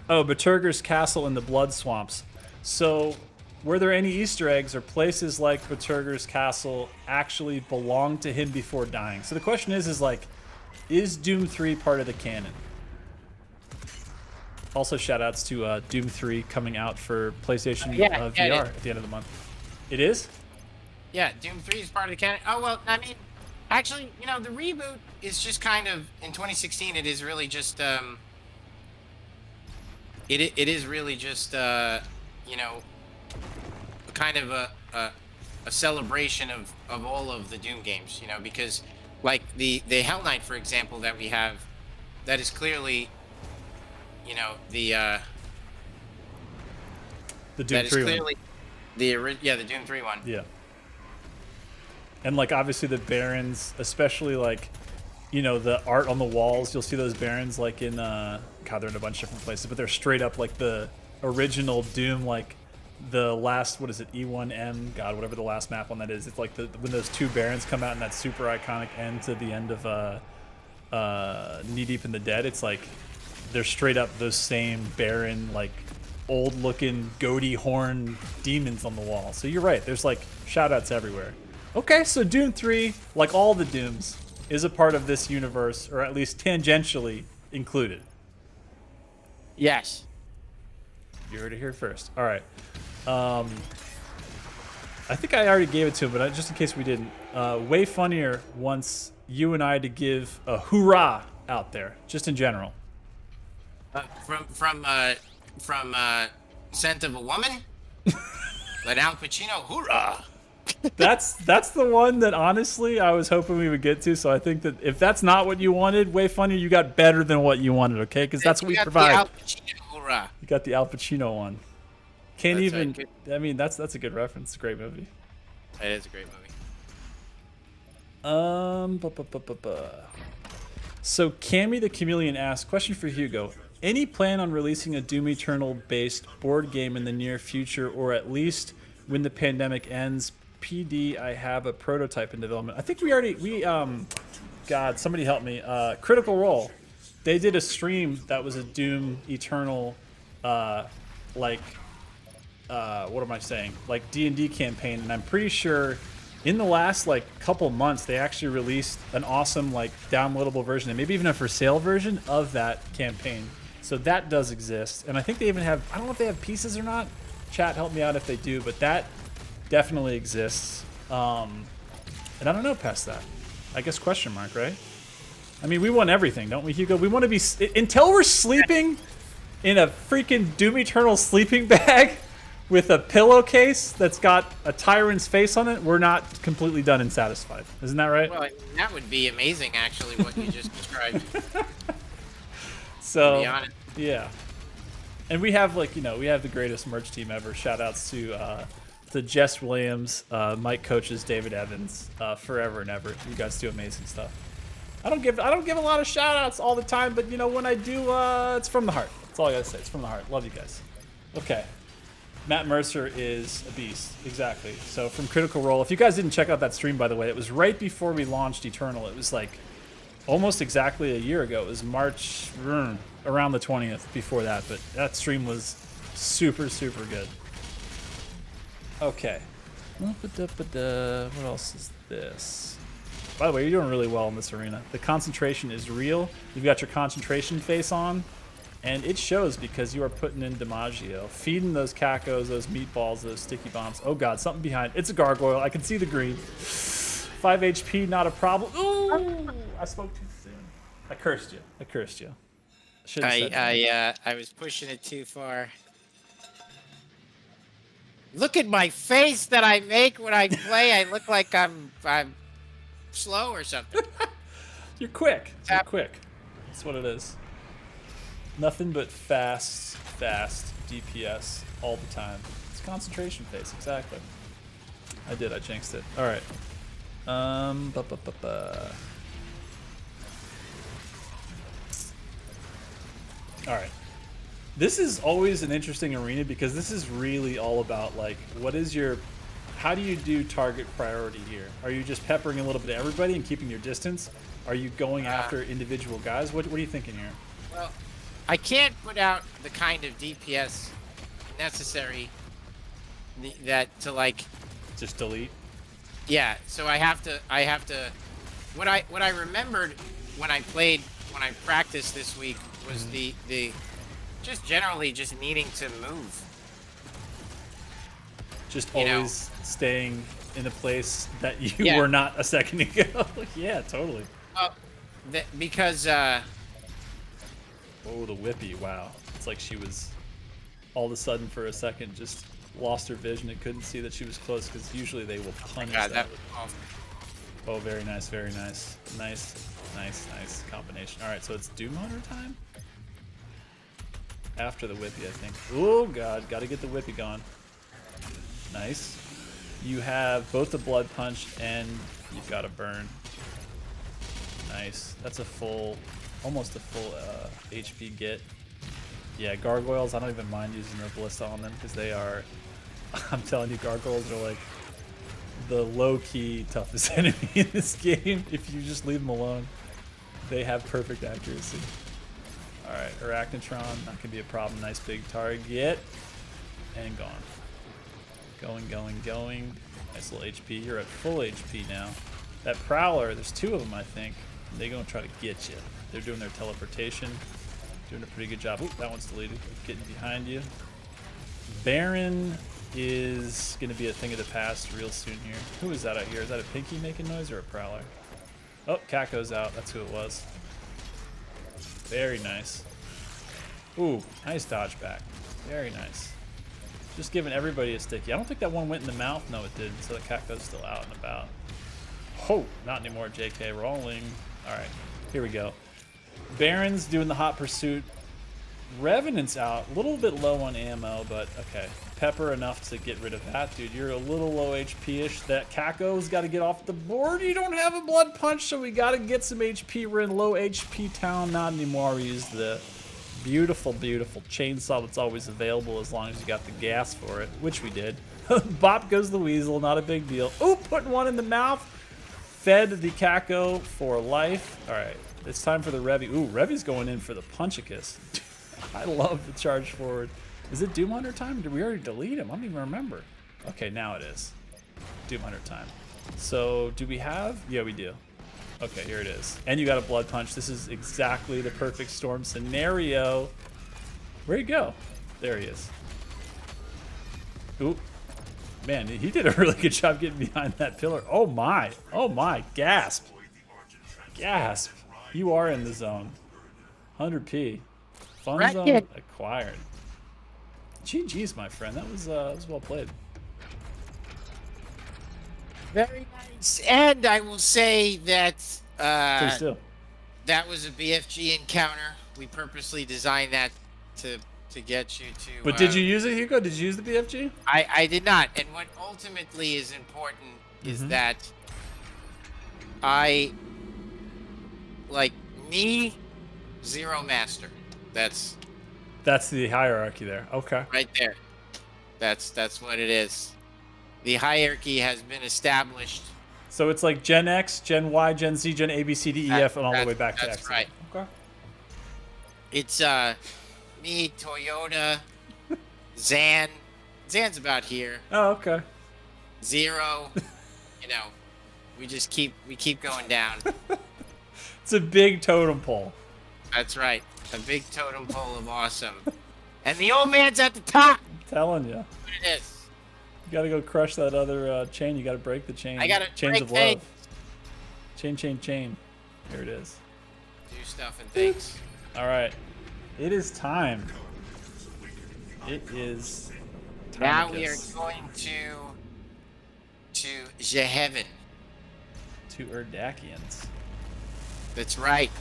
Oh, Baturger's Castle in the Blood Swamps. So, were there any Easter eggs or places like Baturger's Castle actually belong to him before dying? So the question is like, is Doom 3 part of the canon? Also, shoutouts to Doom 3 coming out for PlayStation VR at the end of the month. It is? Yeah, Doom 3 is part of the canon. Oh, well, I mean, actually, you know, the reboot is just kind of, in 2016, it is really just, it is really just, you know, kind of a celebration of all of the Doom games, you know, because, like, the Hell Knight, for example, that we have, that is clearly, you know, the Doom that is 3 clearly one. the Doom 3 one. Yeah. And like obviously the barons, especially like, you know, the art on the walls, you'll see those barons like in God, they're in a bunch of different places, but they're straight up like the original Doom, like the last, what is it, E1M, God, whatever the last map on that is. It's like when those two barons come out in that super iconic end to the end of Knee Deep in the Dead, it's like they're straight up those same baron, like old looking goatee horn demons on the wall. So you're right, there's like shout outs everywhere. Okay, so Doom 3, like all the Dooms, is a part of this universe, or at least tangentially included. Yes. You heard it here first. All right. I think I already gave it to him, but just in case we didn't. Way Funnier wants you and I to give a hoorah out there, just in general. From Scent of a Woman? Let Al Pacino, hoorah! That's the one that honestly I was hoping we would get to. So I think that if that's not what you wanted, Way Funnier, you got better than what you wanted, okay? Because that's what we provide. Al Pacino, hoorah! You got the Al Pacino one. Can't That's even. good. I mean, that's a good reference. It's a great movie. It is a great movie. So Cammy the Chameleon asks, question for Hugo. Any plan on releasing a Doom Eternal based board game in the near future, or at least when the pandemic ends? PD, I have a prototype in development. I think God, somebody help me. Critical Role. They did a stream that was a Doom Eternal, what am I saying? Like D&D campaign, and I'm pretty sure in the last couple months they actually released an awesome downloadable version and maybe even a for sale version of that campaign. So that does exist, and I think they even have, I don't know if they have pieces or not. Chat, help me out if they do, but that definitely exists. And I don't know past that. I guess question mark, right? I mean, we want everything, don't we, Hugo? We want to be until we're sleeping in a freaking Doom Eternal sleeping bag with a pillowcase that's got a tyrant's face on it. We're not completely done and satisfied. Isn't that right? Well, that would be amazing, actually, what you just described. So, to be honest. yeah. And we have we have the greatest merch team ever. Shout outs to Jess Williams, Mike Coaches, David Evans, forever and ever. You guys do amazing stuff. I don't give a lot of shout outs all the time, but when I do, it's from the heart. That's all I gotta say. It's from the heart. Love you guys. Okay. Matt Mercer is a beast. Exactly. So from Critical Role, if you guys didn't check out that stream, by the way, it was right before we launched Eternal. It was almost exactly a year ago. It was March, around the 20th before that, but that stream was super, super good. Okay. What else is this? By the way, you're doing really well in this arena. The concentration is real. You've got your concentration face on, and it shows because you are putting in DiMaggio, feeding those cacos, those meatballs, those sticky bombs. Oh god, something behind. It's a gargoyle. I can see the green. 5 HP, not a problem. Ooh, I spoke too soon. I cursed you. Shouldn't have said that. I was pushing it too far. Look at my face that I make when I play. I look like I'm slow or something. You're quick. You're quick. That's what it is. Nothing but fast DPS all the time. It's concentration phase, exactly. I jinxed it. All right. All right. This is always an interesting arena because this is really all about how do you do target priority here? Are you just peppering a little bit of everybody and keeping your distance? Are you going after individual guys? What are you thinking here? Well, I can't put out the kind of DPS necessary to just delete. Yeah, so I have to. What I remembered when I practiced this week was the just generally just needing to move. Just always staying in a place that you were not a second ago. Yeah, totally. Because oh, the whippy! Wow, it's like she was all of a sudden for a second just lost her vision and couldn't see that she was close because usually they will punish that. Oh, very nice, very nice. Nice combination. All right, so it's Doom Hunter time? After the whippy, I think. Oh, God, got to get the whippy gone. Nice. You have both the blood punch and you've got a burn. Nice. That's almost a full HP get. Yeah, gargoyles, I don't even mind using their ballista on them because they are, I'm telling you, gargoyles are the low-key toughest enemy in this game if you just leave them alone. They have perfect accuracy. Alright, Arachnotron, not gonna be a problem. Nice big target. And gone. Going. Nice little HP. You're at full HP now. That Prowler, there's two of them, I think. They're gonna try to get you. They're doing their teleportation. Doing a pretty good job. Oop, that one's deleted. Getting behind you. Baron is going to be a thing of the past real soon here. Who is that out here? Is that a Pinky making noise or a Prowler? Oh, Cat goes out. That's who it was. Very nice. Ooh, nice dodge back. Very nice. Just giving everybody a sticky. I don't think that one went in the mouth. No, it didn't. So the Cat goes still out and about. Oh, not anymore, JK. Rolling. All right, here we go. Baron's doing the hot pursuit. Revenant's out. A little bit low on ammo, but okay. Pepper enough to get rid of that. Dude, you're a little low HP-ish. That Caco's got to get off the board. You don't have a blood punch, so we got to get some HP. We're in low HP town. Not anymore. We use the beautiful, beautiful chainsaw that's always available as long as you got the gas for it, which we did. Bop goes the weasel. Not a big deal. Ooh, putting one in the mouth. Fed the Caco for life. All right. It's time for the Revy. Ooh, Revy's going in for the Punchicus. I love the charge forward. Is it Doom Hunter time? Did we already delete him? I don't even remember. Okay, now it is. Doom Hunter time. So, do we have? Yeah, we do. Okay, here it is. And you got a Blood Punch. This is exactly the perfect storm scenario. Where'd he go? There he is. Ooh. Man, he did a really good job getting behind that pillar. Oh my. Oh my. Gasp. Gasp. You are in the zone. 100p. Fun zone acquired. GG's, my friend. That was well played. Very nice. And I will say that Please do. that was a BFG encounter. We purposely designed that to get you to. But did you use it, Hugo? Did you use the BFG? I did not. And what ultimately is important is that I like me, zero master. That's the hierarchy there. Okay. right there. That's what it is. The hierarchy has been established. So it's like Gen X, Gen Y, Gen Z, Gen A, B, C, D, E, F, and all the way back to X. That's right. Okay. It's me, Toyota, Zan. Zan's about here. Oh, okay. Zero. You know, we keep going down. It's a big totem pole. That's right. A big totem pole of awesome. And the old man's at the top. I'm telling you. What it is. You gotta go crush that other chain. You gotta break the chain. I gotta Chains break of love. things. Chain, chain, chain. Here it is. Do stuff and things. All right. It is time. It is time. Now we are going to Jeheaven. to Urdakians. That's right.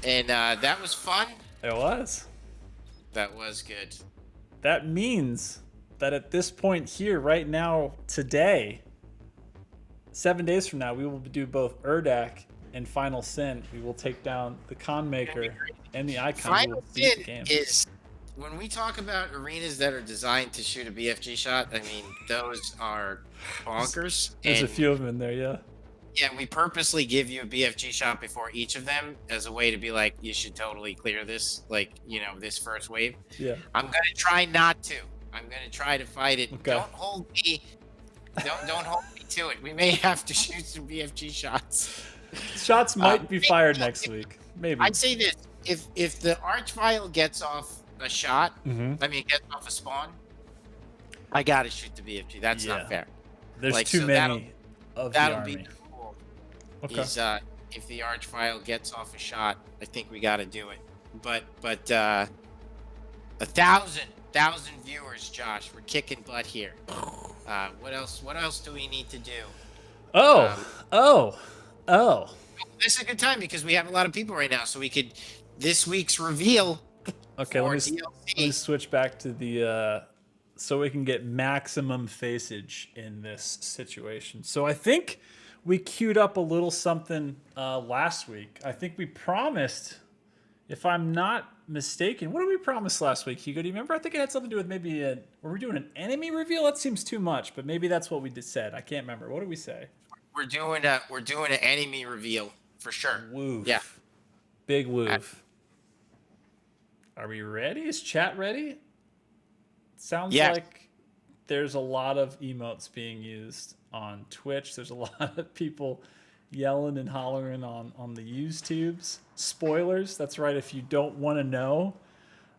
And that was fun. It was. That was good. That means that at this point here, right now, today, 7 days from now, we will do both Urdak and Final Sin. We will take down the Con Maker and the Icon. Final We will beat the Sin game. is, when we talk about arenas that are designed to shoot a BFG shot, I mean, those are bonkers. There's a And few of them in there, yeah. yeah, we purposely give you a BFG shot before each of them as a way to be like, you should totally clear this, like, you know, this first wave. Yeah. I'm gonna try not to. I'm gonna try to fight it. Okay. Don't hold me. Don't hold me to it. We may have to shoot some BFG shots. Shots might be fired next week. Maybe. I'd say this: if the Archvile gets off a shot, Mhm. I mean, gets off a spawn, I gotta shoot the BFG. That's Yeah. not fair. There's like, too so many of the That'll army. be cool. Okay. Is if the Archvile gets off a shot, I think we got to do it. But 1,000 viewers, Josh. We're kicking butt here. What else? What else do we need to do? Oh. This is a good time because we have a lot of people right now, so we could this week's reveal. Okay, for let me DLC. switch back to the so we can get maximum facage in this situation. So I think we queued up a little something last week. I think we promised, if I'm not mistaken, what did we promise last week, Hugo? Do you remember? I think it had something to do with maybe were we doing an enemy reveal? That seems too much, but maybe that's what we said. I can't remember. What did we say? We're doing an enemy reveal for sure. Woof. Yeah. Big woof. Are we ready? Is chat ready? Sounds Yeah. like there's a lot of emotes being used on Twitch. There's a lot of people yelling and hollering on the YouTubes. Spoilers. That's right. If you don't want to know,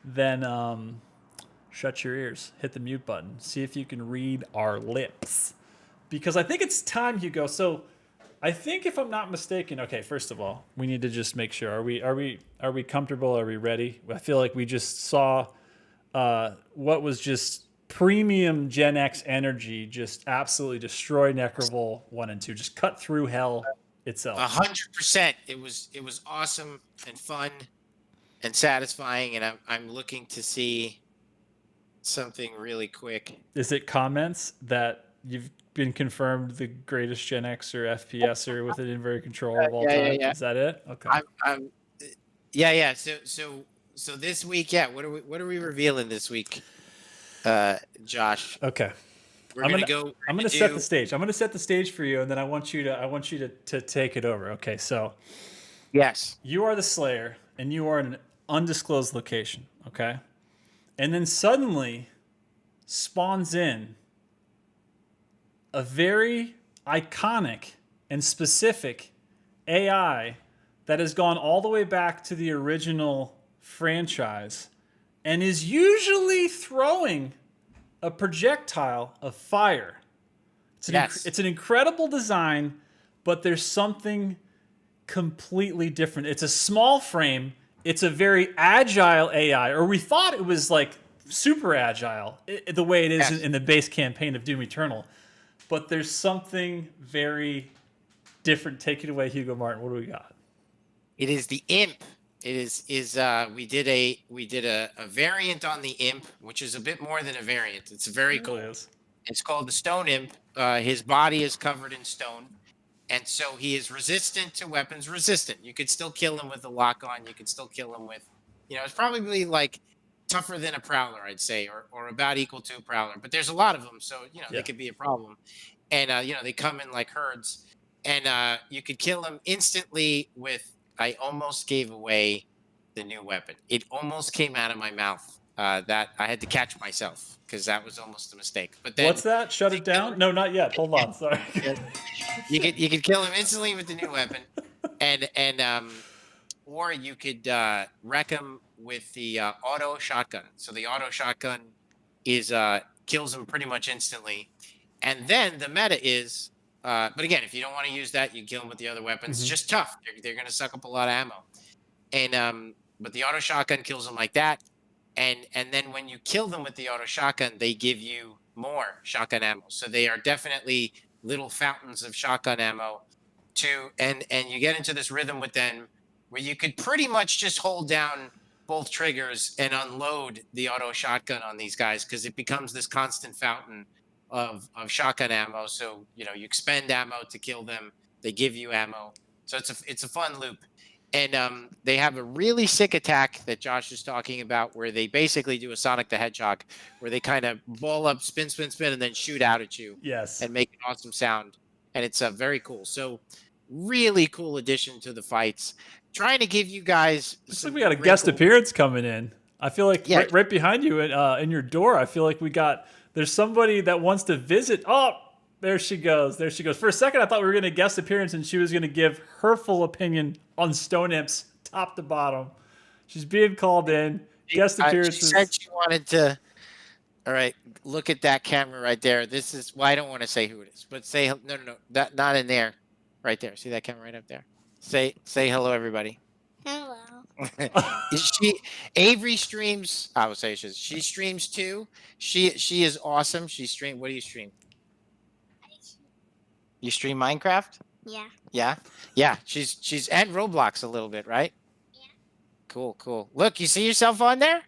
then shut your ears, hit the mute button, see if you can read our lips. Because I think it's time, Hugo. So I think if I'm not mistaken, okay, first of all, we need to just make sure. Are we comfortable? Are we ready? I feel like we just saw what was just premium Gen X energy just absolutely destroy Nekravol 1 and 2. Just cut through hell itself. 100%. It was awesome and fun and satisfying, and I'm looking to see something really quick. Is it comments that you've been confirmed the greatest Gen Xer FPSer with an inverted controller of all time? Yeah. Is that it? Okay. Yeah. So this week, what are we revealing this week, Josh? Okay. I'm gonna set the stage. I'm gonna set the stage for you, and then I want you to take it over. Okay. So yes, you are the Slayer, and you are in an undisclosed location. Okay. And then suddenly spawns in a very iconic and specific AI that has gone all the way back to the original franchise and is usually throwing a projectile of fire. It's an incredible design, but there's something completely different. It's a small frame. It's a very agile AI, or we thought it was like super agile, the way it is in the base campaign of Doom Eternal. But there's something very different. Take it away, Hugo Martin. What do we got? it is the Imp. It is we did a variant on the Imp, which is a bit more than a variant. It's very cool. It's called the Stone Imp. His body is covered in stone, and so he is resistant to weapons. Resistant. You could still kill him with a lock on. You could still kill him with, it's probably like tougher than a Prowler, I'd say, or about equal to a Prowler. But there's a lot of them, so they could be a problem. And they come in like herds, and you could kill him instantly with. I almost gave away the new weapon. It almost came out of my mouth. That I had to catch myself because that was almost a mistake. But then, what's that? Shut it down? No, not yet. Hold on. Sorry. You could kill him instantly with the new weapon, and or you could wreck him with the auto shotgun. So the auto shotgun is kills him pretty much instantly, and then the meta is. But again, if you don't want to use that, you kill them with the other weapons. Mm-hmm. It's just tough. They're going to suck up a lot of ammo. And but the auto shotgun kills them like that. And then when you kill them with the auto shotgun, they give you more shotgun ammo. So they are definitely little fountains of shotgun ammo too. And you get into this rhythm with them where you could pretty much just hold down both triggers and unload the auto shotgun on these guys because it becomes this constant fountain of shotgun ammo. So you expend ammo to kill them, they give you ammo, so it's a fun loop. And they have a really sick attack that Josh is talking about where they basically do a Sonic the Hedgehog where they kind of ball up, spin, and then shoot out at you. Yes. And make an awesome sound, and it's very cool. So really cool addition to the fights. Trying to give you guys looks like we got a guest appearance coming in. I feel like right behind you in your door, I feel like there's somebody that wants to visit. Oh, there she goes. For a second, I thought we were going to guest appearance and she was going to give her full opinion on Stone Imps, top to bottom. She's being called in. Guest appearances. She said she wanted to. All right, look at that camera right there. This is. Well, I don't want to say who it is, but say no. That not in there. Right there. See that camera right up there. Say hello, everybody. Hello. Avery streams. I would say she streams too. She is awesome. She stream. What do you stream? You stream Minecraft? Yeah. She's and Roblox a little bit, right? Yeah. Cool. Look, you see yourself on there?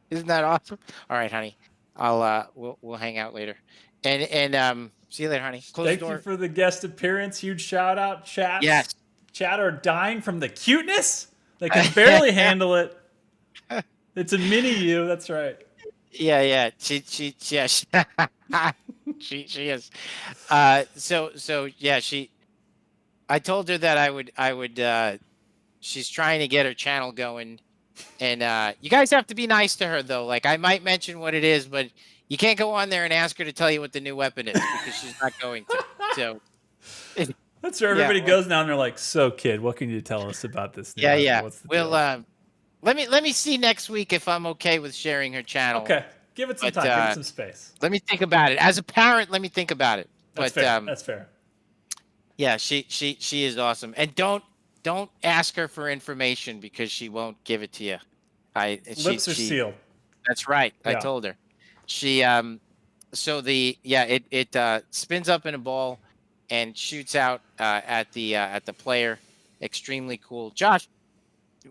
Isn't that awesome? All right, honey. I'll we'll hang out later. And see you later, honey. Close Thank the door. you for the guest appearance. Huge shout out, chat. Yes. Chat are dying from the cuteness. They can barely handle it. It's a mini you. That's right. Yeah. She is. So yeah, I told her that I would she's trying to get her channel going, and you guys have to be nice to her though. Like I might mention what it is, but you can't go on there and ask her to tell you what the new weapon is because she's not going to. So that's where everybody goes now and they're like, so kid, what can you tell us about this? Yeah. What's the deal? let me see next week if I'm okay with sharing her channel. Okay, give it some But time. Give it some space. let me think about it. As a parent, let me think about it. That's But fair. That's fair. yeah, she is awesome. And don't ask her for information because she won't give it to you. I Lips are she sealed. That's right. I Yeah. told her. She so it spins up in a ball and shoots out at the player. Extremely cool. Josh,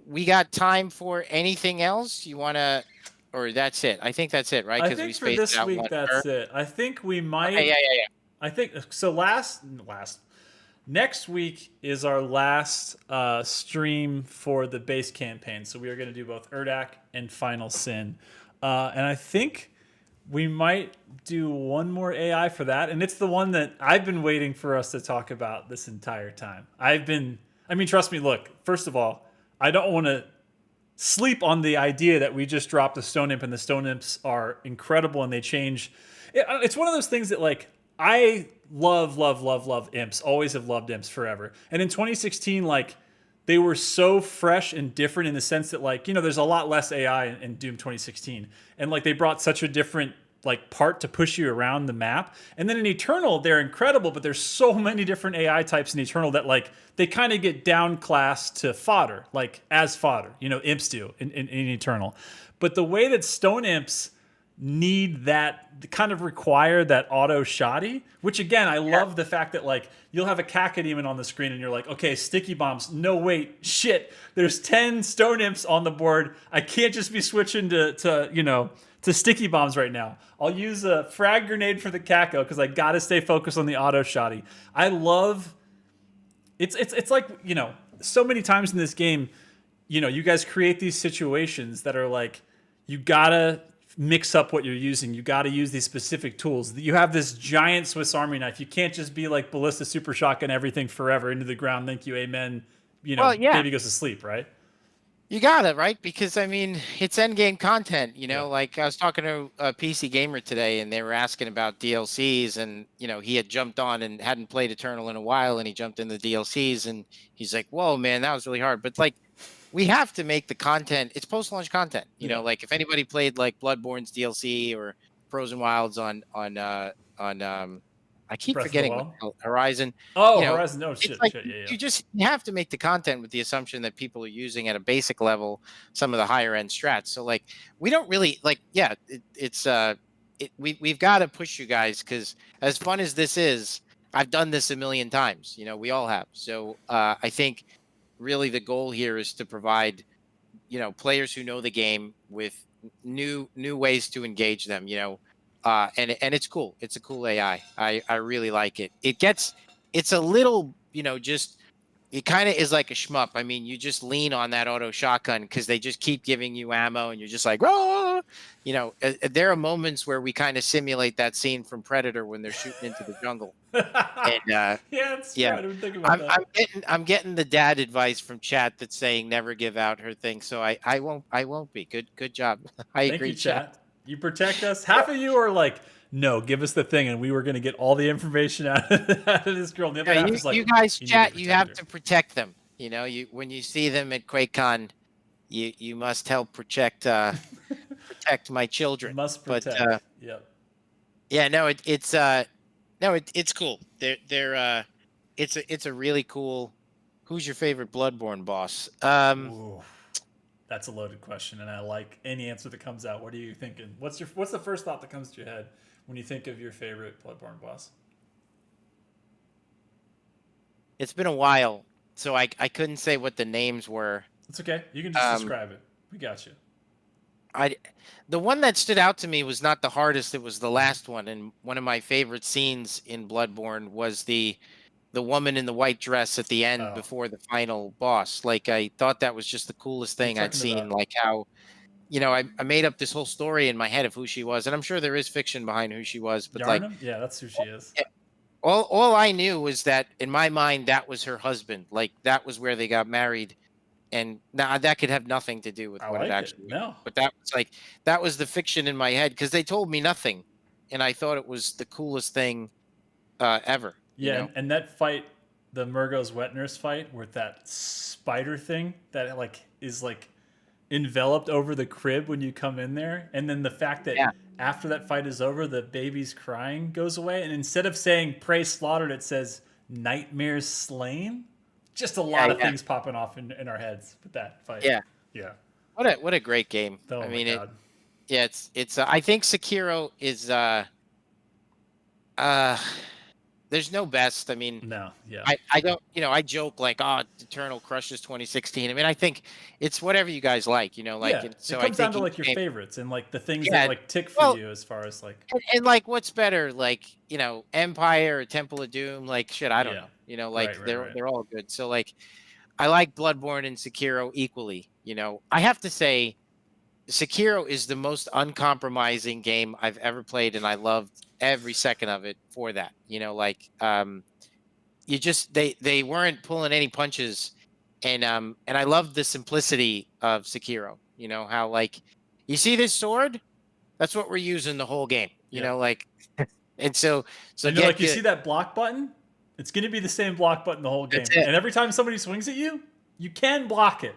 we got time for anything else? You want to or that's it. I think that's it, right? I Cuz we think for spaced it this out week one per. that's it. I think we Okay, might. yeah. I think so. Next week is our last stream for the base campaign. So we are going to do both Urdak and Final Sin, and I think we might do one more AI for that, and it's the one that I've been waiting for us to talk about this entire time. I mean, trust me. Look, first of all, I don't want to sleep on the idea that we just dropped a stone imp and the stone imps are incredible and they change. It's one of those things that like I love imps. Always have loved imps forever. And in 2016, like they were so fresh and different in the sense that like there's a lot less AI in Doom 2016, and like they brought such a different like part to push you around the map. And then in Eternal, they're incredible, but there's so many different AI types in Eternal that like they kind of get downclassed to fodder, like as fodder, imps do in Eternal. But the way that stone imps need that kind of require that auto shoddy, which again, I love the fact that like you'll have a cacodemon on the screen and you're like, okay, sticky bombs. No, wait, shit. There's 10 stone imps on the board. I can't just be switching to sticky bombs right now. I'll use a frag grenade for the caco because I gotta stay focused on the auto shoddy. I love it's like, so many times in this game, you guys create these situations that are like, you gotta mix up what you're using. You gotta use these specific tools. You have this giant Swiss Army knife. You can't just be like ballista super shotgun everything forever into the ground. Thank you, amen. Well, yeah. Baby goes to sleep, right? You got it, right? Because I mean, it's end game content, Yeah. like I was talking to a PC gamer today and they were asking about DLCs and, he had jumped on and hadn't played Eternal in a while and he jumped in the DLCs and he's like, "Whoa, man, that was really hard." But like we have to make the content. It's post-launch content, like if anybody played like Bloodborne's DLC or Frozen Wilds on I keep Breath of the forgetting Wild? Horizon. Oh, you know, Horizon. No, it's shit. like Yeah. you have to make the content with the assumption that people are using at a basic level some of the higher end strats. So like we don't really like we've got to push you guys because as fun as this is, I've done this a million times. We all have. So I think really the goal here is to provide players who know the game with new ways to engage them. And it's cool. It's a cool AI. I really like it. It's a little just it kind of is like a shmup. I mean, you just lean on that auto shotgun because they just keep giving you ammo, and you're just like, oh, there are moments where we kind of simulate that scene from Predator when they're shooting into the jungle. And yeah, that's yeah, right. I didn't think about that. I'm getting the dad advice from chat that's saying never give out her thing. So I won't be. Good job. I Thank agree, you, chat. You protect us. Half of you are like, no, give us the thing, and we were going to get all the information out of this girl. And the other half is like, you guys chat. You have her. to protect them. When you see them at QuakeCon, you must help protect my children. Must protect. But yep. yeah, no, it's cool. It's a really cool. Who's your favorite Bloodborne boss? Ooh, that's a loaded question, and I like any answer that comes out. What are you thinking? What's the first thought that comes to your head when you think of your favorite Bloodborne boss? It's been a while, so I couldn't say what the names were. It's okay. You can just describe it. We got you. The one that stood out to me was not the hardest. It was the last one, and one of my favorite scenes in Bloodborne was the woman in the white dress at the end before the final boss. Like I thought that was just the coolest thing I'd seen. Like how, I made up this whole story in my head of who she was, and I'm sure there is fiction behind who she was. But Yarnum? Yeah, that's who she is. All I knew was that in my mind that was her husband. Like that was where they got married, and now that could have nothing to do with what it actually. No, but that was the fiction in my head because they told me nothing, and I thought it was the coolest thing ever. Yeah, and that fight, the Murgo's wet nurse fight, with that spider thing that like is like enveloped over the crib when you come in there, and then the fact that Yeah. after that fight is over, the baby's crying goes away, and instead of saying "prey slaughtered," it says "nightmares slain." Just a lot Yeah, of yeah, things popping off in our heads with that fight. yeah. Yeah. What a great game. Oh I my mean, god. yeah, it's. I think Sekiro is. Uh, there's no best. I mean, No. Yeah. I don't, I joke like, oh, Eternal crushes 2016. I mean, I think it's whatever you guys like, like, Yeah. and It so I comes down think to each like your game, favorites and like the things that yeah, like tick for well, you as far as like. and like what's better, like, Empire or Temple of Doom, like shit, I don't Yeah. know, like Right. Right. they're Right. they're all good. So like, I like Bloodborne and Sekiro equally. I have to say, Sekiro is the most uncompromising game I've ever played, and I loved every second of it for that. Like, you just they weren't pulling any punches, and I love the simplicity of Sekiro. How, like, you see this sword, that's what we're using the whole game. Yep. Like, and so And you're get like, you good. see that block button? It's going to be the same block button the whole game. That's it. And every time somebody swings at you, you can block it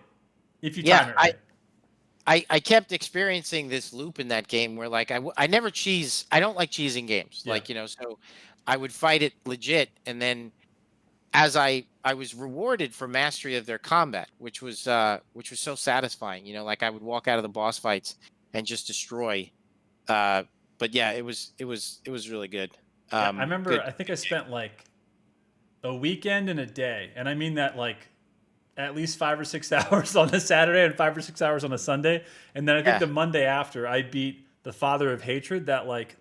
if you Yeah, time it right. I kept experiencing this loop in that game where, like, I never cheese. I don't like cheesing games. Yeah. Like, so I would fight it legit, and then as I was rewarded for mastery of their combat, which was so satisfying. Like, I would walk out of the boss fights and just destroy. But yeah, it was really good. Yeah, I remember, Good. I think I spent like a weekend and a day. And I mean that like at least 5 or 6 hours on a Saturday and 5 or 6 hours on a Sunday. And then I think Yeah. the Monday after, I beat the Father of Hatred, that like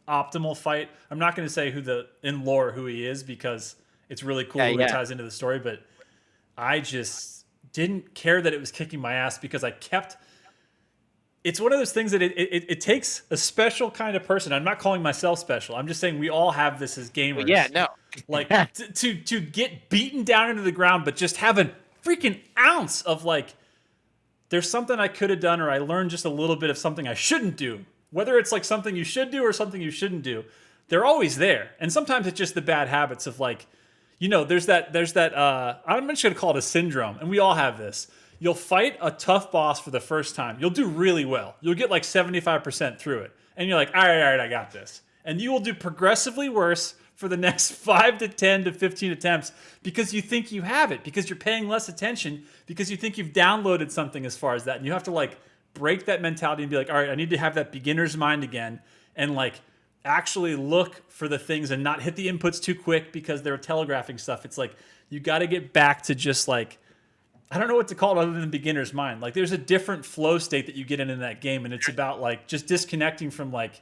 optimal fight. I'm not going to say in lore who he is because it's really cool Yeah, when yeah. it ties into the story, but I just didn't care that it was kicking my ass because I kept. It's one of those things that it takes a special kind of person. I'm not calling myself special. I'm just saying we all have this as gamers. But yeah, no. Like to get beaten down into the ground, but just have a freaking ounce of like, there's something I could have done, or I learned just a little bit of something I shouldn't do. Whether it's like something you should do or something you shouldn't do, they're always there. And sometimes it's just the bad habits of like, there's that I'm just gonna call it a syndrome, and we all have this. You'll fight a tough boss for the first time. You'll do really well. You'll get like 75% through it. And you're like, all right, I got this. And you will do progressively worse for the next 5 to 10 to 15 attempts because you think you have it, because you're paying less attention, because you think you've downloaded something as far as that. And you have to like break that mentality and be like, all right, I need to have that beginner's mind again and like actually look for the things and not hit the inputs too quick because they're telegraphing stuff. It's like you got to get back to just like, I don't know what to call it other than beginner's mind. Like there's a different flow state that you get in that game, and it's about like just disconnecting from like,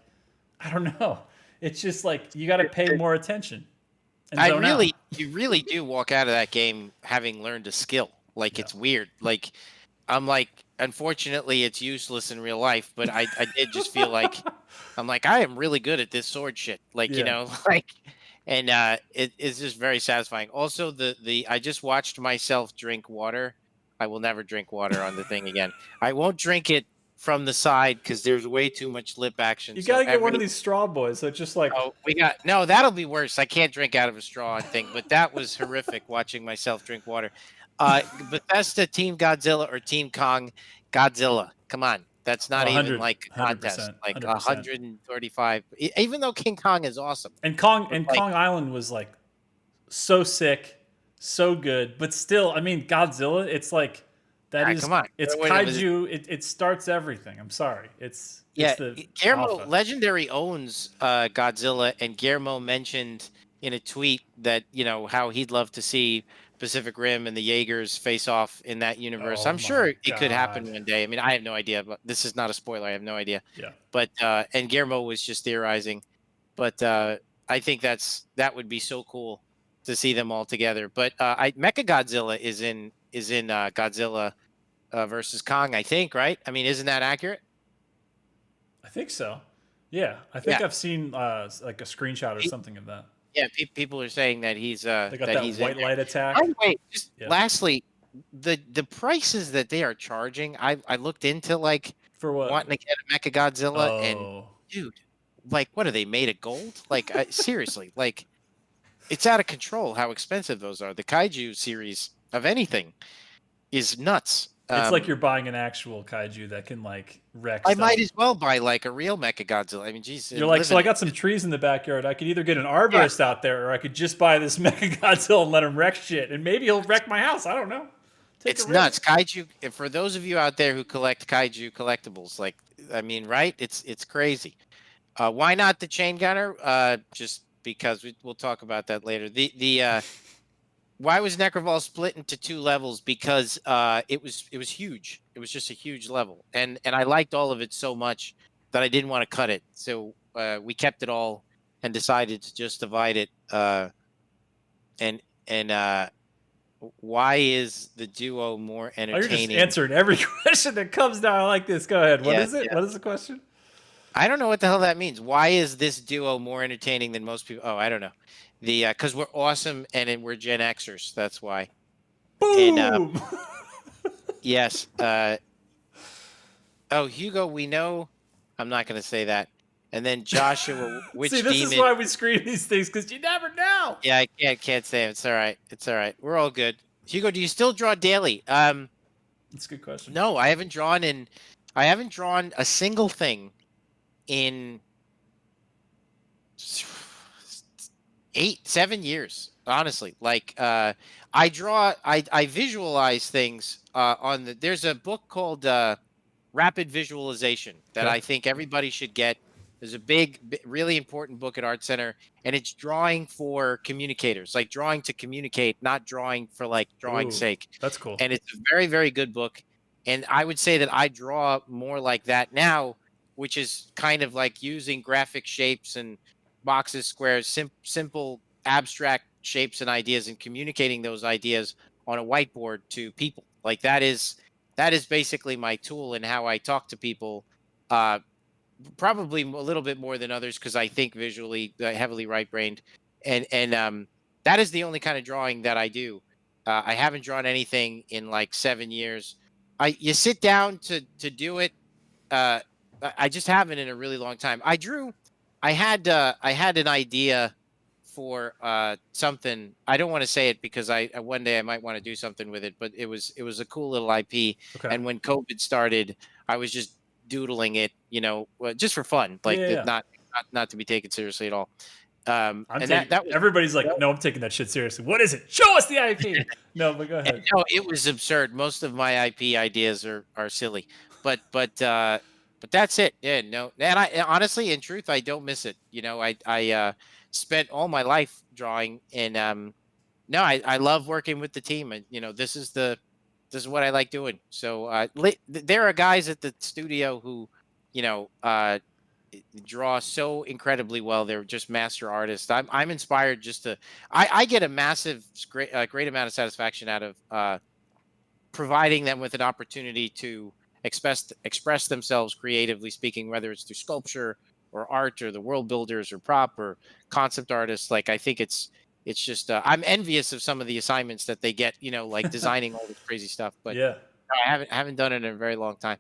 I don't know. It's just like you got to pay more attention. And zone out. You really do walk out of that game having learned a skill. Like, it's weird. Like, I'm like, unfortunately, it's useless in real life, but I did just feel like I'm like, I am really good at this sword shit. Like, like, and it's just very satisfying. Also, I just watched myself drink water. I will never drink water on the thing again. I won't drink it from the side because there's way too much lip action. You gotta get one of these straw boys. So just like, oh, no, that'll be worse. I can't drink out of a straw thing, but that was horrific watching myself drink water. Bethesda Team Godzilla or Team Kong Godzilla. Come on. That's not even like a contest. 100%, Like 100%. 135. Even though King Kong is awesome. And Kong Island was like so sick, so good, but still, I mean, Godzilla. It's like that is. Come on. It's Wait, kaiju. It starts everything. I'm sorry. It's the Guillermo alpha. Legendary owns Godzilla, and Guillermo mentioned in a tweet that how he'd love to see Pacific Rim and the Jaegers face off in that universe. Oh I'm sure it my could happen God. one day. I mean, I have no idea, but this is not a spoiler. I have no idea. Yeah. But and Guillermo was just theorizing, but I think that would be so cool to see them all together. But Mechagodzilla is in Godzilla versus Kong, I think, right? I mean, isn't that accurate? I think so. Yeah, I think Yeah. I've seen like a screenshot or something of that. Yeah, people are saying that he's They got that he's white in there. light attack. By the way, just Yeah. lastly, the prices that they are charging, I looked into like For what? wanting to get a Mechagodzilla, and Oh, dude, like, what are they made of gold? Like, seriously, like, it's out of control how expensive those are. The Kaiju series of anything is nuts. It's like you're buying an actual kaiju that can like wreck I stuff. might as well buy like a real Mechagodzilla. I mean, geez, You're like, so I got some trees in the backyard. I could either get an arborist out there, or I could just buy this Mechagodzilla and let him wreck shit, and maybe he'll wreck my house. I don't know. Take It's a nuts. risk. Kaiju. For those of you out there who collect kaiju collectibles, like, I mean, right? It's crazy. Why not the chain gunner? Just because we'll talk about that later. The why was Nekravol split into 2 levels? Because it was huge. It was just a huge level, and I liked all of it so much that I didn't want to cut it. So we kept it all and decided to just divide it. And why is the duo more Oh, you're just entertaining? answering every question that comes down. I like this. Go ahead. What Yeah, is it? yeah. What is the question? I don't know what the hell that means. Why is this duo more entertaining than most people? Oh, I don't know. Because we're awesome and we're Gen Xers. That's why. And Boom. yes. Oh, Hugo, we know. I'm not going to say that. And then Joshua, which See, this demon? is why we screen these things, because you never know. Yeah, I can't say it. It's all right. It's all right. We're all good. Hugo, do you still draw daily? That's a good question. No, I haven't drawn a single thing in 7 years, honestly. Like I visualize things there's a book called Rapid Visualization that Okay. I think everybody should get. There's a really important book at Art Center, and it's drawing for communicators, like drawing to communicate, not drawing for like drawing's Ooh, sake. that's cool. And it's a very, very good book. And I would say that I draw more like that now, which is kind of like using graphic shapes and boxes, squares, simple abstract shapes and ideas, and communicating those ideas on a whiteboard to people. Like that is basically my tool in how I talk to people. Probably a little bit more than others because I think visually, heavily right-brained, and that is the only kind of drawing that I do. I haven't drawn anything in like 7 years. You sit down to do it. I just haven't in a really long time. I had an idea for something. I don't want to say it because one day I might want to do something with it, but it was a cool little IP. Okay. And when COVID started, I was just doodling it, just for fun, like Yeah. not to be taken seriously at all. Everybody's like, no, I'm taking that shit seriously. What is it? Show us the IP. No, but go ahead. No, it was absurd. Most of my IP ideas are silly, but that's it. Yeah, no, and I honestly, in truth, I don't miss it. I spent all my life drawing, and no, I love working with the team, and this is what I like doing. So there are guys at the studio who, draw so incredibly well. They're just master artists. I'm inspired just to. I get a great amount of satisfaction out of providing them with an opportunity to express themselves creatively speaking, whether it's through sculpture or art or the world builders or prop or concept artists. Like I think it's just I'm envious of some of the assignments that they get, like designing all this crazy stuff. But Yeah. I haven't done it in a very long time.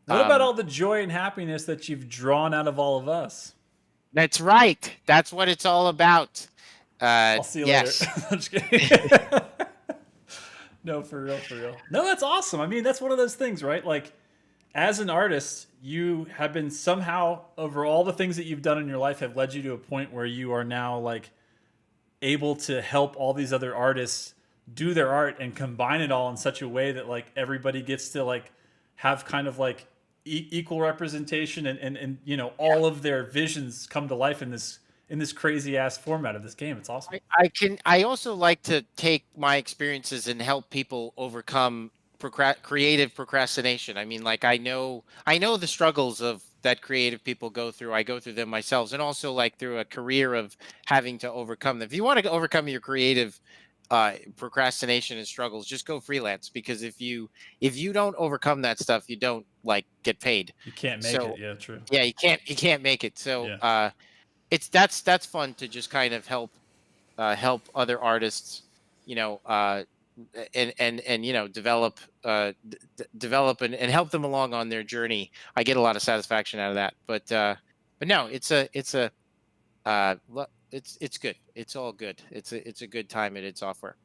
What about all the joy and happiness that you've drawn out of all of us? That's right. That's what it's all about. I'll see you yes. later. I'm just kidding. No, for real. No, that's awesome. I mean, that's one of those things, right? Like, as an artist, you have been somehow, over all the things that you've done in your life, have led you to a point where you are now like able to help all these other artists do their art and combine it all in such a way that like everybody gets to like have kind of like equal representation and all of their visions come to life in this crazy ass format of this game. It's awesome. I also like to take my experiences and help people overcome creative procrastination. I mean, like I know the struggles of that creative people go through. I go through them myself, and also like through a career of having to overcome them. If you want to overcome your creative procrastination and struggles, just go freelance, because if you don't overcome that stuff, you don't like get paid. You can't make it. Yeah, true. Yeah, you can't make it. So Yeah. that's fun to just kind of help other artists, and develop and help them along on their journey. I get a lot of satisfaction out of that. But no, it's good. It's all good. It's a good time at id Software.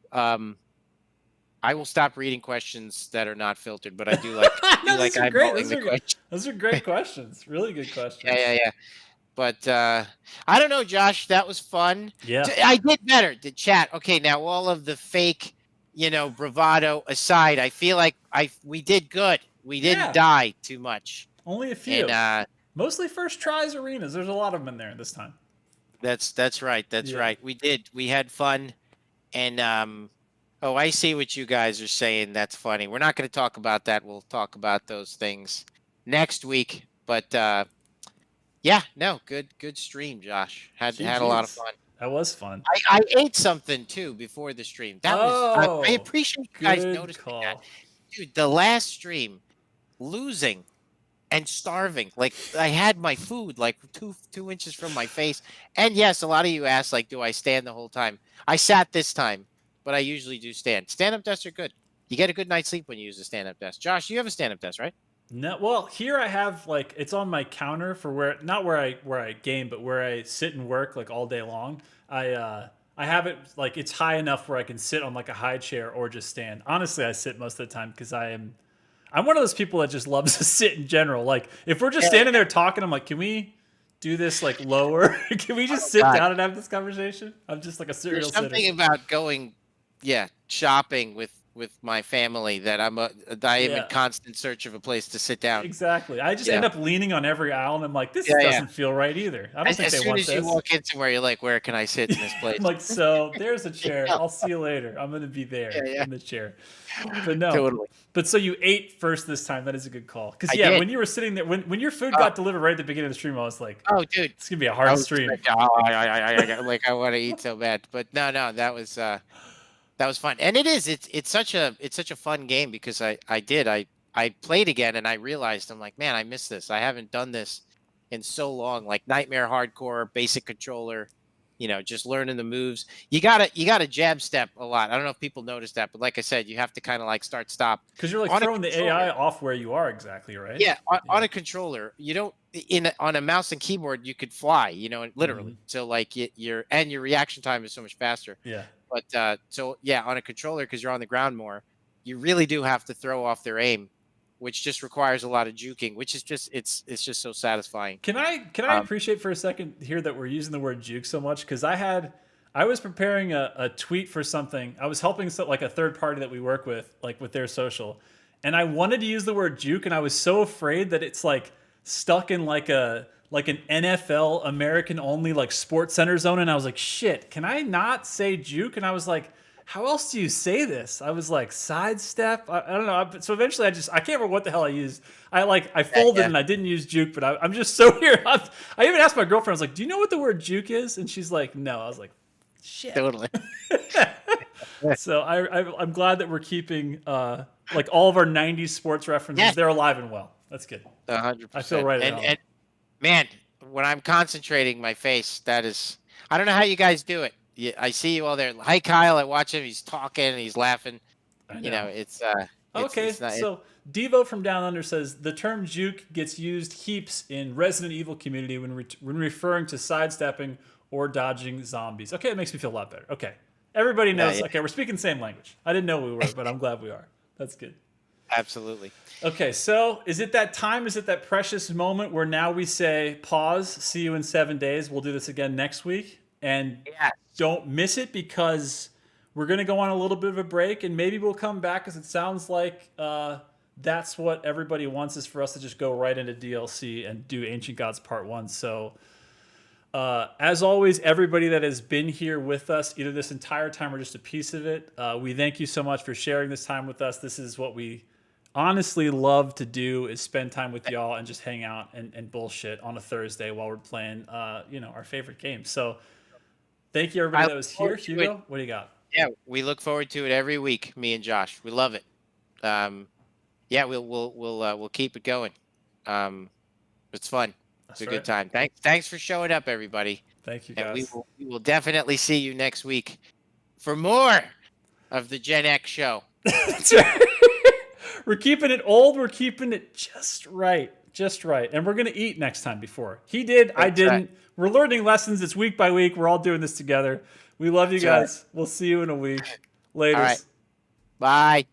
I will stop reading questions that are not filtered, but I do like No, those are great. eyeballing the questions. Those are great questions. Really good questions. Yeah. But I don't know, Josh. That was fun. Yeah. I did better. The chat. Okay, now all of the fake, bravado aside, I feel like we did good. We didn't die too much. Only a few. And mostly first tries arenas. There's a lot of them in there this time. that's right. That's right. We did. We had fun. And oh, I see what you guys are saying. That's funny. We're not going to talk about that. We'll talk about those things next week. But yeah, no, good stream, Josh. Had a lot of fun. That was fun. I ate something too before the stream. That was I appreciate you guys noticing that. Dude, the last stream, losing and starving. Like I had my food like two inches from my face. And yes, a lot of you asked, like, do I stand the whole time? I sat this time, but I usually do stand. Stand-up desks are good. You get a good night's sleep when you use a stand-up desk. Josh, you have a stand-up desk, right? No, well, here I have like it's on my counter for not where I game, but where I sit and work like all day long. I have it like it's high enough where I can sit on like a high chair or just stand. Honestly, I sit most of the time because I'm one of those people that just loves to sit in general. Like if we're just standing there talking, I'm like, can we do this like lower? Can we just sit down and have this conversation? I'm just like a serial sitter. There's something about going, shopping with my family that I am in constant search of a place to sit down. Exactly. I just end up leaning on every aisle, and I'm like, this doesn't feel right either. I don't think they want this. As soon as you walk in somewhere, you're like, where can I sit in this place? I'm like, so there's a chair. I'll see you later. I'm going to be there in the chair. But no. Totally. But so you ate first this time. That is a good call. Because when you were sitting there, when your food got delivered right at the beginning of the stream, I was like, oh, dude, it's going to be a hard stream. Like I want to eat so bad. But no, that was fun. And it's such a fun game because I played again and I realized I'm like, man, I missed this. I haven't done this in so long. Like Nightmare Hardcore, basic controller, just learning the moves. You gotta jab step a lot. I don't know if people noticed that, but like I said, you have to kind of like start stop. Because you're like throwing the AI off where you are exactly, right? Yeah, on a controller, you don't on a mouse and keyboard you could fly, literally. So like your reaction time is so much faster. Yeah. But on a controller, because you're on the ground more, you really do have to throw off their aim, which just requires a lot of juking, which is just it's just so satisfying. Can I appreciate for a second here that we're using the word juke so much? Because I was preparing a tweet for something. I was helping like a third party that we work with, like with their social, and I wanted to use the word juke, and I was so afraid that it's like stuck in like an NFL American only like Sports Center zone, and I was like, shit, can I not say juke? And I was like, how else do you say this? I was like, sidestep. I don't know. So eventually, I can't remember what the hell I used. I folded and I didn't use juke, but I'm just so here. I even asked my girlfriend. I was like, do you know what the word juke is? And she's like, no. I was like, shit. Totally. So I'm glad that we're keeping like all of our '90s sports references. Yeah. They're alive and well. That's good. 100%. I feel right. And man, when I'm concentrating, my face, that is, I don't know how you guys do it. I see you all there. Hi, Kyle. I watch him. He's talking and he's laughing. It's okay. So Devo from Down Under says the term juke gets used heaps in Resident Evil community when referring to sidestepping or dodging zombies. Okay, it makes me feel a lot better. Okay, everybody knows. Okay, we're speaking the same language. I didn't know we were, but I'm glad we are. That's good. Absolutely. Okay, so is it that time? Is it that precious moment where now we say pause, see you in 7 days. We'll do this again next week. And don't miss it because we're going to go on a little bit of a break and maybe we'll come back because it sounds like that's what everybody wants is for us to just go right into DLC and do Ancient Gods Part 1. So as always, everybody that has been here with us, either this entire time or just a piece of it, we thank you so much for sharing this time with us. This is what we honestly love to do is spend time with y'all and just hang out and bullshit on a Thursday while we're playing our favorite game. So thank you everybody that was here. Hugo, what do you got? Yeah, we look forward to it every week, me and Josh. We love it. We'll keep it going. It's fun. It's a good time. Thanks for showing up, everybody. Thank you, guys. And we will definitely see you next week for more of the Gen X show. That's right. We're keeping it old. We're keeping it just right. And we're going to eat next time before. He did. I didn't. Right. We're learning lessons. It's week by week. We're all doing this together. We love you guys. Right. We'll see you in a week. Later. All right. Bye.